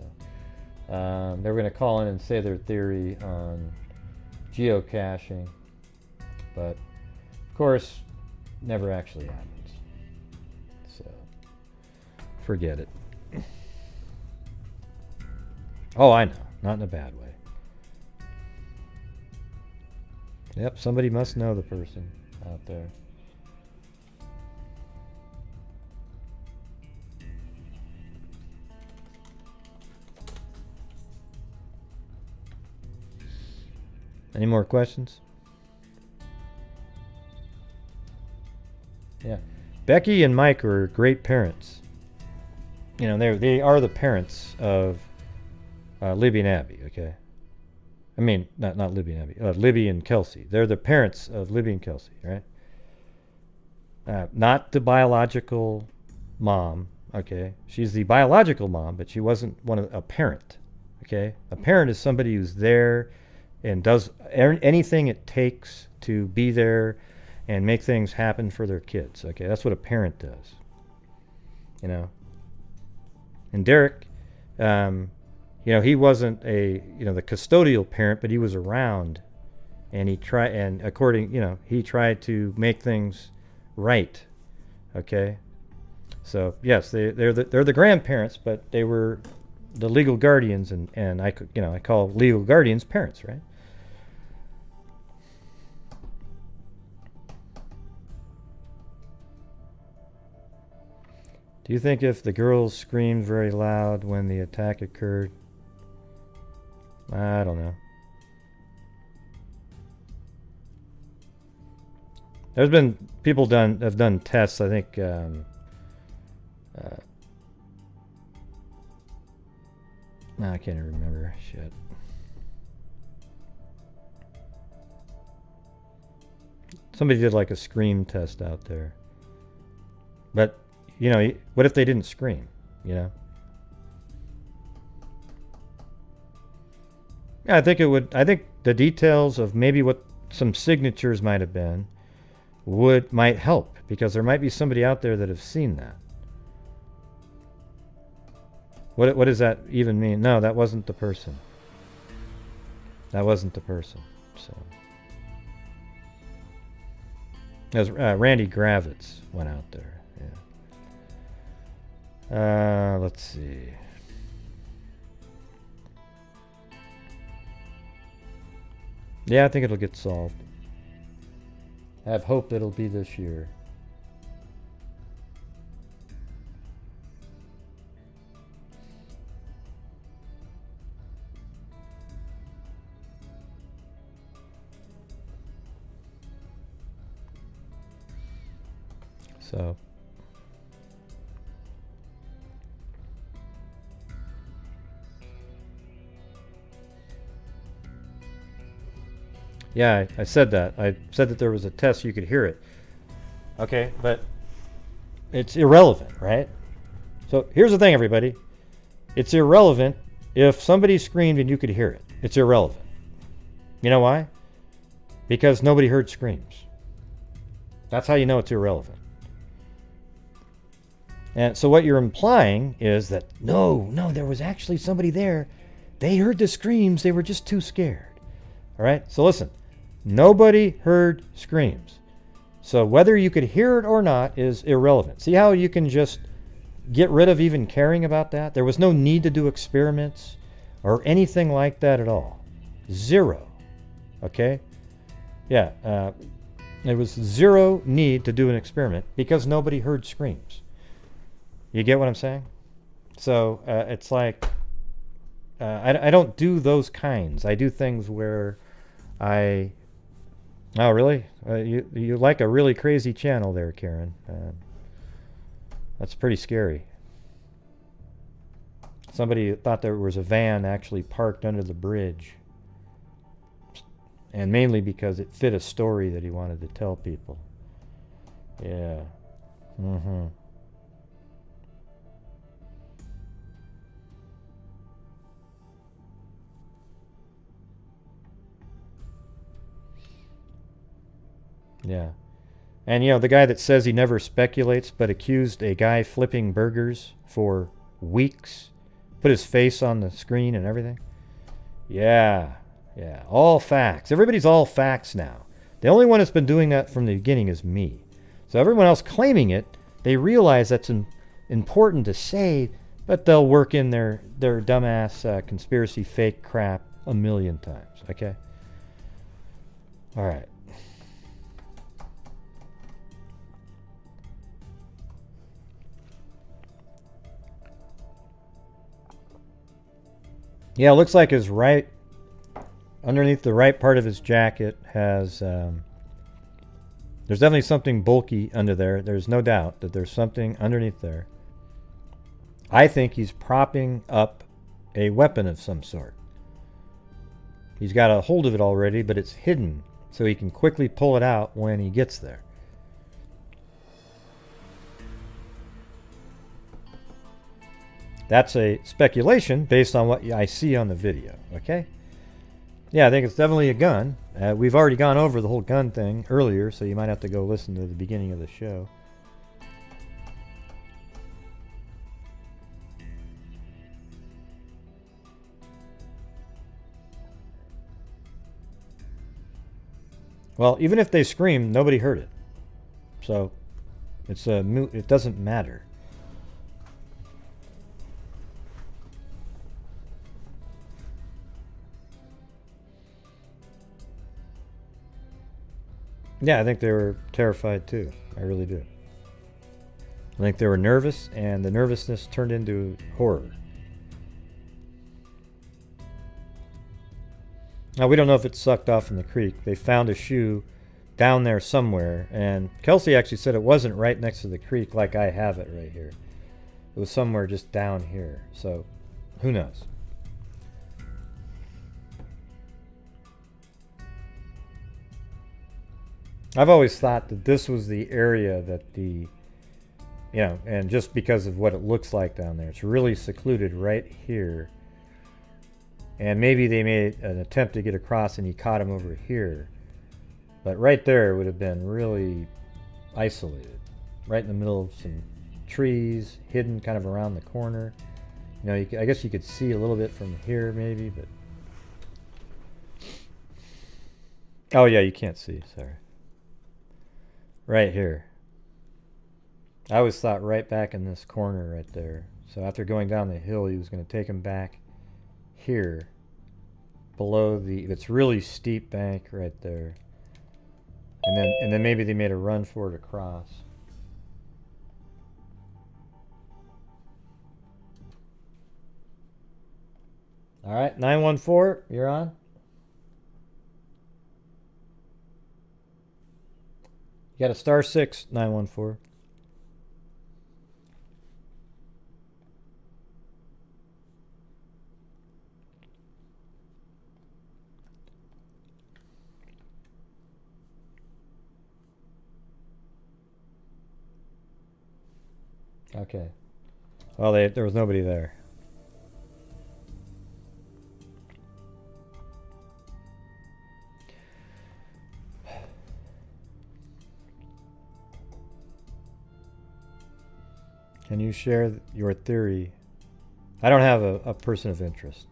they were going to call in and say their theory on geocaching, but of course, never actually happens. So, forget it. Oh, I know. Not in a bad way. Yep, somebody must know the person out there. Any more questions? Yeah, Becky and Mike are great parents. You know, they are the parents of Libby and Abby. Okay, I mean not Libby and Abby. Libby and Kelsey. They're the parents of Libby and Kelsey, right? Not the biological mom. Okay, she's the biological mom, but she wasn't a parent. Okay, a parent is somebody who's there and does anything it takes to be there and make things happen for their kids. Okay, that's what a parent does. You know. And Derrick, you know, he wasn't the custodial parent, but he was around, and he tried to make things right. Okay, So yes, they're the grandparents, but they were the legal guardians, and I call legal guardians parents, right? Do you think if the girls screamed very loud when the attack occurred? I don't know. There's been people have done tests. I think I can't even remember. Shit. Somebody did like a scream test out there. But what if they didn't scream? Yeah, I think it would. I think the details of maybe what some signatures might have been might help, because there might be somebody out there that have seen that. What does that even mean? No, that wasn't the person. That wasn't the person. So as Randy Gravitz went out there. Yeah. Let's see. Yeah, I think it'll get solved. I have hope that it'll be this year. So yeah, I said that. I said that there was a test you could hear it. Okay, but it's irrelevant, right? So here's the thing, everybody. It's irrelevant if somebody screamed and you could hear it. It's irrelevant. You know why? Because nobody heard screams. That's how you know it's irrelevant. And so what you're implying is that no, there was actually somebody there. They heard the screams. They were just too scared. All right? So listen. Nobody heard screams. So whether you could hear it or not is irrelevant. See how you can just get rid of even caring about that? There was no need to do experiments or anything like that at all. Zero. Okay? Yeah. There was zero need to do an experiment because nobody heard screams. You get what I'm saying? So it's like I don't do those kinds. I do things where Oh, really? You like a really crazy channel there, Karen. That's pretty scary. Somebody thought there was a van actually parked under the bridge. And mainly because it fit a story that he wanted to tell people. Yeah. Mm-hmm. Yeah. And the guy that says he never speculates but accused a guy flipping burgers for weeks, put his face on the screen and everything. Yeah. Yeah. All facts. Everybody's all facts now. The only one that's been doing that from the beginning is me. So everyone else claiming it, they realize that's important to say, but they'll work in their dumbass conspiracy fake crap a million times. Okay? All right. Yeah, it looks like his right, underneath the right part of his jacket has, there's definitely something bulky under there. There's no doubt that there's something underneath there. I think he's propping up a weapon of some sort. He's got a hold of it already, but it's hidden, so he can quickly pull it out when he gets there. That's a speculation based on what I see on the video, okay? Yeah, I think it's definitely a gun. We've already gone over the whole gun thing earlier, so you might have to go listen to the beginning of the show. Well, even if they screamed, nobody heard it. So it doesn't matter. Yeah, I think they were terrified too. I really do. I think they were nervous, and the nervousness turned into horror. Now, we don't know if it's sucked off in the creek. They found a shoe down there somewhere, and Kelsey actually said it wasn't right next to the creek like I have it right here. It was somewhere just down here, so who knows? I've always thought that this was the area that the, you know, and just because of what it looks like down there, it's really secluded right here. And maybe they made an attempt to get across and he caught him over here. But right there would have been really isolated. Right in the middle of some trees, hidden kind of around the corner. You know, I guess you could see a little bit from here maybe, but... Oh yeah, you can't see, sorry. Right here. I always thought right back in this corner right there. So after going down the hill, he was going to take him back here below the, it's really steep bank right there. And then maybe they made a run for it across. All right, 914, you're on. You got a *6, 914. Okay. Well, there was nobody there. Can you share your theory? I don't have a person of interest.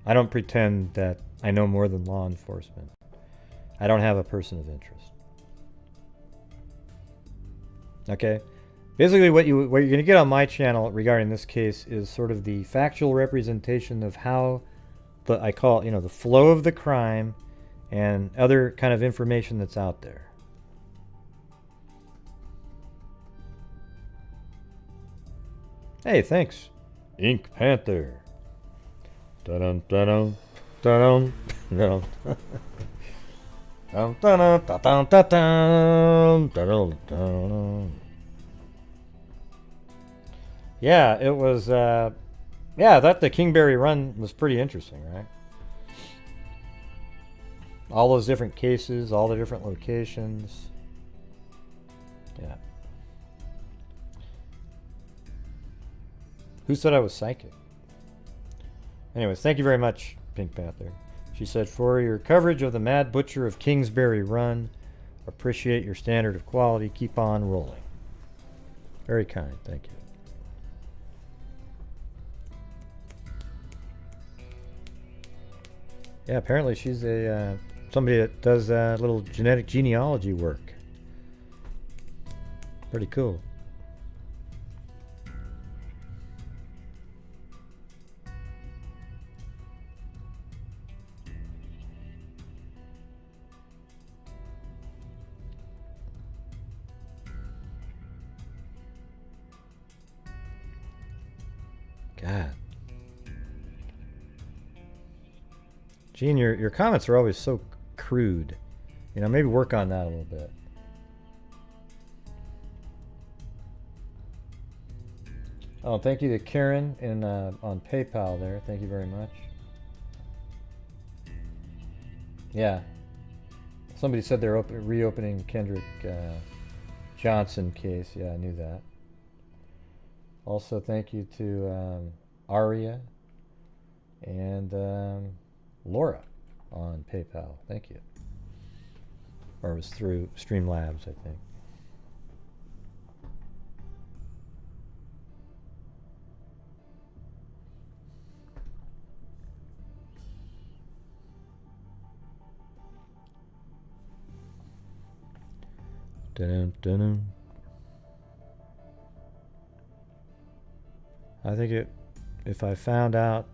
I don't pretend that I know more than law enforcement. I don't have a person of interest. Okay? Basically what you're going to get on my channel regarding this case is sort of the factual representation of how I call it, you know, the flow of the crime and other kind of information that's out there. Hey, thanks, Ink Panther. Da-dum, da-dum, da-dum, da-dum. Dum, da-dum, da-dum, da-dum, da-dum, da-dum. Yeah, it was, yeah, that the Kingberry Run was pretty interesting, right? All those different cases, all the different locations. Yeah. Who said I was psychic? Anyways, thank you very much, Pink Panther. She said, for your coverage of the Mad Butcher of Kingsbury Run, appreciate your standard of quality. Keep on rolling. Very kind, thank you. Yeah, apparently she's a somebody that does little genetic genealogy work. Pretty cool. God. Gene, your comments are always so crude. You know, maybe work on that a little bit. Oh, thank you to Karen on PayPal there. Thank you very much. Yeah. Somebody said they're reopening Kendrick Johnson case. Yeah, I knew that. Also, thank you to Aria and Laura on PayPal. Thank you. Or it was through Streamlabs, I think. Dun, dun, dun. I think if I found out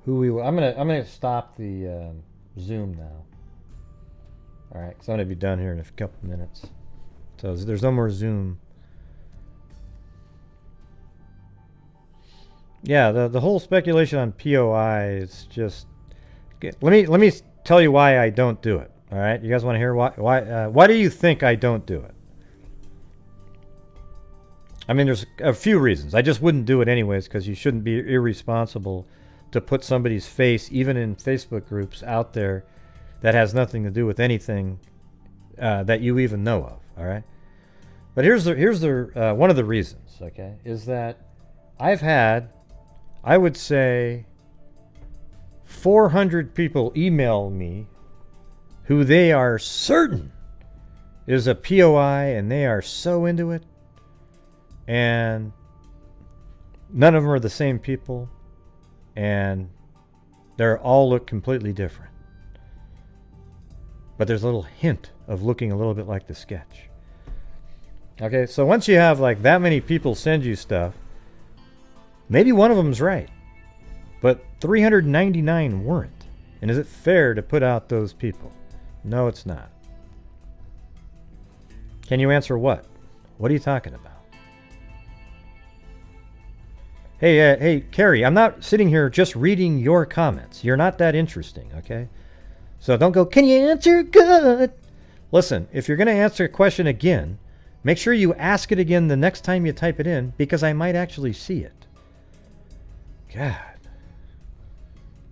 who we were, I'm gonna stop the Zoom now. All right, because I'm going to be done here in a couple minutes. So there's no more Zoom. Yeah, the whole speculation on POI is just... Let me tell you why I don't do it. All right, you guys want to hear why do you think I don't do it? I mean, there's a few reasons. I just wouldn't do it anyways because you shouldn't be irresponsible to put somebody's face, even in Facebook groups, out there that has nothing to do with anything that you even know of. All right, but here's the one of the reasons. Okay, is that I've had, I would say, 400 people email me who they are certain is a POI and they are so into it, and none of them are the same people, and they all look completely different. But there's a little hint of looking a little bit like the sketch. Okay, so once you have like that many people send you stuff, maybe one of them's right, but 399 weren't. And is it fair to put out those people? No, it's not. Can you answer what? What are you talking about? Hey, Carrie, I'm not sitting here just reading your comments. You're not that interesting, okay? So don't go, can you answer? Good. Listen, if you're going to answer a question again, make sure you ask it again the next time you type it in, because I might actually see it. God.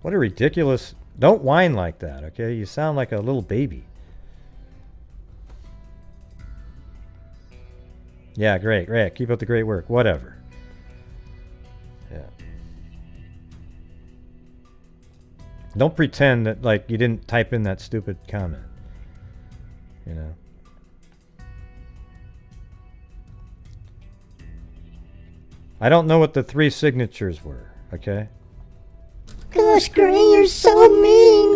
What a ridiculous... Don't whine like that, okay? You sound like a little baby. Yeah, great. Keep up the great work. Whatever. Yeah. Don't pretend that, like, you didn't type in that stupid comment. You know? I don't know what the 3 signatures were, okay? Gosh, Gray, you're so mean.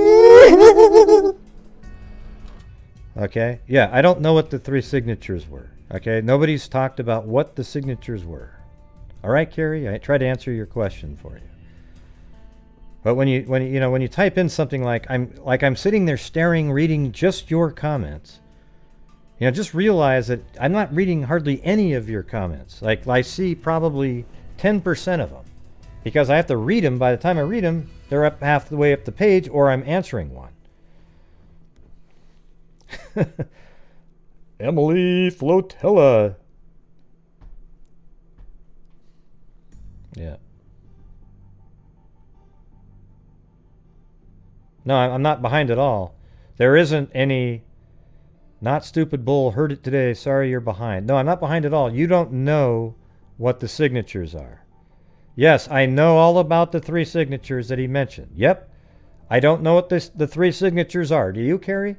Okay? Yeah, I don't know what the 3 signatures were. Okay? Nobody's talked about what the signatures were. All right, Carrie? I tried to answer your question for you. But when you type in something like I'm sitting there staring, reading just your comments, just realize that I'm not reading hardly any of your comments. Like, I see probably 10% of them, because I have to read them. By the time I read them, they're up half the way up the page, or I'm answering one. Emily Flotilla. Yeah. No, I'm not behind at all. There isn't any... Not stupid bull, heard it today, sorry you're behind. No, I'm not behind at all. You don't know what the signatures are. Yes, I know all about the 3 signatures that he mentioned. Yep. I don't know what the 3 signatures are. Do you, Carrie?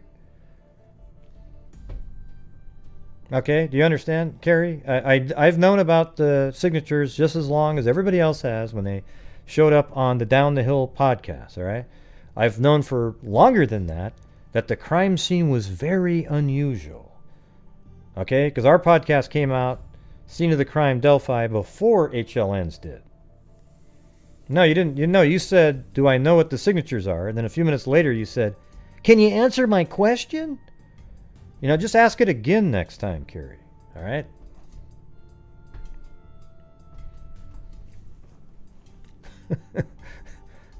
Okay, do you understand, Carrie? I've known about the signatures just as long as everybody else has when they showed up on the Down the Hill podcast, all right? I've known for longer than that the crime scene was very unusual. Okay? Because our podcast came out, Scene of the Crime Delphi, before HLN's did. No, you didn't. You said, do I know what the signatures are? And then a few minutes later you said, can you answer my question? Just ask it again next time, Carrie. All right?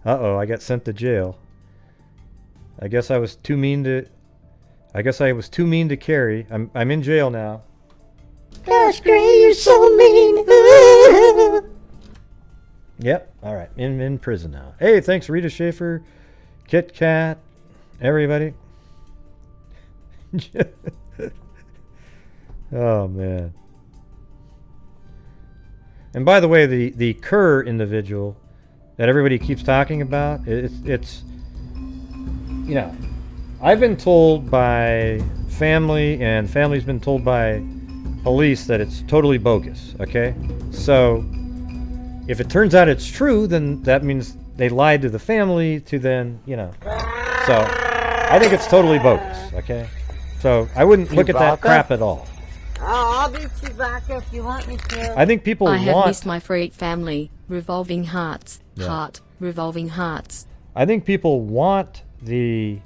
Uh-oh, I got sent to jail. I guess I was too mean to Carrie. I'm in jail now. Gosh, Gray, you're so mean. Yep. All right. In prison now. Hey, thanks, Rita Schaefer, Kit Kat, everybody. Oh man. And by the way, the Kerr individual that everybody keeps talking about, it's I've been told by family, and family's been told by police that it's totally bogus, okay? So if it turns out it's true, then that means they lied to the family to then, So I think it's totally bogus, okay? So I wouldn't look at that crap at all. I'll be Chewbacca if you want me to. I think people I have missed my freak family. Revolving hearts. Yeah. Heart. Revolving hearts. I think people want the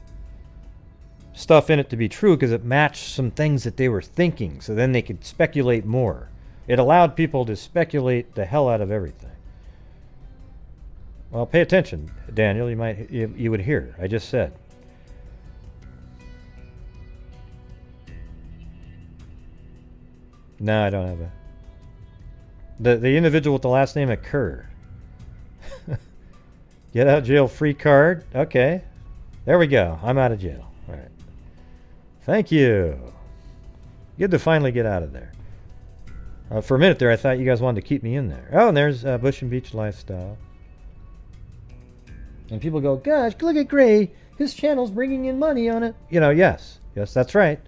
stuff in it to be true because it matched some things that they were thinking. So then they could speculate more. It allowed people to speculate the hell out of everything. Well, pay attention, Daniel. You would hear. I just said. No, I don't have a. The individual with the last name Occur. Get out jail free card. Okay. There we go. I'm out of jail. All right. Thank you. Good to finally get out of there. For a minute there, I thought you guys wanted to keep me in there. Oh, and there's Bush and Beach Lifestyle. And people go, gosh, look at Gray. His channel's bringing in money on it. You know, yes. Yes, that's right.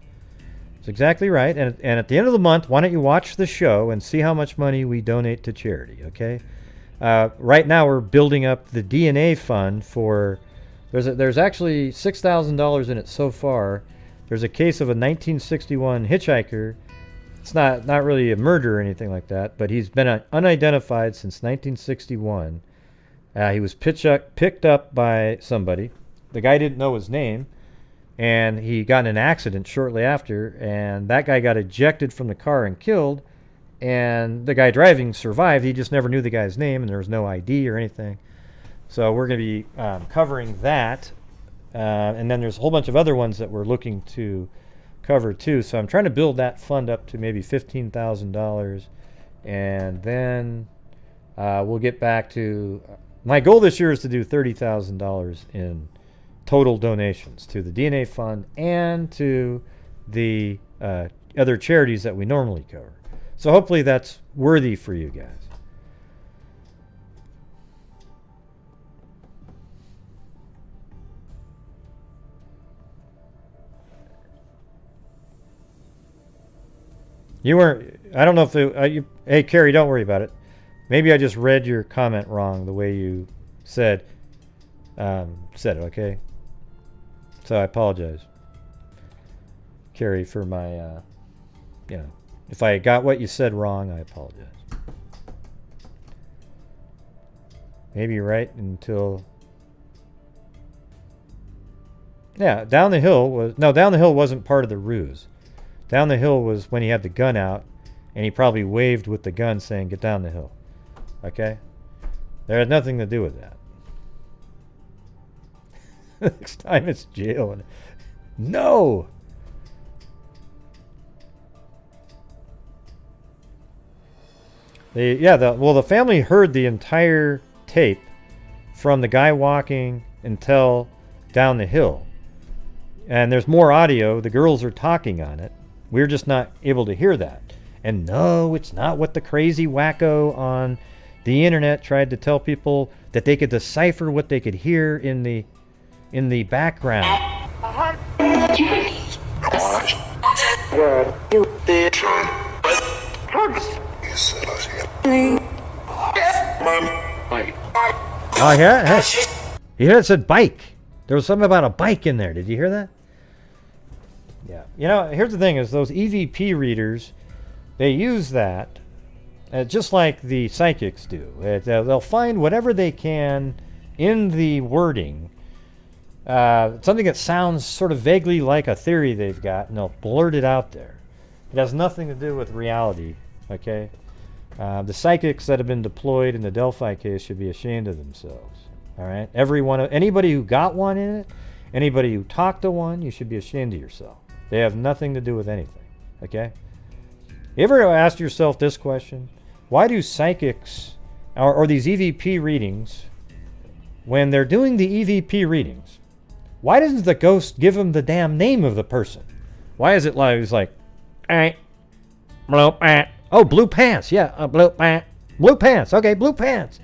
It's exactly right. And at the end of the month, why don't you watch the show and see how much money we donate to charity, okay? Right now, we're building up the DNA fund for... There's actually $6,000 in it so far. There's a case of a 1961 hitchhiker. It's not really a murder or anything like that, but he's been unidentified since 1961. He was picked up by somebody. The guy didn't know his name, and he got in an accident shortly after, and that guy got ejected from the car and killed, and the guy driving survived. He just never knew the guy's name, and there was no ID or anything. So we're going to be covering that, and then there's a whole bunch of other ones that we're looking to cover too. So I'm trying to build that fund up to maybe $15,000, and then we'll get back to... My goal this year is to do $30,000 in total donations to the DNA fund and to the other charities that we normally cover. So hopefully that's worthy for you guys. You weren't... I don't know if... hey, Carrie, don't worry about it. Maybe I just read your comment wrong the way you said it, okay? So I apologize, Carrie, for my, if I got what you said wrong, I apologize. Maybe you're right until... Yeah, down the hill wasn't part of the ruse. Down the hill was when he had the gun out, and he probably waved with the gun saying, get down the hill. Okay? There had nothing to do with that. Next time it's jail. No! The family heard the entire tape from the guy walking until down the hill. And there's more audio. The girls are talking on it. We're just not able to hear that. And no, it's not what the crazy wacko on the internet tried to tell people, that they could decipher what they could hear in the background. Oh yeah, hey. You heard it said bike. There was something about a bike in there. Did you hear that? Yeah. You know, here's the thing: is those EVP readers, they use that. Just like the psychics do. They'll find whatever they can in the wording, something that sounds sort of vaguely like a theory they've got, and they'll blurt it out there. It has nothing to do with reality, okay? The psychics that have been deployed in the Delphi case should be ashamed of themselves, all right? Anybody who got one in it, anybody who talked to one, you should be ashamed of yourself. They have nothing to do with anything, okay? You ever asked yourself this question? Why do psychics, or these EVP readings, when they're doing the EVP readings, why doesn't the ghost give them the damn name of the person? Why is it like, it's like, blue pants. Oh, blue pants, yeah, blue pants, okay, blue pants.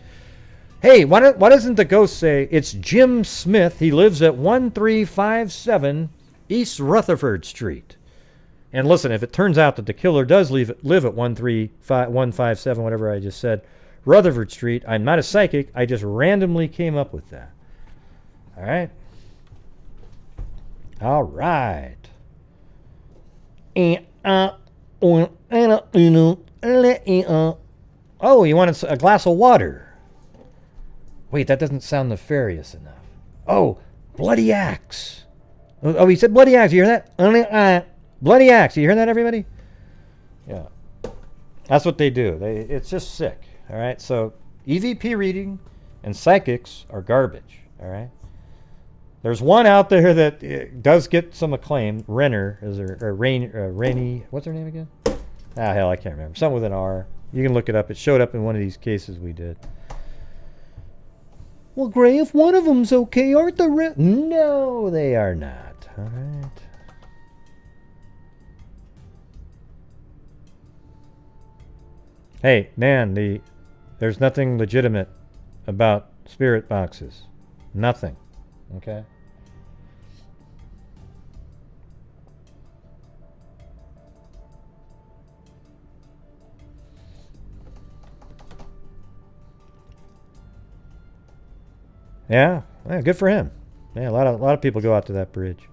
Hey, why doesn't the ghost say, it's Jim Smith, he lives at 1357 East Rutherford Street? And listen, if it turns out that the killer does live at 157, whatever I just said, Rutherford Street, I'm not a psychic. I just randomly came up with that. All right? All right. Oh, you want a glass of water? Wait, that doesn't sound nefarious enough. Oh, bloody axe. Oh, he said bloody axe. You hear that? Bloody axe. You hear that, everybody? Yeah. That's what they do. It's just sick. All right. So EVP reading and psychics are garbage. All right. There's one out there that does get some acclaim. Renner is her, Rainy. What's her name again? Hell, I can't remember. Something with an R. You can look it up. It showed up in one of these cases we did. Well, Gray, if one of them's okay, aren't the rest? No, they are not. All right. Hey, Nan, there's nothing legitimate about spirit boxes. Nothing. Okay? Yeah, good for him. Yeah, a lot of people go out to that bridge.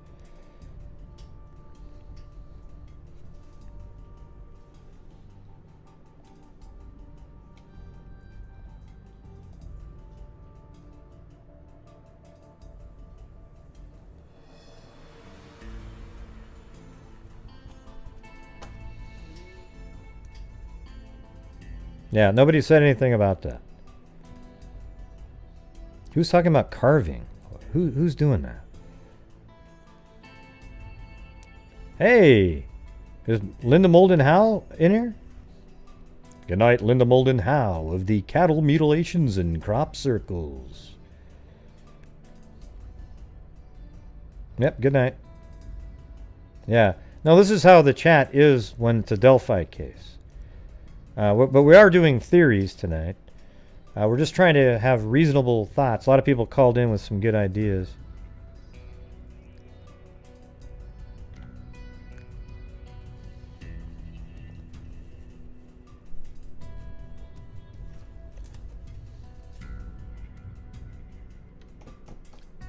Yeah, nobody said anything about that. Who's talking about carving? Who's doing that? Hey! Is Linda Molden Howe in here? Good night, Linda Molden Howe of the Cattle Mutilations and Crop Circles. Yep, good night. Yeah. No, this is how the chat is when it's a Delphi case. But we are doing theories tonight. We're just trying to have reasonable thoughts. A lot of people called in with some good ideas.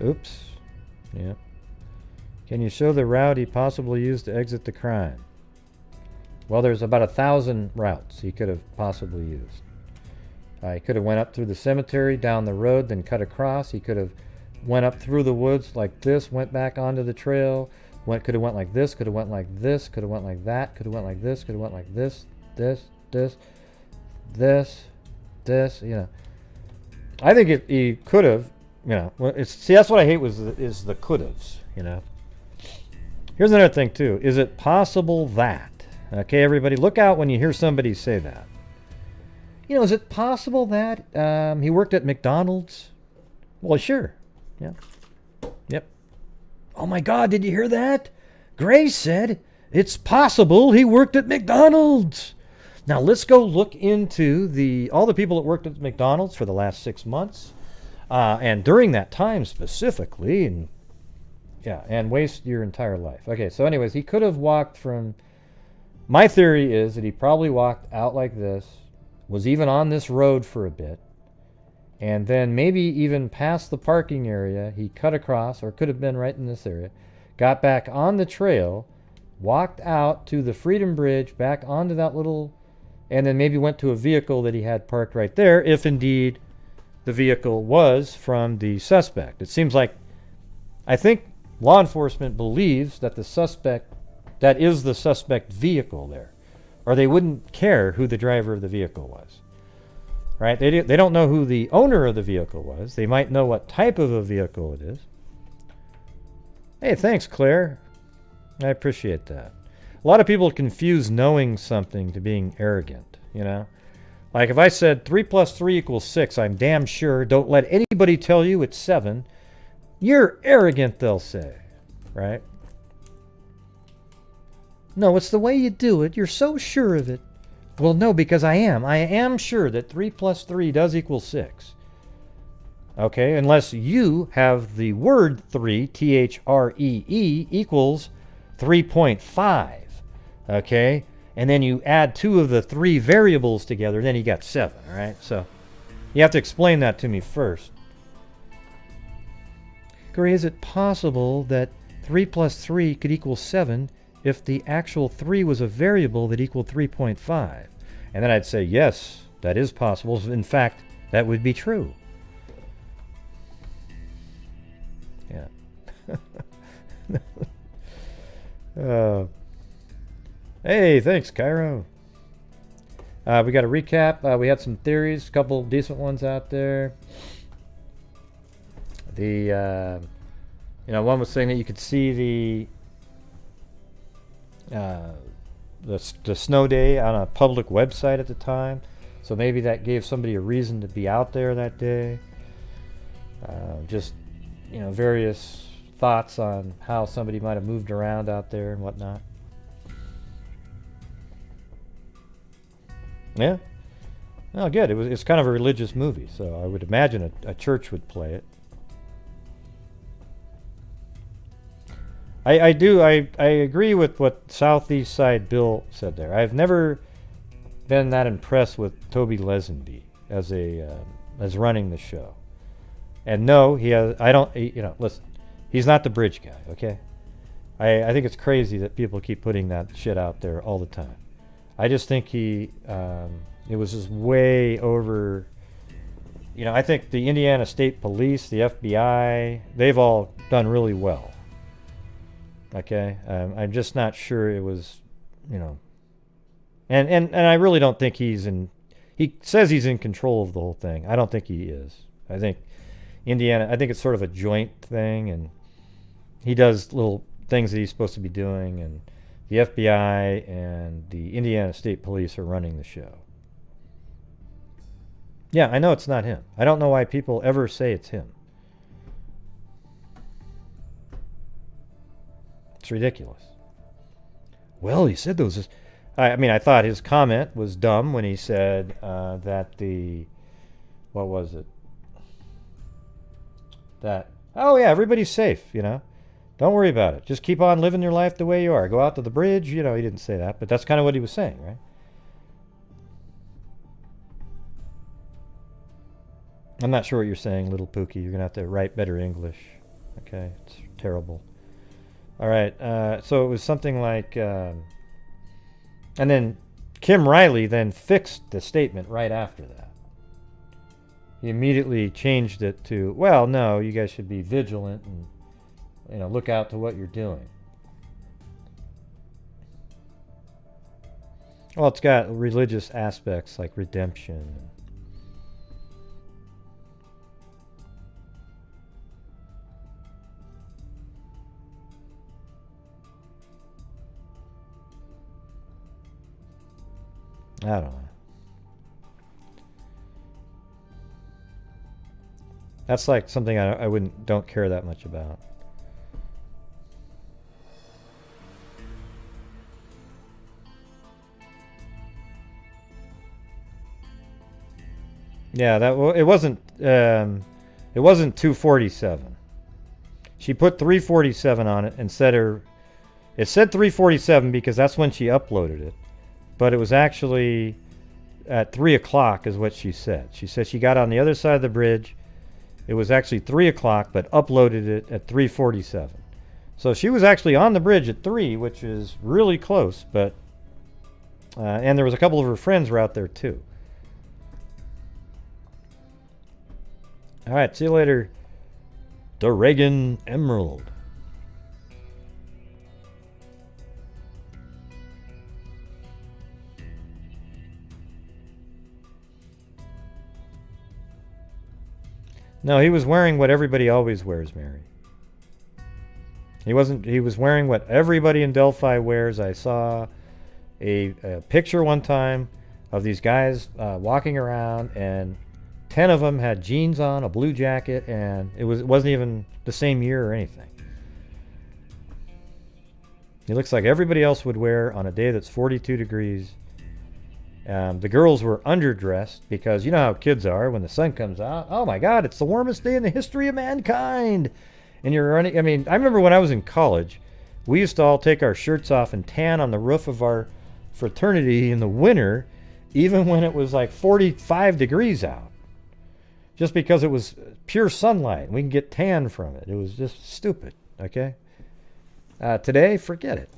Oops. Yep. Can you show the route he possibly used to exit the crime? Well, there's about 1,000 routes he could have possibly used. He could have went up through the cemetery, down the road, then cut across. He could have went up through the woods like this, went back onto the trail, could have went like this, could have went like this, could have went like that, could have went like this, could have went like this, this, you know. I think he could have, you know. See, that's what I hate is the could haves, you know. Here's another thing too. Is it possible that? Okay, everybody, look out when you hear somebody say that. You know, is it possible that he worked at McDonald's? Well, sure. Yeah. Yep. Oh my God, did you hear that? Grace said it's possible he worked at McDonald's. Now let's go look into all the people that worked at McDonald's for the last 6 months, and during that time specifically, and waste your entire life. Okay, so anyways, he could have walked from. My theory is that he probably walked out like this, was even on this road for a bit, and then maybe even past the parking area, he cut across, or could have been right in this area, got back on the trail, walked out to the Freedom Bridge, back onto that little, and then maybe went to a vehicle that he had parked right there, if indeed the vehicle was from the suspect. It seems like, I think law enforcement believes that that is the suspect vehicle there, or they wouldn't care who the driver of the vehicle was, right? They don't know who the owner of the vehicle was. They might know what type of a vehicle it is. Hey, thanks, Claire. I appreciate that. A lot of people confuse knowing something to being arrogant, you know? Like if I said 3 + 3 = 6, I'm damn sure. Don't let anybody tell you it's 7. You're arrogant, they'll say, right? No, it's the way you do it. You're so sure of it. Well, no, because I am. I am sure that 3 + 3 does equal 6. Okay, unless you have the word 3, T-H-R-E-E, equals 3.5. Okay, and then you add 2 of the 3 variables together, then you got 7, all right? So you have to explain that to me first. Gray, is it possible that 3 + 3 could equal 7 if the actual 3 was a variable that equaled 3.5? And then I'd say, yes, that is possible. In fact, that would be true. Yeah. Hey, thanks, Cairo. We got a recap. We had some theories, a couple decent ones out there. One was saying that you could see the snow day on a public website at the time, so maybe that gave somebody a reason to be out there that day. Just various thoughts on how somebody might have moved around out there and whatnot. Yeah. Oh, good. It's kind of a religious movie, so I would imagine a church would play it. I agree with what Southeast Side Bill said there. I've never been that impressed with Toby Lesenby as running the show. And no, listen, he's not the bridge guy, okay? I think it's crazy that people keep putting that shit out there all the time. I just think it was just way over. I think the Indiana State Police, the FBI, they've all done really well. Okay, I'm just not sure it was, and I really don't think he says he's in control of the whole thing. I don't think he is. I think it's sort of a joint thing, and he does little things that he's supposed to be doing, and the FBI and the Indiana State Police are running the show. Yeah, I know it's not him. I don't know why people ever say it's him. It's ridiculous. Well, he said those. I thought his comment was dumb when he said that what was it? Oh yeah, everybody's safe, Don't worry about it. Just keep on living your life the way you are. Go out to the bridge. He didn't say that, but that's kind of what he was saying, right? I'm not sure what you're saying, little Pookie. You're going to have to write better English. Okay, it's terrible. All right, so it was something like, and then Kim Riley then fixed the statement right after that. He immediately changed it to, well, no, you guys should be vigilant and, look out to what you're doing. Well, it's got religious aspects like redemption. I don't know. That's like something I don't care that much about. Yeah, it wasn't 247. She put 347 on it and it said 347 because that's when she uploaded it. But it was actually at 3 o'clock is what she said. She said she got on the other side of the bridge. It was actually 3 o'clock, but uploaded it at 3:47. So she was actually on the bridge at 3, which is really close. But and there was a couple of her friends were out there too. All right, see you later. The Reagan Emerald. No, he was wearing what everybody always wears, Mary. He was wearing what everybody in Delphi wears. I saw a picture one time of these guys walking around, and 10 of them had jeans on, a blue jacket, and it wasn't even the same year or anything. He looks like everybody else would wear on a day that's 42 degrees. The girls were underdressed because you know how kids are when the sun comes out. Oh my God, it's the warmest day in the history of mankind. And you're running. I mean, I remember when I was in college, we used to all take our shirts off and tan on the roof of our fraternity in the winter, even when it was like 45 degrees out. Just because it was pure sunlight. We can get tan from it. It was just stupid, okay? Today, forget it.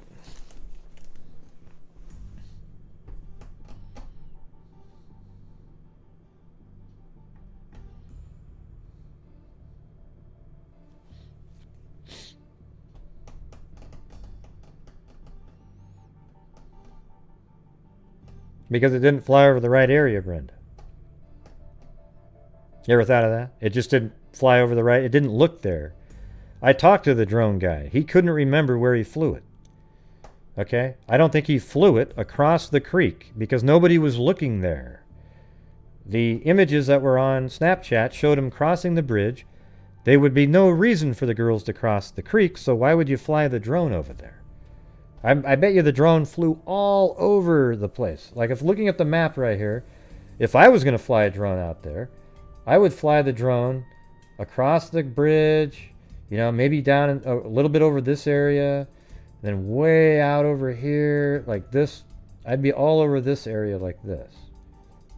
Because it didn't fly over the right area, Brenda. You ever thought of that? It just didn't fly over the right... It didn't look there. I talked to the drone guy. He couldn't remember where he flew it. Okay? I don't think he flew it across the creek because nobody was looking there. The images that were on Snapchat showed him crossing the bridge. There would be no reason for the girls to cross the creek, so why would you fly the drone over there? I bet you the drone flew all over the place. Like, if looking at the map right here, if I was going to fly a drone out there, I would fly the drone across the bridge, you know, maybe down a little bit over this area, then way out over here, like this. I'd be all over this area like this,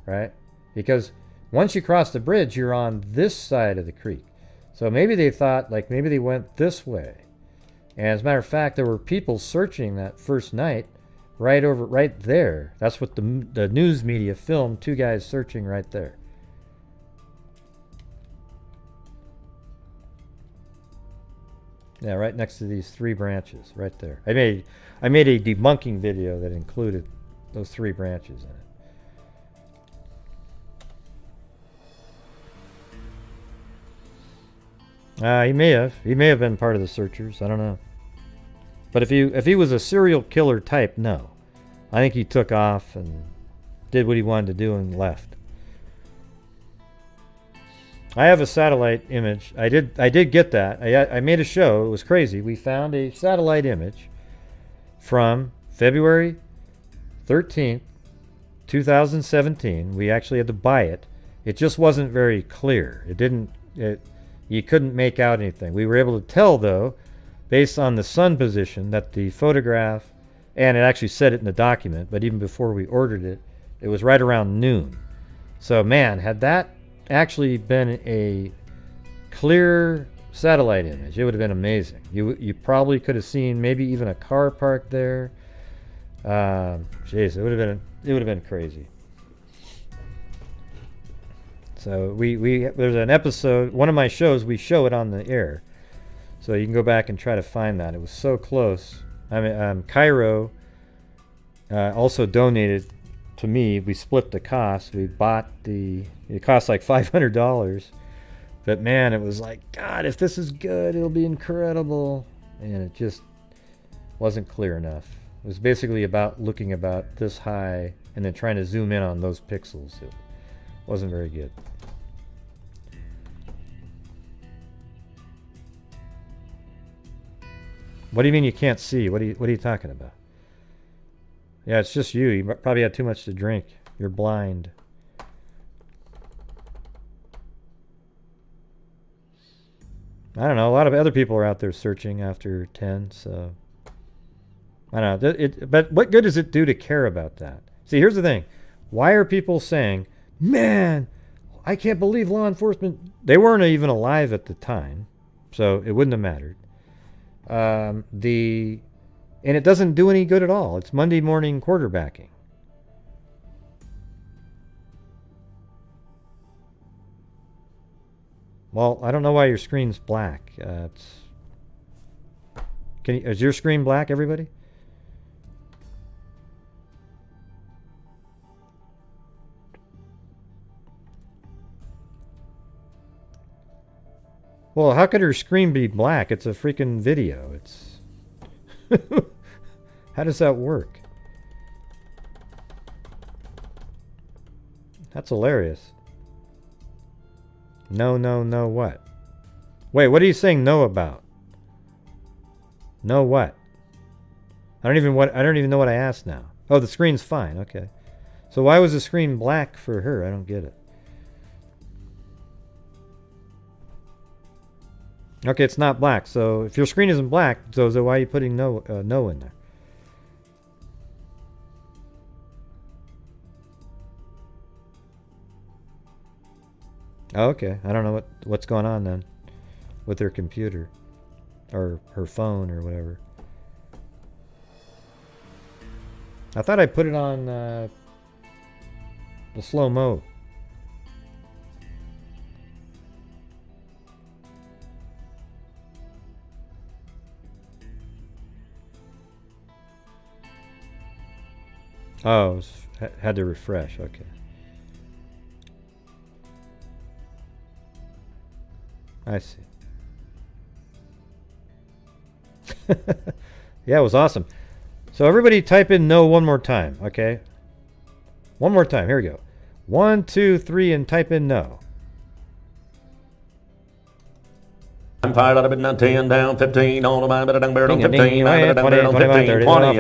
right? Because once you cross the bridge, you're on this side of the creek. So maybe they thought, like, maybe they went this way. And as a matter of fact, there were people searching that first night right there. That's what the news media filmed, 2 guys searching right there. Yeah, right next to these 3 branches, right there. I made a debunking video that included those 3 branches in it. He may have been part of the searchers. I don't know. But if he was a serial killer type, no. I think he took off and did what he wanted to do and left. I have a satellite image. I did get that. I made a show. It was crazy. We found a satellite image from February 13th, 2017. We actually had to buy it. It just wasn't very clear. You couldn't make out anything. We were able to tell, though, based on the sun position, that the photograph, and it actually said it in the document, but even before we ordered it, it was right around noon. So, man, had that actually been a clear satellite image, it would have been amazing. You probably could have seen maybe even a car parked there. Jeez, it would have been crazy. So there's an episode, one of my shows, we show it on the air. So you can go back and try to find that. It was so close. I mean, Cairo also donated to me. We split the cost. We bought it cost like $500. But man, it was like, God, if this is good, it'll be incredible. And it just wasn't clear enough. It was basically about looking about this high and then trying to zoom in on those pixels. It wasn't very good. What do you mean you can't see? What are you talking about? Yeah, it's just you. You probably had too much to drink. You're blind. I don't know. A lot of other people are out there searching after 10, so I don't know. But what good does it do to care about that? See, here's the thing. Why are people saying, man, I can't believe law enforcement... They weren't even alive at the time, so it wouldn't have mattered. And it doesn't do any good at all. It's Monday morning quarterbacking. Well, I don't know why your screen's black. Is your screen black, everybody? Well, how could her screen be black? It's a freaking video. It's... How does that work? That's hilarious. No, what? Wait, what are you saying no about? No what? I don't even know what I asked now. Oh, the screen's fine. Okay. So why was the screen black for her? I don't get it. Okay, it's not black. So if your screen isn't black, Zozo, why are you putting no in there? Oh, okay. I don't know what's going on then with her computer or her phone or whatever. I thought I put it on the slow-mo. Oh, Had to refresh. Okay. I see. Yeah, it was awesome. So everybody type in no one more time, okay? One more time. Here we go. 1, 2, 3, and type in no. I'm fired out of it, 10 down, 15 on the mind, but I'm buried on 15, 20, 25, 30, 40,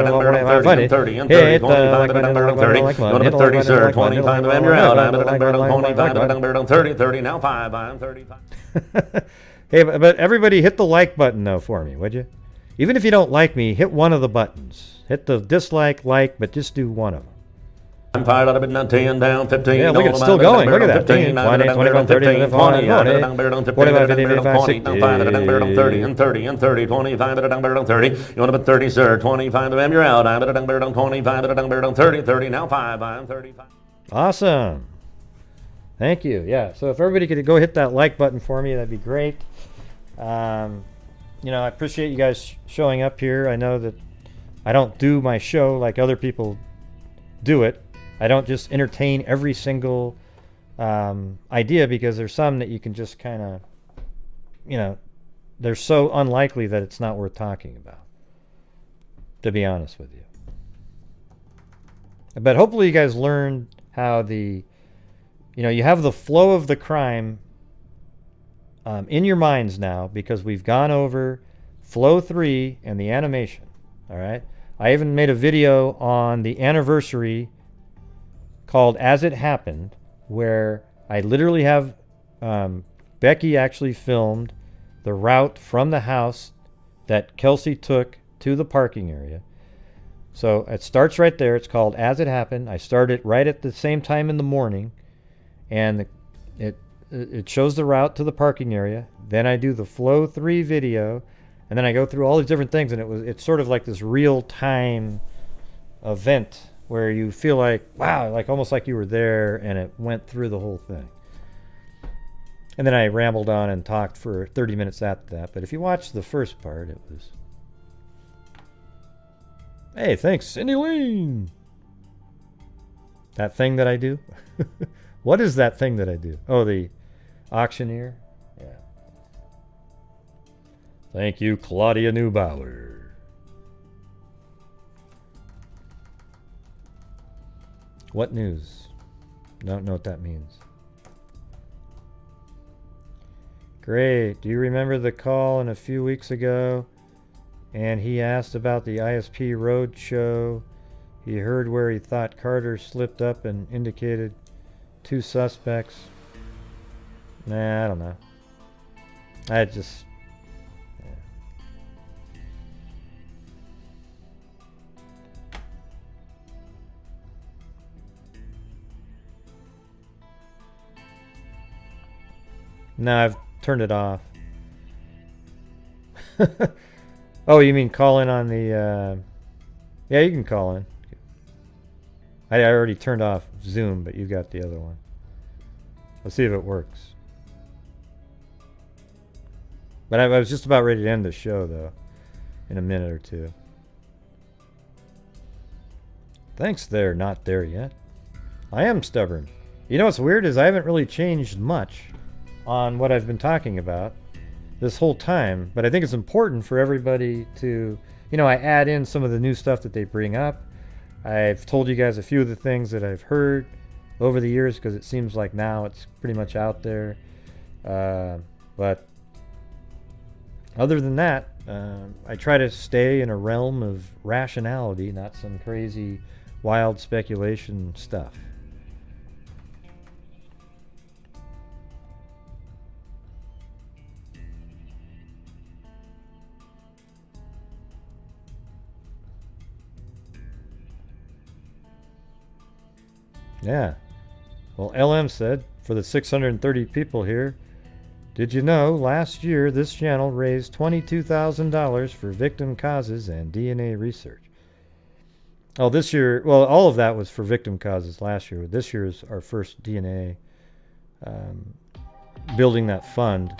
45, 50, 30, and 30, 25, but I'm buried on 30. You want to put 30, sir, 25, and you're out. I'm buried on 25, but I'm buried on 30, 30, now 5, I'm 35. Hey, but everybody hit the like button, though, for me, would you? Even if you don't like me, hit one of the buttons. Hit the dislike, like, but just do one of them. I'm fired out of it, 10 down, 15. Yeah, look, it's still going. Look at that. 15, 20, 21, 30, 25, 40, 45, 50, 55, 60. I'm buried on 30, and 30, and 30, 25, but I'm buried on 30. You want to put 30, sir, 25, and you're out. I'm buried on 25, but I'm buried on 30, 30, now 5, I'm 35. Awesome. Thank you. Yeah, so if everybody could go hit that like button for me, that'd be great. You know, I appreciate you guys showing up here. I know that I don't do my show like other people do it. I don't just entertain every single idea, because there's some that you can just kind of, you know, they're so unlikely that it's not worth talking about, to be honest with you. But hopefully you guys learned how you know, you have the flow of the crime in your minds now, because we've gone over flow 3 and the animation. All right. I even made a video on the anniversary called As It Happened, where I literally have Becky actually filmed the route from the house that Kelsey took to the parking area. So it starts right there. It's called As It Happened. I started right at the same time in the morning, and it shows the route to the parking area. Then I do the flow 3 video, and then I go through all these different things, and it's sort of like this real-time event where you feel like, wow, like almost like you were there, and it went through the whole thing. And then I rambled on and talked for 30 minutes after that. But if you watch the first part, it was... Hey, thanks, Cindy Lean! That thing that I do? What is that thing that I do? Oh, the auctioneer? Yeah. Thank you, Claudia Neubauer. What news? Don't know what that means. Great. Do you remember the call in a few weeks ago? And he asked about the ISP road show. He heard where he thought Carter slipped up and indicated 2 suspects. Nah, I don't know. I just... Yeah. No, I've turned it off. Oh, you mean call in on the... Yeah, you can call in. I already turned off Zoom, but you've got the other one. Let's see if it works. But I was just about ready to end the show, though, in a minute or two. Thanks there, not there yet. I am stubborn. You know what's weird is I haven't really changed much on what I've been talking about this whole time, but I think it's important for everybody to, you know, I add in some of the new stuff that they bring up. I've told you guys a few of the things that I've heard over the years, because it seems like now it's pretty much out there. But other than that, I try to stay in a realm of rationality, not some crazy, wild speculation stuff. Yeah. Well, LM said, for the 630 people here, did you know last year this channel raised $22,000 for victim causes and DNA research? Oh, this year, well, all of that was for victim causes last year. This year is our first DNA building that fund.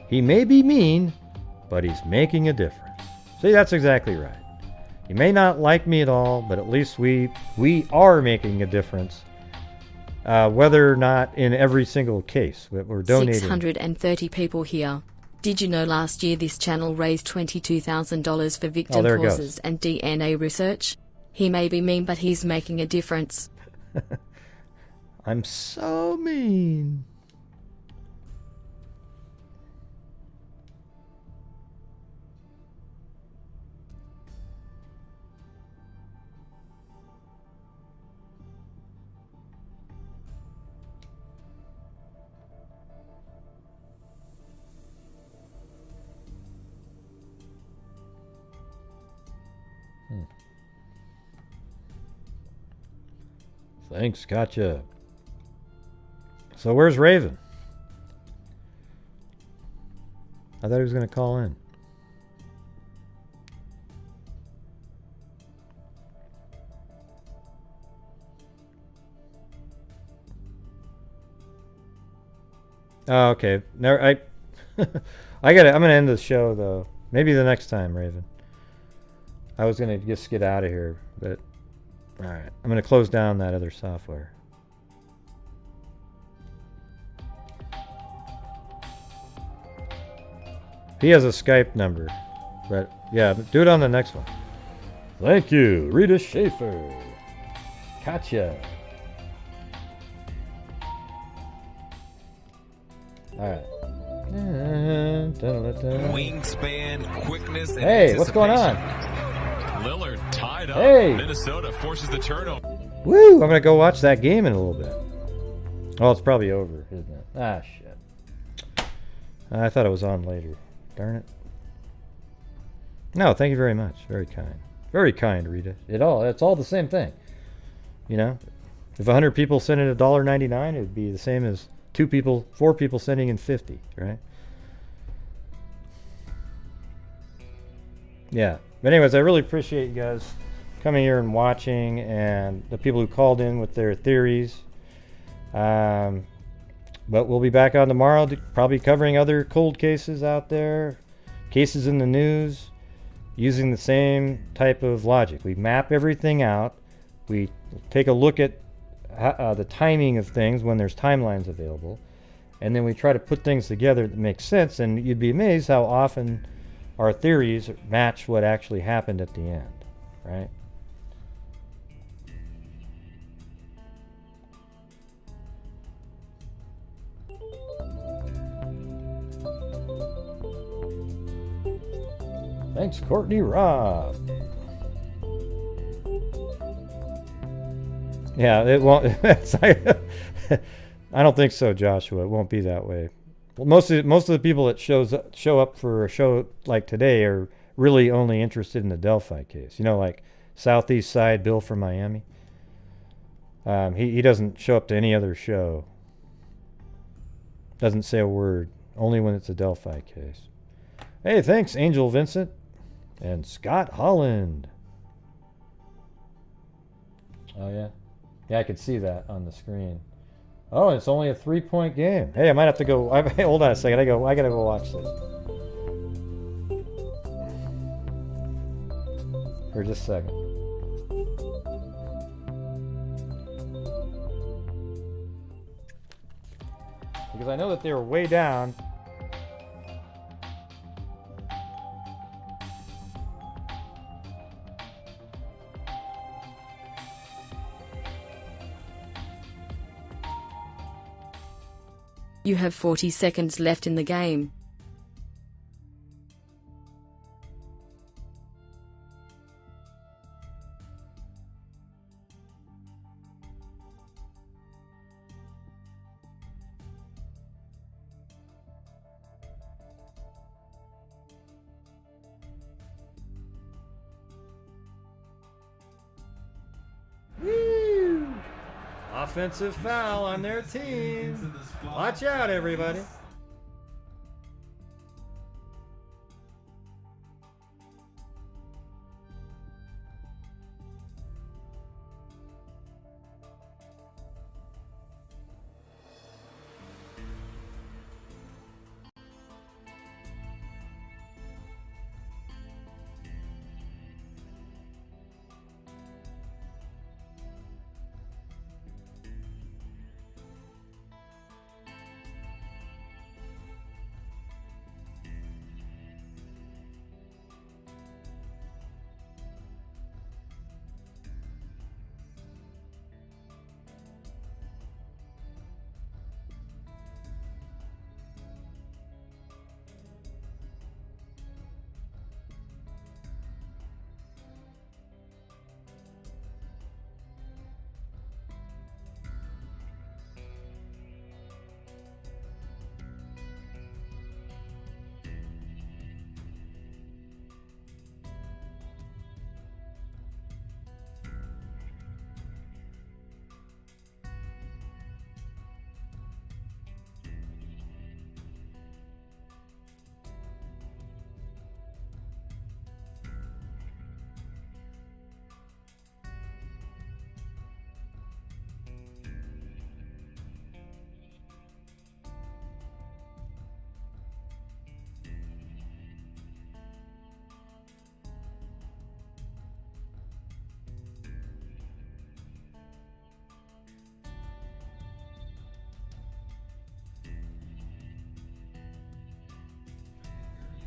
He may be mean, but he's making a difference. See, that's exactly right. You may not like me at all, but at least we are making a difference. Whether or not in every single case we're donating. 630 people here. Did you know last year this channel raised $22,000 for victim causes and DNA research? He may be mean, but he's making a difference. I'm so mean. Thanks, gotcha. So where's Raven? I thought he was going to call in. Oh, okay. Never, I got it. I'm going to end the show though. Maybe the next time, Raven. I was going to just get out of here, but all right. I'm going to close down that other software. He has a Skype number, but yeah, do it on the next one. Thank you, Rita Schaefer. Katya. All right. Wingspan, quickness, and hey, what's going on? Lillard tied up. Hey. Minnesota forces the turnover. Woo! I'm gonna go watch that game in a little bit. Oh, it's probably over, isn't it? Ah, shit. I thought it was on later. Darn it. No, thank you very much. Very kind. Very kind, Rita. It's all the same thing. You know, if 100 people sent in $1.99, it would be the same as 4 people sending in 50, right? Yeah. But anyways, I really appreciate you guys coming here and watching, and the people who called in with their theories. But we'll be back on tomorrow, probably covering other cold cases out there, cases in the news, using the same type of logic. We map everything out. We take a look at the timing of things when there's timelines available, and then we try to put things together that make sense. And you'd be amazed how often our theories match what actually happened at the end, right? Thanks, Courtney Robb. Yeah, it won't. I don't think so, Joshua. It won't be that way. Well, most of the people that show up for a show like today are really only interested in the Delphi case. You know, like Southeast Side Bill from Miami. He doesn't show up to any other show. Doesn't say a word. Only when it's a Delphi case. Hey, thanks, Angel Vincent and Scott Holland. Oh yeah. Yeah, I could see that on the screen. Oh, it's only a 3-point game. Hey, I might have to go. Hold on a second. I gotta go watch this. For just a second. Because I know that they were way down. You have 40 seconds left in the game. Woo! Offensive foul on their team. Watch out, everybody.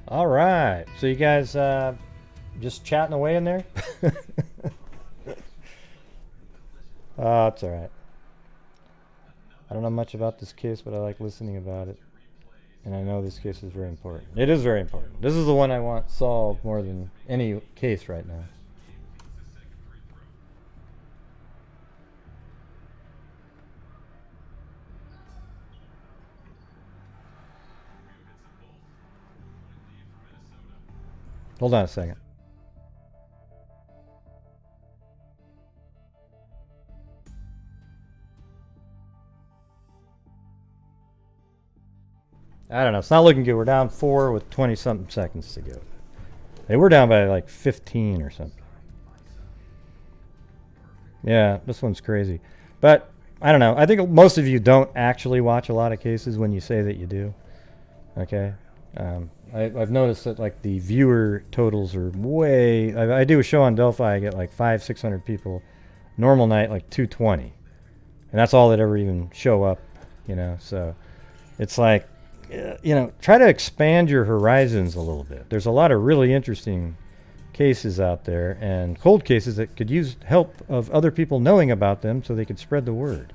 All right. So you guys just chatting away in there? Oh, it's all right. I don't know much about this case, but I like listening about it. And I know this case is very important. It is very important. This is the one I want solved more than any case right now. Hold on a second. I don't know. It's not looking good. We're down 4 with 20-something seconds to go. They were down by like 15 or something. Yeah, this one's crazy. But I don't know. I think most of you don't actually watch a lot of cases when you say that you do. Okay? I've noticed that like the viewer totals are way... I do a show on Delphi. I get like 500-600 people. Normal night, like 220. And that's all that ever even show up, you know? So it's like... you know, try to expand your horizons a little bit. There's a lot of really interesting cases out there and cold cases that could use help of other people knowing about them so they could spread the word.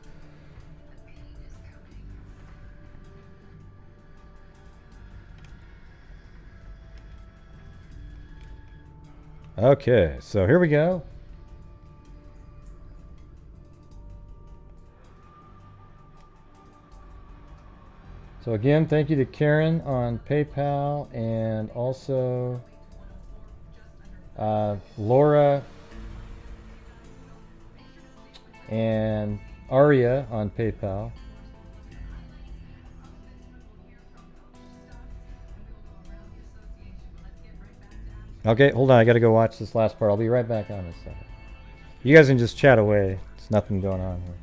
Okay, so here we go. So again, thank you to Karen on PayPal and also Laura and Aria on PayPal. Okay, hold on. I got to go watch this last part. I'll be right back on in a second. You guys can just chat away. There's nothing going on here.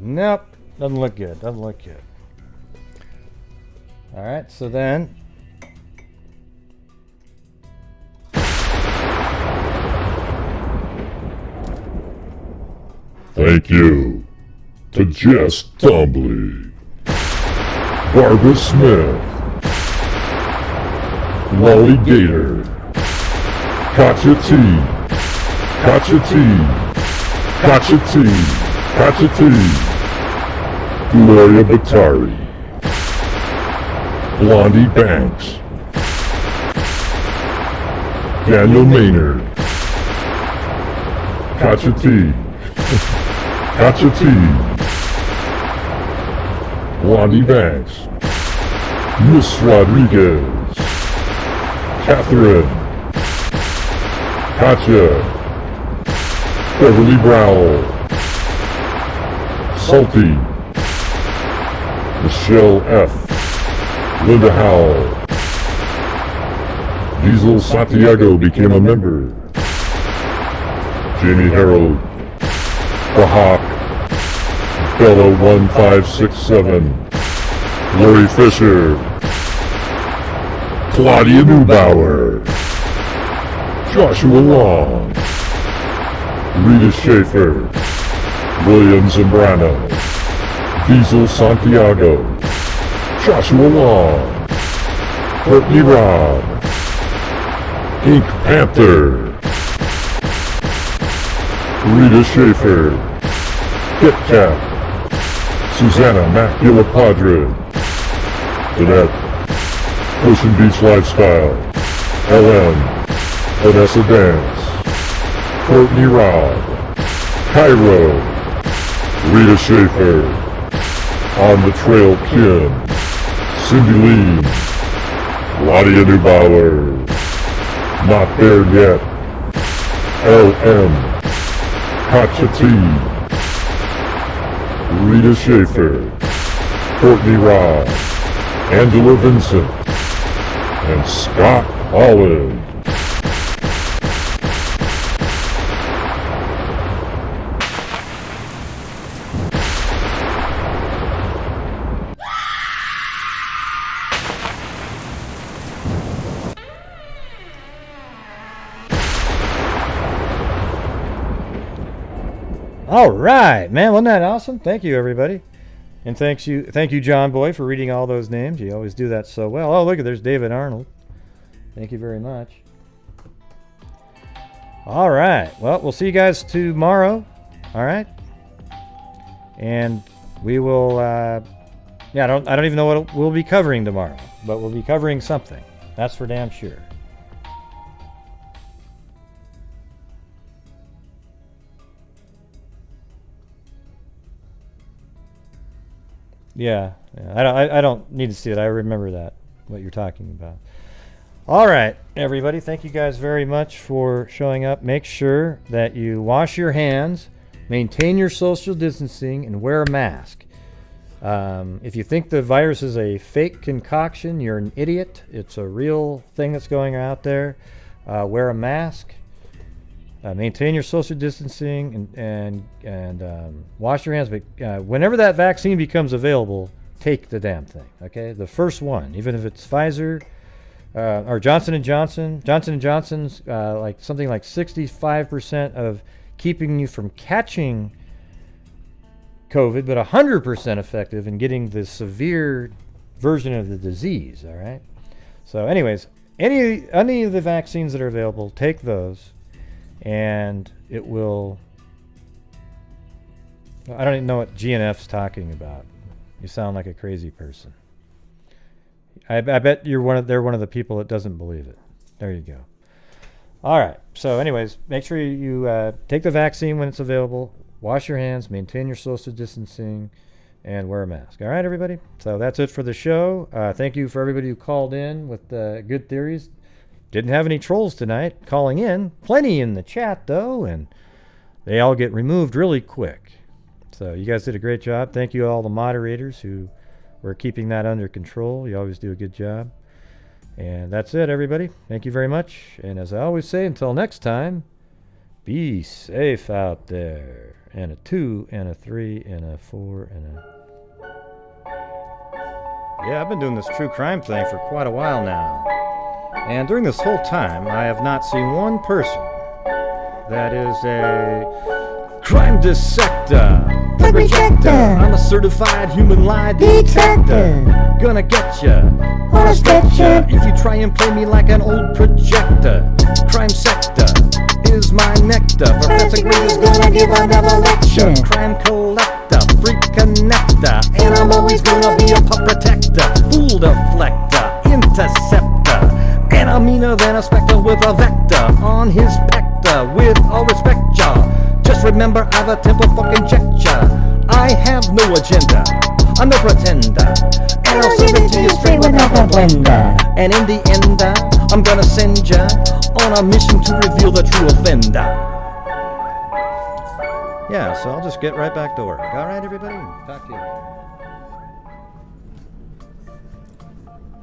Nope, doesn't look good. Doesn't look good. All right, so then. Thank you to Jess Dumbly, Barbara Smith, Wally Gator, Katya T, Katya T, Katya T, Katya T, Gloria Batari, Blondie Banks, Daniel Maynard, Katya T, Katya T, Blondie Banks, Miss Rodriguez, Catherine, Katya, Beverly Browell, Salty, Michelle F., Linda Howell, Diesel Santiago became a member, Jamie Harold, The Hawk, Bella 1567, Lori Fisher, Claudia Neubauer, Joshua Long, Rita Schaefer, William Zambrano, Diesel Santiago, Joshua Long, Courtney Robb, Ink Panther, Rita Schaefer, Kit Kat, Susanna Macula Padre, Danette, Ocean Beach Lifestyle, LM, Vanessa Dance, Courtney Robb, Cairo, Rita Schaefer, On the Trail Kim, Cindy Lee, Claudia Neubauer, Not There Yet, LM, Katya T, Rita Schaefer, Courtney Robb, Angela Vincent, and Scott Holland. All right, man. Wasn't that awesome? Thank you, everybody. And thank you, John Boy, for reading all those names. You always do that so well. Oh, look, there's David Arnold. Thank you very much. All right. Well, we'll see you guys tomorrow. All right. And we will. I don't even know what we'll be covering tomorrow, but we'll be covering something. That's for damn sure. Yeah. I don't need to see it. I remember that, what you're talking about. All right, everybody. Thank you guys very much for showing up. Make sure that you wash your hands, maintain your social distancing, and wear a mask. If you think the virus is a fake concoction, you're an idiot. It's a real thing that's going out there. Wear a mask. Maintain your social distancing and wash your hands. But whenever that vaccine becomes available, take the damn thing. Okay, the first one, even if it's Pfizer or Johnson & Johnson. Johnson & Johnson's like something like 65% of keeping you from catching COVID, but 100% effective in getting the severe version of the disease. All right. So, anyways, any of the vaccines that are available, take those. And it will. I don't even know what GNF's talking about. You sound like a crazy person. I bet they're one of the people that doesn't believe it. There you go. All right. So, anyways, make sure you take the vaccine when it's available. Wash your hands, maintain your social distancing, and wear a mask. All right, everybody. So that's it for the show. Thank you for everybody who called in with good theories. Didn't have any trolls tonight calling in. Plenty in the chat, though, and they all get removed really quick. So you guys did a great job. Thank you to all the moderators who were keeping that under control. You always do a good job. And that's it, everybody. Thank you very much. And as I always say, until next time, be safe out there. And a 2, and a 3, and a 4, and a... Yeah, I've been doing this true crime thing for quite a while now. And during this whole time, I have not seen one person that is a crime dissector, Drug rejector, I'm a certified human lie detector, gonna get ya on a stretcher. If you try and play me like an old projector, crime sector is my nectar. Professor Green is gonna give another lecture. Crime collector, freak connector, and I'm always gonna be a pup protector, fool deflector, interceptor. And I'm meaner than a spectre with a vector on his pector. With all respect, y'all, just remember I've a temple fucking check-ya. I have no agenda, I'm no pretender, and I'll serve it to you straight without a blender. And in the end, I'm gonna send ya on a mission to reveal the true offender. Yeah, so I'll just get right back to work. All right, everybody? Talk to you later.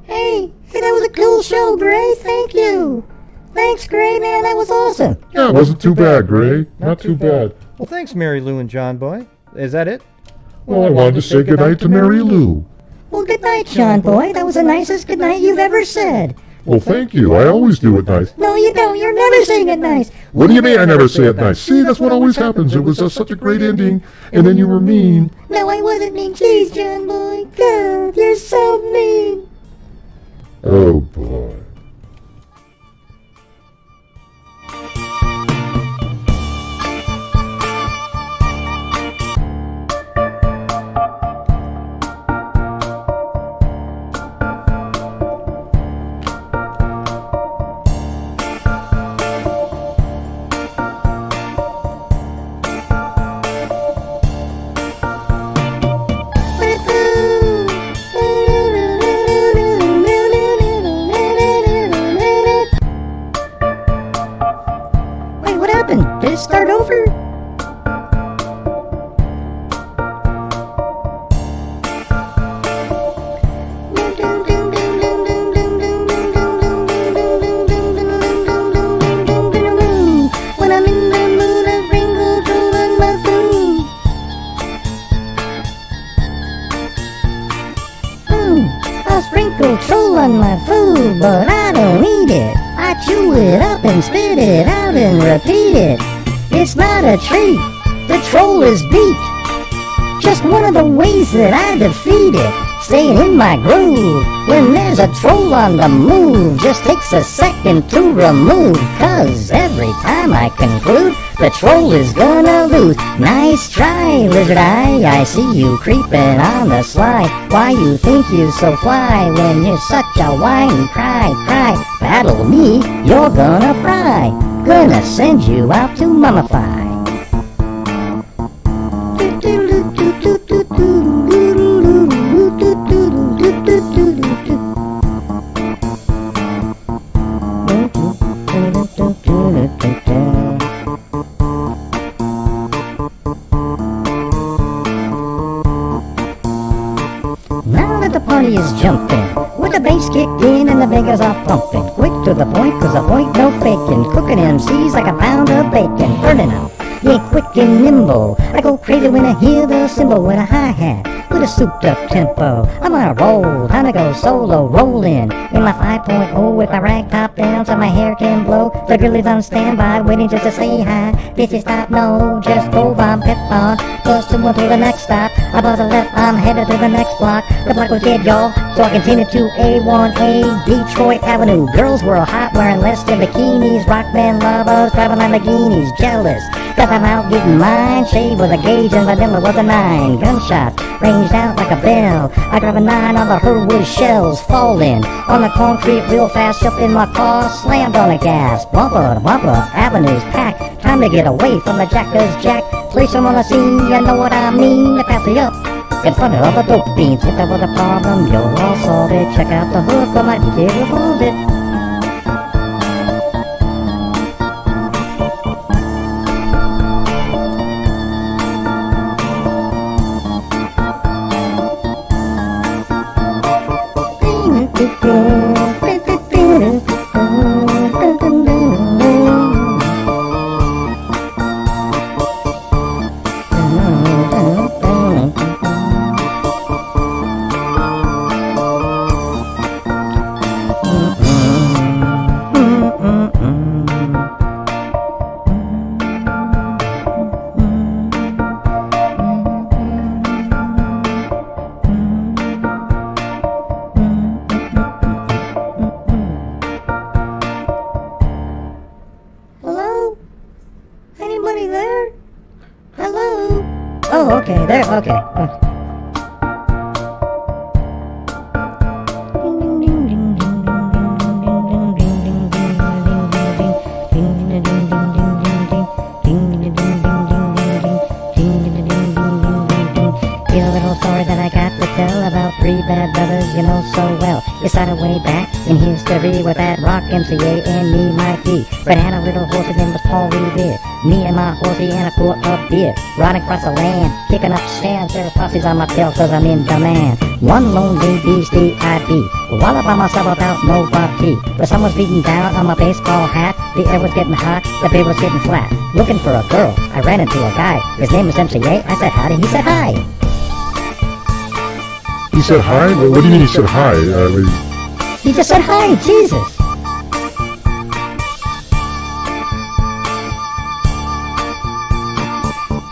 Hey, that was a cool show, Gray. Thank you. Thanks, Gray, man. That was awesome. Yeah, it wasn't too bad, Gray. Not too bad. Well, thanks, Mary Lou and John Boy. Is that it? Well, I wanted to say goodnight to Mary Lou. Well, good night, John Boy. That was the nicest good night you've ever said. Well, thank you. I always do it nice. No, you don't. You're never saying it nice. What do you mean I never say it nice? See, that's what always happens. It was such a great ending, and then you were mean. No, I wasn't mean. Jeez, John Boy. God, you're so mean. Oh, boy. Did it start over? When I'm in the mood, I bring control on my food. I sprinkle control on my food, but I don't eat it. I chew it up and spit it out and repeat it. It's not a treat. The troll is beat. Just one of the ways that I defeat it, staying in my groove. When there's a troll on the move, just takes a second to remove, 'cause every time I conclude, the troll is gonna lose. Nice try, lizard eye, I see you creeping on the sly. Why you think you so fly when you're such a whiny cry? Battle me, you're gonna fry. Gonna send you out to mummify. Now that the party is jumping, with the bass kicked in and the beggars are pumping, quick to the point, 'cause the point no faking, cooking MCs like a pound of bacon, burning them. Yeah, quick and nimble. I go crazy when I hear the cymbal with a hi-hat, with a souped-up tempo. I'm on a roll, time to go solo, rolling in my 5.0 with my rag top down so my hair can blow. The girl is on standby, waiting just to say hi. Bitches stop, no, just go on, pep on. Plus to one to the next stop. I buzz a left, I'm headed to the next block. The block was dead, y'all, so I continued to A1A, Detroit Avenue. Girls were hot, wearing less than bikinis. Rock band lovers, driving Lamborghinis, jealous, 'cause I'm out getting mine. Shade was a gauge and vanilla was a 9. Gunshots ranged out like a bell. I grab a 9 on the hardwood shells, falling on the concrete real fast. Jumped in my car, slammed on the gas. Bumper to bumper, avenues packed. Time to get away from the jackers jack. Place them on the scene, you know what I mean. They pass me up in front of all the dope beans. If there was a problem, you'll all solve it. Check out the hook on my DJ, remove it. Okay. Here's a little story that I got to tell about three bad brothers you know so well. It started way back in history with that rock MCA and me, Mike D. But I had a little horse, his name was Paul Revere. Me and my horsey and a quart of beer, riding across the land, kicking up stands. There were posses on my tail 'cause I'm in demand. One lonely beastie I'd be, while I by myself without no body. The sun was beating down on my baseball hat, the air was getting hot, the beer was getting flat. Looking for a girl, I ran into a guy. His name was MCA. I said howdy, he said hi. He said hi? What do you mean he said hi? He just said hi, Jesus.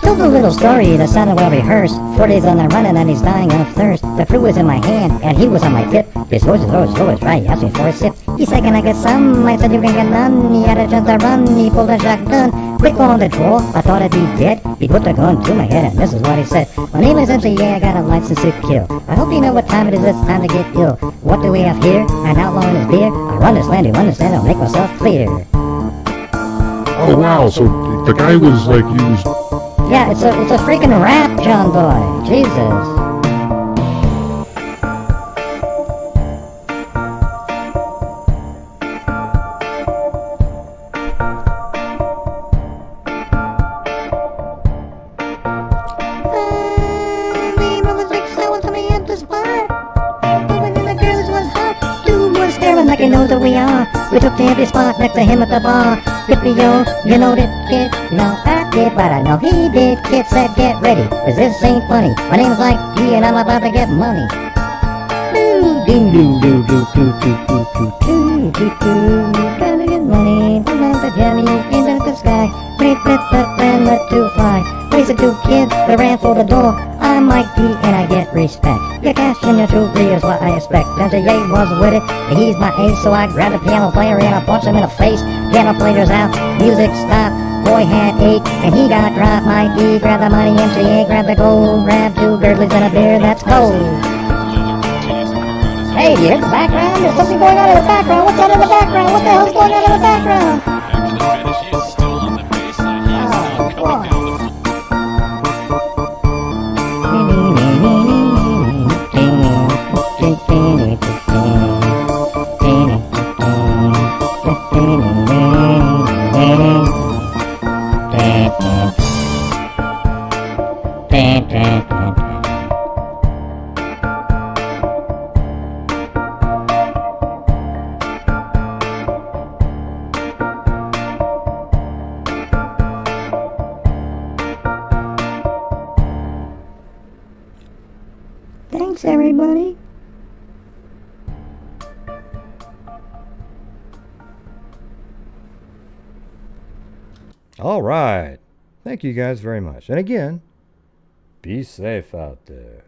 Told a little story that sounded well rehearsed. 4 days on the running and he's dying of thirst. The fruit was in my hand and he was on my tip. His voice is always right. He asked me for a sip. He said, can I get some? I said, you can get none. He had a chance to run. He pulled a shotgun. Quick on the draw. I thought I'd be dead. He put the gun to my head and this is what he said. My name is MCA. I got a license to kill. I hope you know what time it is. It's time to get ill. What do we have here? An outlaw and his beer. I run this land. You understand? I'll make myself clear. Oh wow! So the guy was like he was. Yeah, it's a freaking rap, John Boy. Jesus. Like he knows who we are. We took the empty spot next to him at the bar. Hippie yo, you know that kid? No, I did, but I know he did. Kid said get ready, 'cause this ain't funny. My name's like D and I'm about to get money. Gotta get money, put out the jammy into the sky. Rip and let to fly. Raise the 2 kids that ran for the door. I'm Mike D and I get respect. Your cash and your jewelry is what I expect. And the Ye was with it, he's my ace, so I grabbed the piano player and I punched him in the face. Piano player's out, music stopped. Boy had 8 and he got dropped. Mike D grabbed the money, MCA grabbed the gold, grabbed 2 girdlies and a beer that's cold. Hey, you hear the background? There's something going on in the background. What's that in the background? What the hell's going on in the background? Thanks, everybody. All right. Thank you guys very much. And again, be safe out there.